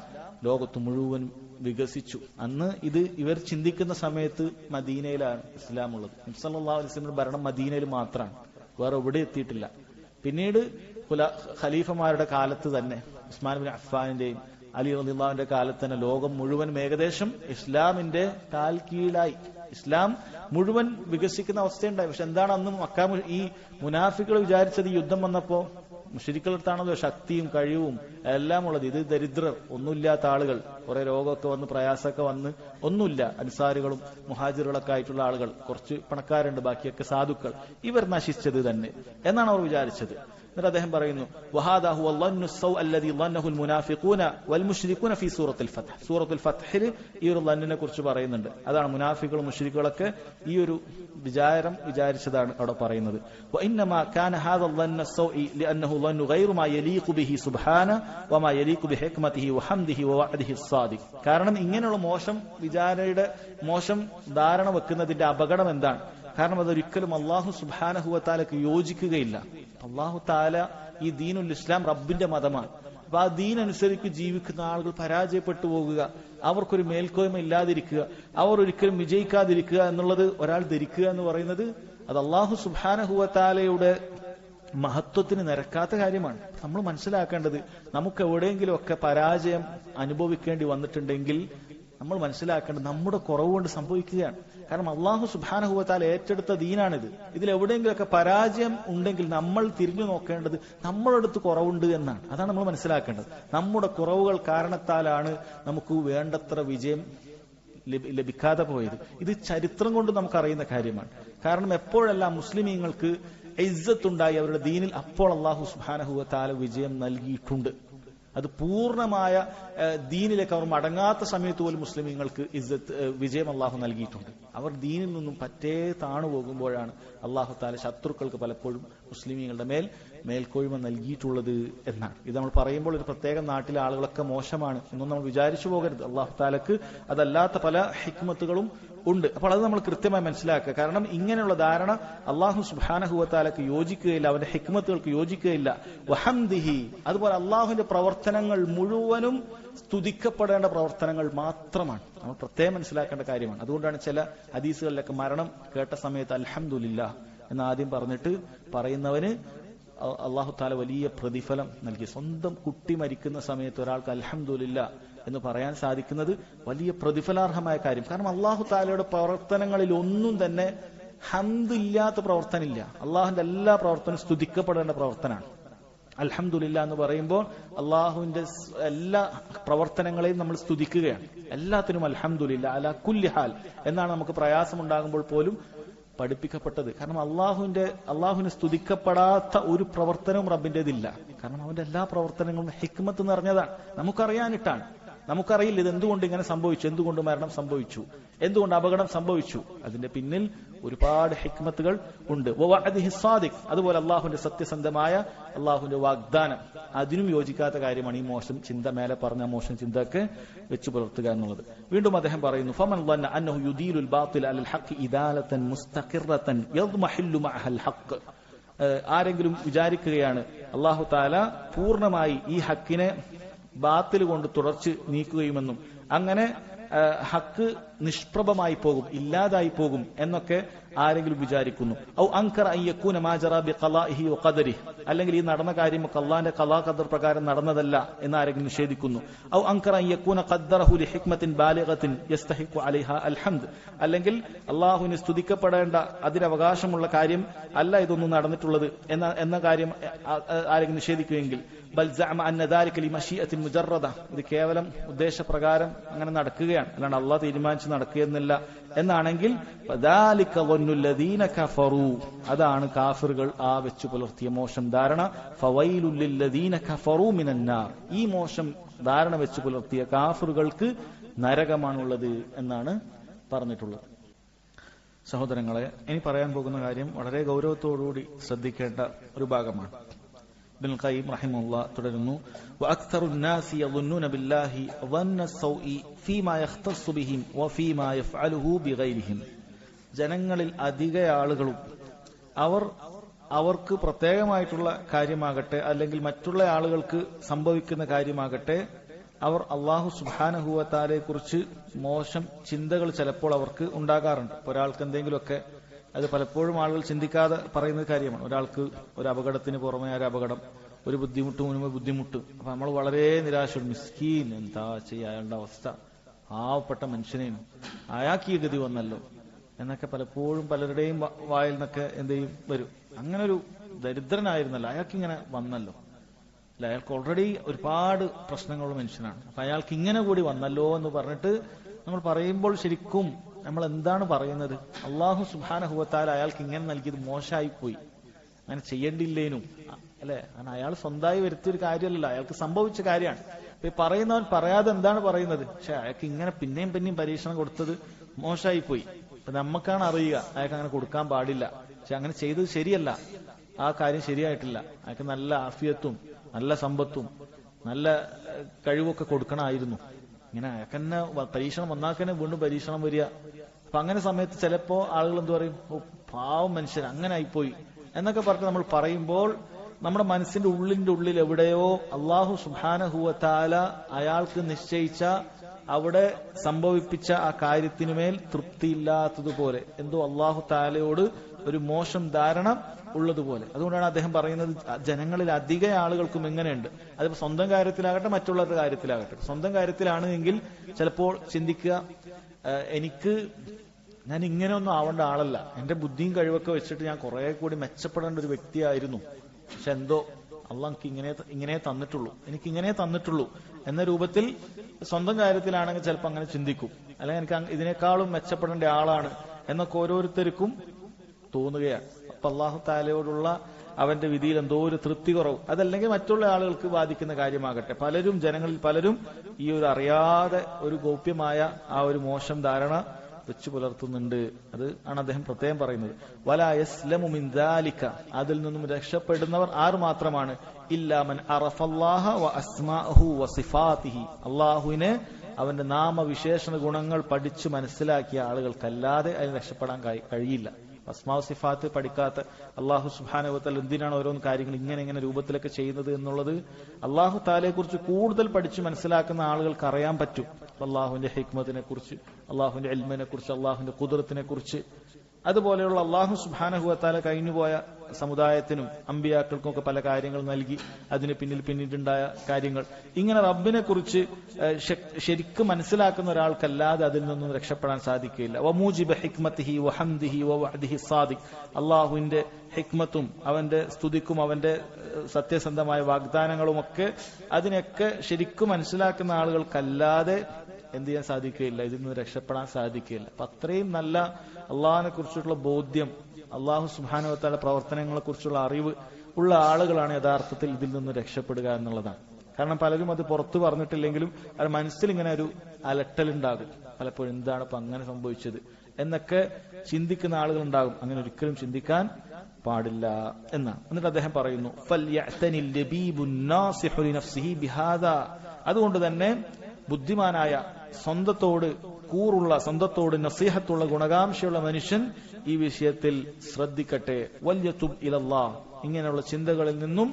ലോകത്ത് മുഴുവൻ വികസിച്ചു. അന്ന് ഇവർ ചിന്തിക്കുന്ന സമയത്ത് മദീനയിലാണ് ഇസ്ലാം ഉള്ളത്. നബി സല്ലല്ലാഹു അലൈഹി വസല്ലം ഭരണം മദീനയിൽ മാത്രമാണ്, വേറെ എവിടെ എത്തിയിട്ടില്ല. പിന്നീട് ഖലീഫമാരുടെ കാലത്ത് തന്നെ, ഉസ്മാൻ ബിൻ അഫ്ഫാനിന്റെയും അലി റളിയല്ലാഹുവിന്റെ കാലത്ത് തന്നെ ലോകം മുഴുവൻ ഏകദേശം ഇസ്ലാമിന്റെ കാൽ കീഴിലായി. ഇസ്ലാം മുഴുവൻ വികസിക്കുന്ന അവസ്ഥയുണ്ടായി. പക്ഷെ എന്താണ് അന്ന് ഈ മുനാഫികൾ വിചാരിച്ചത്, ഈ യുദ്ധം വന്നപ്പോ മുശ്രിക്കുകളടുത്താണല്ലോ ശക്തിയും കഴിവും എല്ലാം ഉള്ളത്. ഇത് ദരിദ്രർ, ഒന്നുമില്ലാത്ത ആളുകൾ, കുറെ രോഗമൊക്കെ വന്ന് പ്രയാസമൊക്കെ വന്ന് ഒന്നുമില്ല. അൻസാരികളും മുഹാജിറുകളൊക്കെ ആയിട്ടുള്ള ആളുകൾ, കുറച്ച് പണക്കാരുണ്ട്, ബാക്കിയൊക്കെ സാധുക്കൾ, ഇവർ നശിച്ചത് തന്നെ എന്നാണ് അവർ വിചാരിച്ചത്. എന്നിട്ട് അദ്ദേഹം പറയുന്നു, വഹാദാ ഹുവ ളന്നു സൗ അല്ലദീ ളന്നഹുൽ മുനാഫിഖൂന വൽ മുശ്രികൂന ഫീ സൂറത്തുൽ ഫത്ഹ്. സൂറത്തുൽ ഫത്ഹിൽ ഈ ഒരു ളന്നിനെ കുറിച്ച് പറയുന്നുണ്ട്. അതാണ് മുനാഫിഖുകളും മുശ്രിക്കുകളൊക്കെ ഈ ഒരു വിചാരിച്ചതാണ് അവിടെ പറയുന്നത്. വഇന്നമാ കാന ഹാദ ളന്ന സൗഇ ലിഅന്നഹു ളന്നു ഗൈറു മാ യലീഖു ബിഹി സുബ്ഹാന വമാ യലീഖു ബിഹിക്മതിഹി വഹംദിഹി വവഅദിഹി സ്സാദിഖ്. കാരണം ഇങ്ങനെയുള്ള മോശം ധാരണ വെക്കുന്നതിന്റെ അപകടം എന്താണ്? കാരണം അതൊരിക്കലും അല്ലാഹു സുബ്ഹാനഹു വ തആലക്ക് യോജിക്കുകയില്ല. അല്ലാഹു തആല ഈ ദീനുൽ ഇസ്ലാം റബ്ബിന്റെ മതമാണ്. അപ്പൊ ആ ദീൻ അനുസരിച്ച് ജീവിക്കുന്ന ആളുകൾ പരാജയപ്പെട്ടു പോകുക, അവർക്കൊരു മേൽക്കോയ്മ ഇല്ലാതിരിക്കുക, അവർ ഒരിക്കലും വിജയിക്കാതിരിക്കുക എന്നുള്ളത് ഒരാൾ ധരിക്കുക എന്ന് പറയുന്നത് അത് അല്ലാഹു സുബ്ഹാനഹു വ തആലയുടെ മഹത്വത്തിന് നിരക്കാത്ത കാര്യമാണ്. നമ്മൾ മനസ്സിലാക്കേണ്ടത്, നമുക്ക് എവിടെയെങ്കിലും ഒക്കെ പരാജയം അനുഭവിക്കേണ്ടി വന്നിട്ടുണ്ടെങ്കിൽ നമ്മൾ മനസ്സിലാക്കേണ്ടത് നമ്മുടെ കുറവുകൊണ്ട് സംഭവിക്കുകയാണ്. കാരണം അല്ലാഹു സുബ്ഹാനഹു വ തആല ഏറ്റെടുത്ത ദീനാണിത്. ഇതിലെവിടെയെങ്കിലുമൊക്കെ പരാജയം ഉണ്ടെങ്കിൽ നമ്മൾ തിരിഞ്ഞു നോക്കേണ്ടത് നമ്മളടുത്ത് കുറവുണ്ട് എന്നാണ്. അതാണ് നമ്മൾ മനസ്സിലാക്കേണ്ടത്. നമ്മുടെ കുറവുകൾ കാരണത്താലാണ് നമുക്ക് വേണ്ടത്ര വിജയം ലഭിക്കാതെ പോയത്. ഇത് ചരിത്രം കൊണ്ട് നമുക്കറിയുന്ന കാര്യമാണ്. കാരണം എപ്പോഴെല്ലാം മുസ്ലിമീങ്ങൾക്ക് ഇസ്സത്തുണ്ടായി അവരുടെ ദീനിൽ, അപ്പോൾ അല്ലാഹു സുബ്ഹാനഹു വ തആല വിജയം നൽകിയിട്ടുണ്ട്. അത് പൂർണ്ണമായ ദീനിലേക്ക് അവർ മടങ്ങാത്ത സമയത്ത് പോലും മുസ്ലിമീങ്ങൾക്ക് വിജയം അള്ളാഹു നൽകിയിട്ടുണ്ട്. അവർ ദീനിൽ നിന്നും പറ്റേ താണു പോകുമ്പോഴാണ് അള്ളാഹു താല ശത്രുക്കൾക്ക് പലപ്പോഴും മുസ്ലിമീങ്ങളുടെ മേൽക്കോയ്മ നൽകിയിട്ടുള്ളത് എന്നാണ്. ഇത് നമ്മൾ പറയുമ്പോൾ ഒരു പ്രത്യേക നാട്ടിലെ ആളുകളൊക്കെ മോശമാണ് എന്നൊന്നും നമ്മൾ വിചാരിച്ചു പോകരുത്. അള്ളാഹു താലക്ക് അതല്ലാത്ത പല ഹിക്മത്തുകളും ഉണ്ട്. അപ്പോൾ അത് നമ്മൾ കൃത്യമായി മനസ്സിലാക്കുക. കാരണം ഇങ്ങനെയുള്ള ധാരണ അള്ളാഹു സുബ്ഹാനഹു വ തആലക്ക് യോജിക്കുകയില്ല, അവന്റെ ഹിക്മത്തുകൾക്ക് യോജിക്കുകയില്ല. വഹംദിഹി, അതുപോലെ അള്ളാഹുവിന്റെ പ്രവർത്തനങ്ങൾ മുഴുവനും സ്തുതിക്കപ്പെടേണ്ട പ്രവർത്തനങ്ങൾ മാത്രമാണ്. നമ്മൾ പ്രത്യേകം മനസ്സിലാക്കേണ്ട കാര്യമാണ്. അതുകൊണ്ടാണ് ചില ഹദീസുകളിലൊക്കെ മരണം കേട്ട സമയത്ത് അൽഹംദുലില്ലാഹ് എന്ന് ആദ്യം പറഞ്ഞിട്ട് പറയുന്നവന് അള്ളാഹു താല വലിയ പ്രതിഫലം നൽകി. സ്വന്തം കുട്ടി മരിക്കുന്ന സമയത്ത് ഒരാൾക്ക് അൽഹംദുലില്ലാഹ് എന്ന് പറയാൻ സാധിക്കുന്നത് വലിയ പ്രതിഫലാർഹമായ കാര്യം. കാരണം അള്ളാഹു താലയുടെ പ്രവർത്തനങ്ങളിൽ ഒന്നും തന്നെ ഹംദ് ഇല്ലാത്ത പ്രവർത്തനമില്ല. അള്ളാഹുവിന്റെ എല്ലാ പ്രവർത്തനവും സ്തുതിക്കപ്പെടേണ്ട പ്രവർത്തനമാണ്. അൽഹംദുലില്ലാഹ് എന്ന് പറയുമ്പോൾ അള്ളാഹുവിന്റെ എല്ലാ പ്രവർത്തനങ്ങളെയും നമ്മൾ സ്തുതിക്കുകയാണ്. എല്ലാത്തിനും അൽഹംദുലില്ലാഹ് അലാ കുല്ലി ഹാൽ എന്നാണ് നമുക്ക് പ്രയാസമുണ്ടാകുമ്പോൾ പോലും പഠിപ്പിക്കപ്പെട്ടത്. കാരണം അള്ളാഹുവിന് സ്തുതിക്കപ്പെടാത്ത ഒരു പ്രവർത്തനവും റബ്ബിന്റേതില്ല. കാരണം അവന്റെ എല്ലാ പ്രവർത്തനങ്ങളും ഹിക്മത്ത് നിറഞ്ഞതാണ്. നമുക്കറിയാനിട്ടാണ്. നമുക്കറിയില്ല ഇതെന്തുകൊണ്ട് ഇങ്ങനെ സംഭവിച്ചു, എന്തുകൊണ്ട് മരണം സംഭവിച്ചു, എന്തുകൊണ്ട് അപകടം സംഭവിച്ചു. അതിന്റെ പിന്നിൽ ഒരുപാട് ഹിക്മത്തുകൾ ഉണ്ട്. വവഅദിഹി സ്സാദിഖ്, അതുപോലെ അള്ളാഹുവിന്റെ സത്യസന്ധമായ അള്ളാഹുവിന്റെ വാഗ്ദാനം, അതിനും യോജിക്കാത്ത കാര്യമാണ് ഈ മോശം ചിന്ത, മേലെ പറഞ്ഞ മോശം ചിന്തയൊക്കെ വെച്ചു പുലർത്തുക എന്നുള്ളത്. വീണ്ടും അദ്ദേഹം പറയുന്നു, ഫമൻ ളന്ന അന്നഹു യുദീലുൽ ബാത്തില അലൽ ഹഖ് ഇദാലതൻ മുസ്തഖിറതൻ യദ്മഹില്ലു മഅഹൽ ഹഖ്. ആരെങ്കിലും വിചാരിക്കുകയാണ് അള്ളാഹു തആല പൂർണ്ണമായി ഈ ഹക്കിനെ ബാത്തിൽ കൊണ്ട് തുടർച്ച് നീക്കുകയുമെന്നും അങ്ങനെ ഹക്ക് നിഷ്പ്രഭമായി പോകും, ഇല്ലാതായി പോകും എന്നൊക്കെ ആരെങ്കിലും വിചാരിക്കുന്നു. ഔ അൻകറ അൻ യകൂന മാ ജറ ബിഖലാഇഹി വഖദരിഹി, അല്ലെങ്കിൽ ഈ നടന്ന കാര്യം അല്ലാഹുവിന്റെ ഖലാ ഖദർ പ്രകാരം നടന്നതല്ല എന്ന് ആരെങ്കിലും നിഷേധിക്കുന്നു. ഔ അൻകറ അൻ യകൂന ഖദ്ദറഹു ലിഹിക്മത്തിൻ ബാലിഗത്തിൻ യസ്തഹിഖു അലൈഹാ അൽഹംദ്, അല്ലെങ്കിൽ അല്ലാഹുവിനെ സ്തുതിക്കപ്പെടേണ്ട അതിനവകാശമുള്ള കാര്യം അല്ല ഇതൊന്നും നടന്നിട്ടുള്ളത് എന്ന കാര്യം ആരെങ്കിലും നിഷേധിക്കുമെങ്കിൽ ബൽ സഅമ അന്ന ദാലിക ലിമശീഅത്തിൻ മുജറദ, ഇത് കേവലം ഉദ്ദേശപ്രകാരം അങ്ങനെ നടക്കുകയാണ്, അല്ലാണ്ട് അല്ലാഹു തീരുമാനിച്ച് നടക്കുകയെന്നില്ല എന്നാണെങ്കിൽ ഫദാലിക വന്നുൽ ലദീന കഫറു, അതാണ് കാഫിറുകൾ ആ വെച്ചു പുലർത്തിയ മോശം ധാരണ. ഫവൈലുൽ ലില്ലദീന കഫറു മിനന്നാർ, ഈ മോശം ധാരണ വെച്ചു പുലർത്തിയ കാഫിറുകൾക്ക് നരകമാണുള്ളത് എന്നാണ് പറഞ്ഞിട്ടുള്ളത്. സഹോദരങ്ങളെ, ഇനി പറയാൻ പോകുന്ന കാര്യം വളരെ ഗൗരവത്തോടുകൂടി ശ്രദ്ധിക്കേണ്ട ഒരു ഭാഗമാണ്. ഇബ്നുൽ ഖയ്യിം റഹിമഹുല്ലാഹ് തുടരുന്നു, വഅക്തറുൻ നാസി യظنون بالله ظن السوء فيما يختص بهم وفيما يفعله بغيرهم, ജനങ്ങളിൽ അധിക ആളുകളും അവർക്ക് പ്രത്യേകമായിട്ടുള്ള കാര്യമാകട്ടെ അല്ലെങ്കിൽ മറ്റുള്ള ആളുകൾക്ക് സംഭവിക്കുന്ന കാര്യമാകട്ടെ അവർ അല്ലാഹു സുബ്ഹാനഹു വ തആലയെ കുറിച്ച് മോശം ചിന്തകൾ ചിലപ്പോൾ അവർക്ക് ഉണ്ടാകാറുണ്ട്. ഒരാൾക്ക് എന്തെങ്കിലുമൊക്കെ, അത് പലപ്പോഴും ആളുകൾ ചിന്തിക്കാതെ പറയുന്ന കാര്യമാണ്. ഒരാൾക്ക് ഒരു അപകടത്തിന് പുറമെ ഒരു അപകടം, ഒരു ബുദ്ധിമുട്ട് മുൻപ് ബുദ്ധിമുട്ട്, അപ്പൊ നമ്മൾ വളരെ നിരാശ, മിസ്കീൻ, എന്താ ചെയ്യുക അയാളുടെ അവസ്ഥ, പാവപ്പെട്ട മനുഷ്യനെയും അയാൾക്ക് ഈ ഗതി വന്നല്ലോ എന്നൊക്കെ പലപ്പോഴും പലരുടെയും വായിൽ നിന്നൊക്കെ എന്തെയും വരും. അങ്ങനെ ഒരു ദരിദ്രനായിരുന്നല്ലോ, അയാൾക്ക് ഇങ്ങനെ വന്നല്ലോ, അല്ല അയാൾക്ക് ഓൾറെഡി ഒരുപാട് പ്രശ്നങ്ങളുള്ള മനുഷ്യനാണ്, അപ്പൊ അയാൾക്ക് ഇങ്ങനെ കൂടി വന്നല്ലോ എന്ന് പറഞ്ഞിട്ട് നമ്മൾ പറയുമ്പോൾ ശരിക്കും നമ്മൾ എന്താണ് പറയുന്നത്? അല്ലാഹു സുബ്ഹാനഹു വ തആല അയാൾക്ക് ഇങ്ങനെ നൽകിയത് മോശമായി പോയി, അങ്ങനെ ചെയ്യേണ്ടില്ലേനും, അല്ലെ? കാരണം അയാൾ സ്വന്തമായി വരുത്തിയൊരു കാര്യമല്ലല്ലോ, അയാൾക്ക് സംഭവിച്ച കാര്യമാണ്. അപ്പൊ ഈ പറയുന്നവൻ പറയാതെ എന്താണ് പറയുന്നത്? പക്ഷെ അയാൾക്ക് ഇങ്ങനെ പിന്നെയും പിന്നെയും പരീക്ഷണം കൊടുത്തത് മോശമായി പോയി. അപ്പൊ നമുക്കാണ് അറിയുക അയാൾക്ക് അങ്ങനെ കൊടുക്കാൻ പാടില്ല, പക്ഷെ അങ്ങനെ ചെയ്തത് ശരിയല്ല, ആ കാര്യം ശരിയായിട്ടില്ല. അയാൾക്ക് നല്ല ആഫിയത്തും നല്ല സമ്പത്തും നല്ല കഴിവൊക്കെ കൊടുക്കണമായിരുന്നു. ഇങ്ങനെ അയാൾക്ക് തന്നെ പരീക്ഷണം വന്നാൽ തന്നെ വീണ്ടും പരീക്ഷണം വരിക. അപ്പൊ അങ്ങനെ സമയത്ത് ചിലപ്പോ ആളുകൾ എന്ത് പറയും, ഓ പാവം മനുഷ്യൻ അങ്ങനെ ആയിപ്പോയി എന്നൊക്കെ പറഞ്ഞ് നമ്മൾ പറയുമ്പോൾ നമ്മുടെ മനസ്സിന്റെ ഉള്ളിൽ എവിടെയോ അല്ലാഹു സുബ്ഹാനഹു വ തആല അയാൾക്ക് നിശ്ചയിച്ച അവിടെ സംഭവിപ്പിച്ച ആ കാര്യത്തിനുമേൽ തൃപ്തിയില്ലാത്തതുപോലെ, എന്തോ അല്ലാഹു തആലയോട് ഒരു മോശം ധാരണ ഉള്ളതുപോലെ. അതുകൊണ്ടാണ് അദ്ദേഹം പറയുന്നത് ജനങ്ങളിൽ അധിക ആളുകൾക്കും എങ്ങനെയുണ്ട്, അതിപ്പോ സ്വന്തം കാര്യത്തിലാകട്ടെ മറ്റുള്ളവരുടെ കാര്യത്തിലാകട്ടെ. സ്വന്തം കാര്യത്തിലാണ് എങ്കിൽ ചിലപ്പോൾ ചിന്തിക്കുക, ഞാൻ ഇങ്ങനെയൊന്നും ആവേണ്ട ആളല്ല, എന്റെ ബുദ്ധിയും കഴിവൊക്കെ വെച്ചിട്ട് ഞാൻ കുറെ കൂടി മെച്ചപ്പെടേണ്ട ഒരു വ്യക്തിയായിരുന്നു, പക്ഷെ എന്തോ അള്ളാഹ് ഇങ്ങനെ തന്നിട്ടുള്ളൂ, എനിക്കിങ്ങനെ തന്നിട്ടുള്ളൂ എന്ന രൂപത്തിൽ സ്വന്തം കാര്യത്തിലാണെങ്കിൽ ചിലപ്പോൾ അങ്ങനെ ചിന്തിക്കും. അല്ലെങ്കിൽ എനിക്ക് ഇതിനേക്കാളും മെച്ചപ്പെടേണ്ട ആളാണ് എന്നൊക്കെ ഓരോരുത്തർക്കും തോന്നുകയാണ്. അപ്പൊ അല്ലാഹു തആലയോടുള്ള അവന്റെ വിധിയിൽ എന്തോ ഒരു തൃപ്തി കുറവ്, അതല്ലെങ്കിൽ മറ്റുള്ള ആളുകൾക്ക് ബാധിക്കുന്ന കാര്യമാകട്ടെ, ജനങ്ങളിൽ പലരും ഈ ഒരു അറിയാതെ ഒരു ഗോപ്യമായ ആ ഒരു മോശം ധാരണ വെച്ചു പുലർത്തുന്നുണ്ട്. അത് ആണ് അദ്ദേഹം പ്രത്യേകം പറയുന്നത്. വലാ യസ്ലമു മിൻ ദാലിക, അതിൽ നിന്നും രക്ഷപ്പെടുന്നവർ ആർ മാത്രമാണ്? ഇല്ലാ മൻ അറഫല്ലാഹ വ അസ്മാഅഹു വ സിഫാതിഹി, അല്ലാഹുവിനെ അവന്റെ നാമവിശേഷണ ഗുണങ്ങൾ പഠിച്ചു മനസ്സിലാക്കിയ ആളുകൾക്കല്ലാതെ അതിന് രക്ഷപ്പെടാൻ കഴിയില്ല. അസ്മാഉ സിഫാത്ത് പഠിക്കാത്ത അല്ലാഹു സുബ്ഹാനഹു വ തആല എന്തിനാണ് ഓരോന്ന് കാര്യങ്ങൾ ഇങ്ങനെ രൂപത്തിലൊക്കെ ചെയ്യുന്നത് എന്നുള്ളത് അല്ലാഹു തആലയെ കുറിച്ച് കൂടുതൽ പഠിച്ചു മനസ്സിലാക്കുന്ന ആളുകൾക്ക് അറിയാൻ പറ്റും. അല്ലാഹുവിന്റെ ഹിക്മത്തിനെ കുറിച്ച്, അല്ലാഹുവിന്റെ ഇൽമിനെ കുറിച്ച്, അല്ലാഹുവിന്റെ ഖുദ്റത്തിനെ കുറിച്ച്, അതുപോലെയുള്ള അല്ലാഹു സുബ്ഹാനഹു വ തആല കഴിഞ്ഞുപോയ സമുദായത്തിനും അമ്പിയാക്കൾക്കും ഒക്കെ പല കാര്യങ്ങൾ നൽകി, അതിന് പിന്നീടുണ്ടായ കാര്യങ്ങൾ, ഇങ്ങനെ റബ്ബിനെ കുറിച്ച് ശരിക്കും മനസ്സിലാക്കുന്ന ഒരാൾക്കല്ലാതെ അതിൽ നിന്നും രക്ഷപ്പെടാൻ സാധിക്കുകയില്ല. വമൂജിബ ഹിക്മത്തിഹി വഹംദിഹി വവഅദിഹി സാദിഖ്, അല്ലാഹുവിന്റെ ഹിക്മത്തും അവന്റെ സ്തുതിക്കും അവന്റെ സത്യസന്ധമായ വാഗ്ദാനങ്ങളുമൊക്കെ അതിനൊക്കെ ശരിക്കും മനസ്സിലാക്കുന്ന ആളുകൾക്കല്ലാതെ എന്ത് ചെയ്യാൻ സാധിക്കുകയില്ല, ഇതിൽ നിന്ന് രക്ഷപ്പെടാൻ സാധിക്കുകയില്ല. അപ്പൊ അത്രയും നല്ല അള്ളാഹിനെ കുറിച്ചുള്ള ബോധ്യം, അള്ളാഹു സുബ്ഹാനഹു വ തആല പ്രവർത്തനങ്ങളെ കുറിച്ചുള്ള അറിവ് ഉള്ള ആളുകളാണ് യഥാർത്ഥത്തിൽ ഇതിൽ നിന്ന് രക്ഷപ്പെടുക എന്നുള്ളതാണ്. കാരണം പലരും അത് പുറത്തു പറഞ്ഞിട്ടില്ലെങ്കിലും അത് മനസ്സിൽ ഇങ്ങനെ ഒരു അലട്ടലുണ്ടാകും പലപ്പോഴും, എന്താണ് ഇപ്പൊ അങ്ങനെ സംഭവിച്ചത് എന്നൊക്കെ ചിന്തിക്കുന്ന ആളുകൾ ഉണ്ടാകും. അങ്ങനെ ഒരിക്കലും ചിന്തിക്കാൻ പാടില്ല എന്നാണ്. എന്നിട്ട് അദ്ദേഹം പറയുന്നു, ഫൽയഅ്തനിൽ ലബീബുൻ നാസിഹു ലിനഫ്സിഹി ബിഹാദാ, അതുകൊണ്ട് തന്നെ ബുദ്ധിമാനായ സ്വന്തത്തോട് നസീഹത്തുള്ള ഗുണകാംക്ഷയുള്ള മനുഷ്യൻ ഈ വിഷയത്തിൽ ശ്രദ്ധിക്കട്ടെ. വല്യതുബ് ഇലല്ലാഹ്, ഇങ്ങനെയുള്ള ചിന്തകളിൽ നിന്നും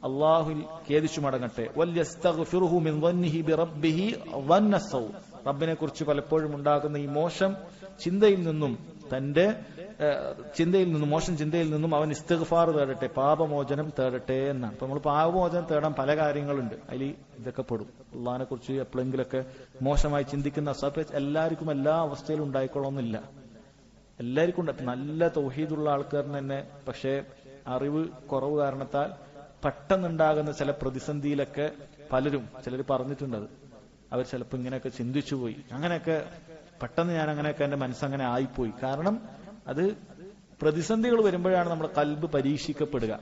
അള്ളാഹുവിൽ ഖേദിച്ചു മടങ്ങട്ടെ. വല്യസ്തഗ്ഫിറുഹു മിൻ ദന്നിഹി ബിറബ്ബിഹി ദന്നസ്സൗ, റബ്ബിനെ കുറിച്ച് പലപ്പോഴും ഉണ്ടാകുന്ന ഈ മോശം ചിന്തയിൽ നിന്നും തന്റെ മോശം ചിന്തയിൽ നിന്നും അവൻ ഇസ്തിഗ്ഫാർ തേടട്ടെ, പാപമോചനം തേടട്ടെ എന്നാണ്. അപ്പൊ നമ്മൾ പാപമോചനം തേടാൻ പല കാര്യങ്ങളുണ്ട്, അതിൽ ഇതൊക്കെ പെടും. അള്ളാഹിനെ കുറിച്ച് എപ്പോഴെങ്കിലൊക്കെ മോശമായി ചിന്തിക്കുന്ന സമയത്ത് എല്ലാവർക്കും എല്ലാ അവസ്ഥയിലും ഉണ്ടായിക്കൊള്ളണമെന്നില്ല. എല്ലാവർക്കും ഉണ്ട്. നല്ല തൗഹീദുള്ള ആൾക്കാരിന് തന്നെ പക്ഷേ അറിവ് കുറവ് കാരണത്താൽ പെട്ടെന്നുണ്ടാകുന്ന ചില പ്രതിസന്ധിയിലൊക്കെ ചിലർ പറഞ്ഞിട്ടുണ്ട്, അവർ ചിലപ്പോൾ ഇങ്ങനെയൊക്കെ ചിന്തിച്ചു പോയി, അങ്ങനെയൊക്കെ പെട്ടെന്ന് ഞാൻ അങ്ങനെയൊക്കെ എന്റെ മനസ്സങ്ങനെ ആയിപ്പോയി. കാരണം അത് പ്രതിസന്ധികൾ വരുമ്പോഴാണ് നമ്മുടെ കൽബ് പരീക്ഷിക്കപ്പെടുക.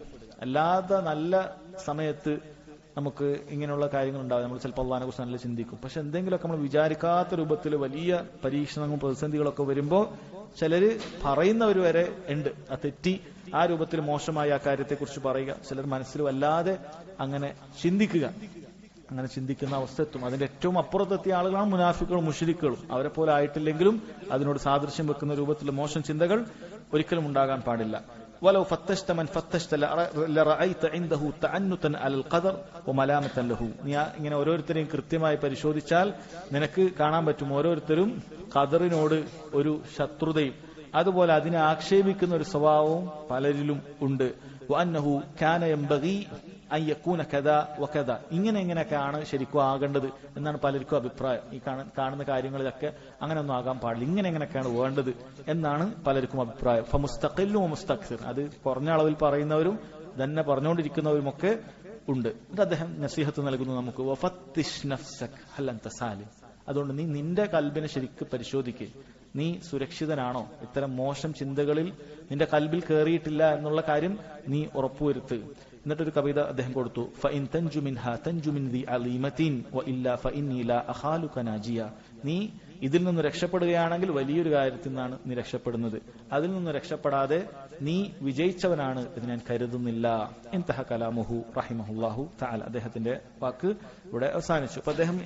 അല്ലാതെ നല്ല സമയത്ത് നമുക്ക് ഇങ്ങനെയുള്ള കാര്യങ്ങൾ ഉണ്ടാകും. നമ്മൾ ചിലപ്പോൾ അള്ളാഹിനെ കുറിച്ച് നല്ല ചിന്തിക്കും. പക്ഷെ എന്തെങ്കിലുമൊക്കെ നമ്മൾ വിചാരിക്കാത്ത രൂപത്തിൽ വലിയ പരീക്ഷണങ്ങളും പ്രതിസന്ധികളൊക്കെ വരുമ്പോൾ ചിലര് പറയുന്നവർ വരെ ഉണ്ട് ആ തെറ്റി ആ രൂപത്തിൽ മോശമായ ആ കാര്യത്തെക്കുറിച്ച് പറയുക. ചിലർ മനസ്സിൽ വല്ലാതെ അങ്ങനെ ചിന്തിക്കുന്ന അവസ്ഥ എത്തും. അതിന്റെ ഏറ്റവും അപ്പുറത്തെത്തിയ ആളുകളാണ് മുനാഫിക്കുകളും മുശ്രിക്കുകളും. അവരെ പോലെ ആയിട്ടില്ലെങ്കിലും അതിനോട് സാദൃശ്യം വെക്കുന്ന രൂപത്തിലുള്ള മോശം ചിന്തകൾ ഒരിക്കലും ഉണ്ടാകാൻ പാടില്ല. വലൗ ഫത്തശ്ത മൻ ഫത്തശ്ത ലറഅയ്ത ഇൻദഹു തഅന്നുതൻ അലൽ ഖദർ വമലാമതൻ ലഹു. നീ ഇങ്ങനെ ഓരോരുത്തരെയും കൃത്യമായി പരിശോധിച്ചാൽ നിനക്ക് കാണാൻ പറ്റും ഓരോരുത്തരും ഖദറിനോട് ഒരു ശത്രുതയും അതുപോലെ അതിനെ ആക്ഷേപിക്കുന്ന ഒരു സ്വഭാവവും പലരിലും ഉണ്ട്. വഅന്നഹു കാന യംബഗി അൻ യകൂന കദാ വകദാ, ഇങ്ങനെയൊക്കെയാണ് ശരിക്കും ആകേണ്ടത് എന്നാണ് പലർക്കും അഭിപ്രായം. ഈ കാണുന്ന കാര്യങ്ങളിലൊക്കെ അങ്ങനെയൊന്നും ആകാൻ പാടില്ല, ഇങ്ങനെയൊക്കെയാണ് വേണ്ടത് എന്നാണ് പലർക്കും അഭിപ്രായം. ഫമുസ്തഖില്ലും വമുസ്തക്സിർ, അത് കുറഞ്ഞ അളവിൽ പറയുന്നവരും തന്നെ പറഞ്ഞുകൊണ്ടിരിക്കുന്നവരുമൊക്കെ ഉണ്ട്. ഇത് അദ്ദേഹം നസീഹത്ത് നൽകുന്നു നമുക്ക്. വഫത്തിഷ് നഫ്സക് ഹൽ അൻത സാലിം, അതുകൊണ്ട് നീ നിന്റെ കൽബിനെ ശരിക്കും പരിശോധിക്കുക. നീ സുരക്ഷിതനാണോ? ഇത്തരം മോശം ചിന്തകളിൽ നിന്റെ കൽബിൽ കയറിയിട്ടില്ല എന്നുള്ള കാര്യം നീ ഉറപ്പുവരുത്തുക. എന്നിട്ടൊരു കവിത അദ്ദേഹം കൊടുത്തു. ഫഇൻ തൻജു മിൻഹാ തൻജു മിൻ ദി അലീമത്തിൻ വഇല്ലാ ഫഇന്നി ലാ അഖാലുക നാജിയ. നീ ഇതിൽ നിന്ന് രക്ഷപ്പെടുകയാണെങ്കിൽ വലിയൊരു കാര്യത്തിൽ നിന്നാണ് നീ രക്ഷപ്പെടുന്നത്, അതിൽ നിന്ന് രക്ഷപ്പെടാതെ നീ വിജയിച്ചവനാണ് എന്ന് ഞാൻ കരുതുന്നില്ല. ഇൻതഹ കലാമുഹു റഹിമഹുല്ലാഹു തആല. അദ്ദേഹത്തിന്റെ വാക്ക് ഇവിടെ അവസാനിച്ചു. അപ്പൊ അദ്ദേഹം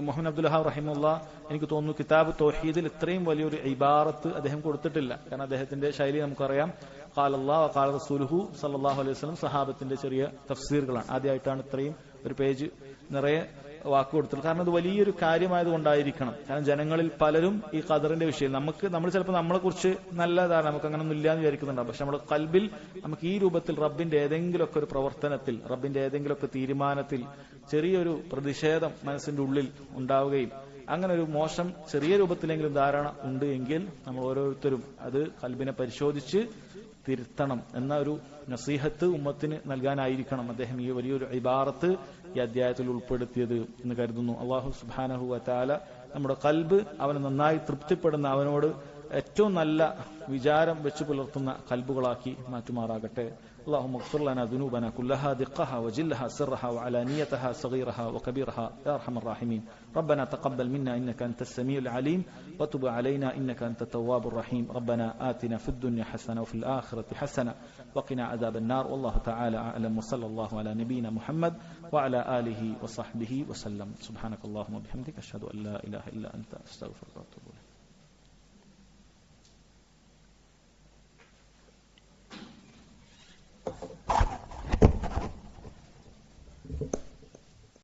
മുഹമ്മദ് അബ്ദുൽ വഹാബ് റഹിമഹുല്ലാ എനിക്ക് തോന്നുന്നു കിതാബ് തൗഹീദിൽ ഇത്രയും വലിയൊരു ഇബാറത്ത് അദ്ദേഹം കൊടുത്തിട്ടില്ല. കാരണം അദ്ദേഹത്തിന്റെ ശൈലി നമുക്കറിയാം. ഖാല അല്ലാഹു വഖാല റസൂലുഹു സല്ലല്ലാഹു അലൈഹി വസല്ലം സഹാബത്തിന്റെ ചെറിയ തഫ്സീറുകളാണ്. ആദ്യമായിട്ടാണ് ഇത്രയും ഒരു പേജ് നിറയെ വാക്ക് കൊടുത്തത്. കാരണം അത് വലിയൊരു കാര്യമായതുകൊണ്ടായിരിക്കണം. കാരണം ജനങ്ങളിൽ പലരും ഈ ഖദറിന്റെ വിഷയം നമ്മൾ ചിലപ്പോൾ നമ്മളെ കുറിച്ച് നല്ലതാണ്, നമുക്ക് അങ്ങനെ ഒന്നും ഇല്ലാന്ന് വിചാരിക്കുന്നുണ്ടാവും. പക്ഷെ നമ്മുടെ കൽബിൽ നമുക്ക് ഈ രൂപത്തിൽ റബ്ബിന്റെ ഏതെങ്കിലുമൊക്കെ ഒരു പ്രവർത്തനത്തിൽ, റബ്ബിന്റെ ഏതെങ്കിലുമൊക്കെ തീരുമാനത്തിൽ ചെറിയൊരു പ്രതിഷേധം മനസ്സിന്റെ ഉള്ളിൽ ഉണ്ടാവുകയും അങ്ങനെ ഒരു മോശം ചെറിയ രൂപത്തിലെങ്കിലും ധാരണ ഉണ്ട് എങ്കിൽ നമ്മൾ ഓരോരുത്തരും അത് കൽബിനെ പരിശോധിച്ച് തിരുത്തണം എന്ന ഒരു നസീഹത്ത് ഉമ്മത്തിന് നൽകാനായിരിക്കണം അദ്ദേഹം ഈ വലിയൊരു ഇബാറത്ത് ഈ അധ്യായത്തിൽ ഉൾപ്പെടുത്തിയത് എന്ന് കരുതുന്നു. അല്ലാഹു സുബ്ഹാനഹു വ തആല നമ്മുടെ കൽബ് അവന് നന്നായി തൃപ്തിപ്പെടുന്ന, അവനോട് ഏറ്റവും നല്ല വിചാരം വെച്ച് പുലർത്തുന്ന കൽബുകളാക്കി മാറ്റുമാറാകട്ടെ. اللهم اغفر لنا ذنوبنا كلها دقها وجلها سرها وعلانيتها صغيرها وكبيرها يا ارحم الراحمين. ربنا تقبل منا انك انت السميع العليم وتب علينا انك انت التواب الرحيم. ربنا آتنا في الدنيا حسنه وفي الاخره حسنه وقنا عذاب النار. والله تعالى اعلم وصلى الله على نبينا محمد وعلى اله وصحبه وسلم. سبحانك اللهم وبحمدك اشهد ان لا اله الا انت استغفرك واتوب اليك.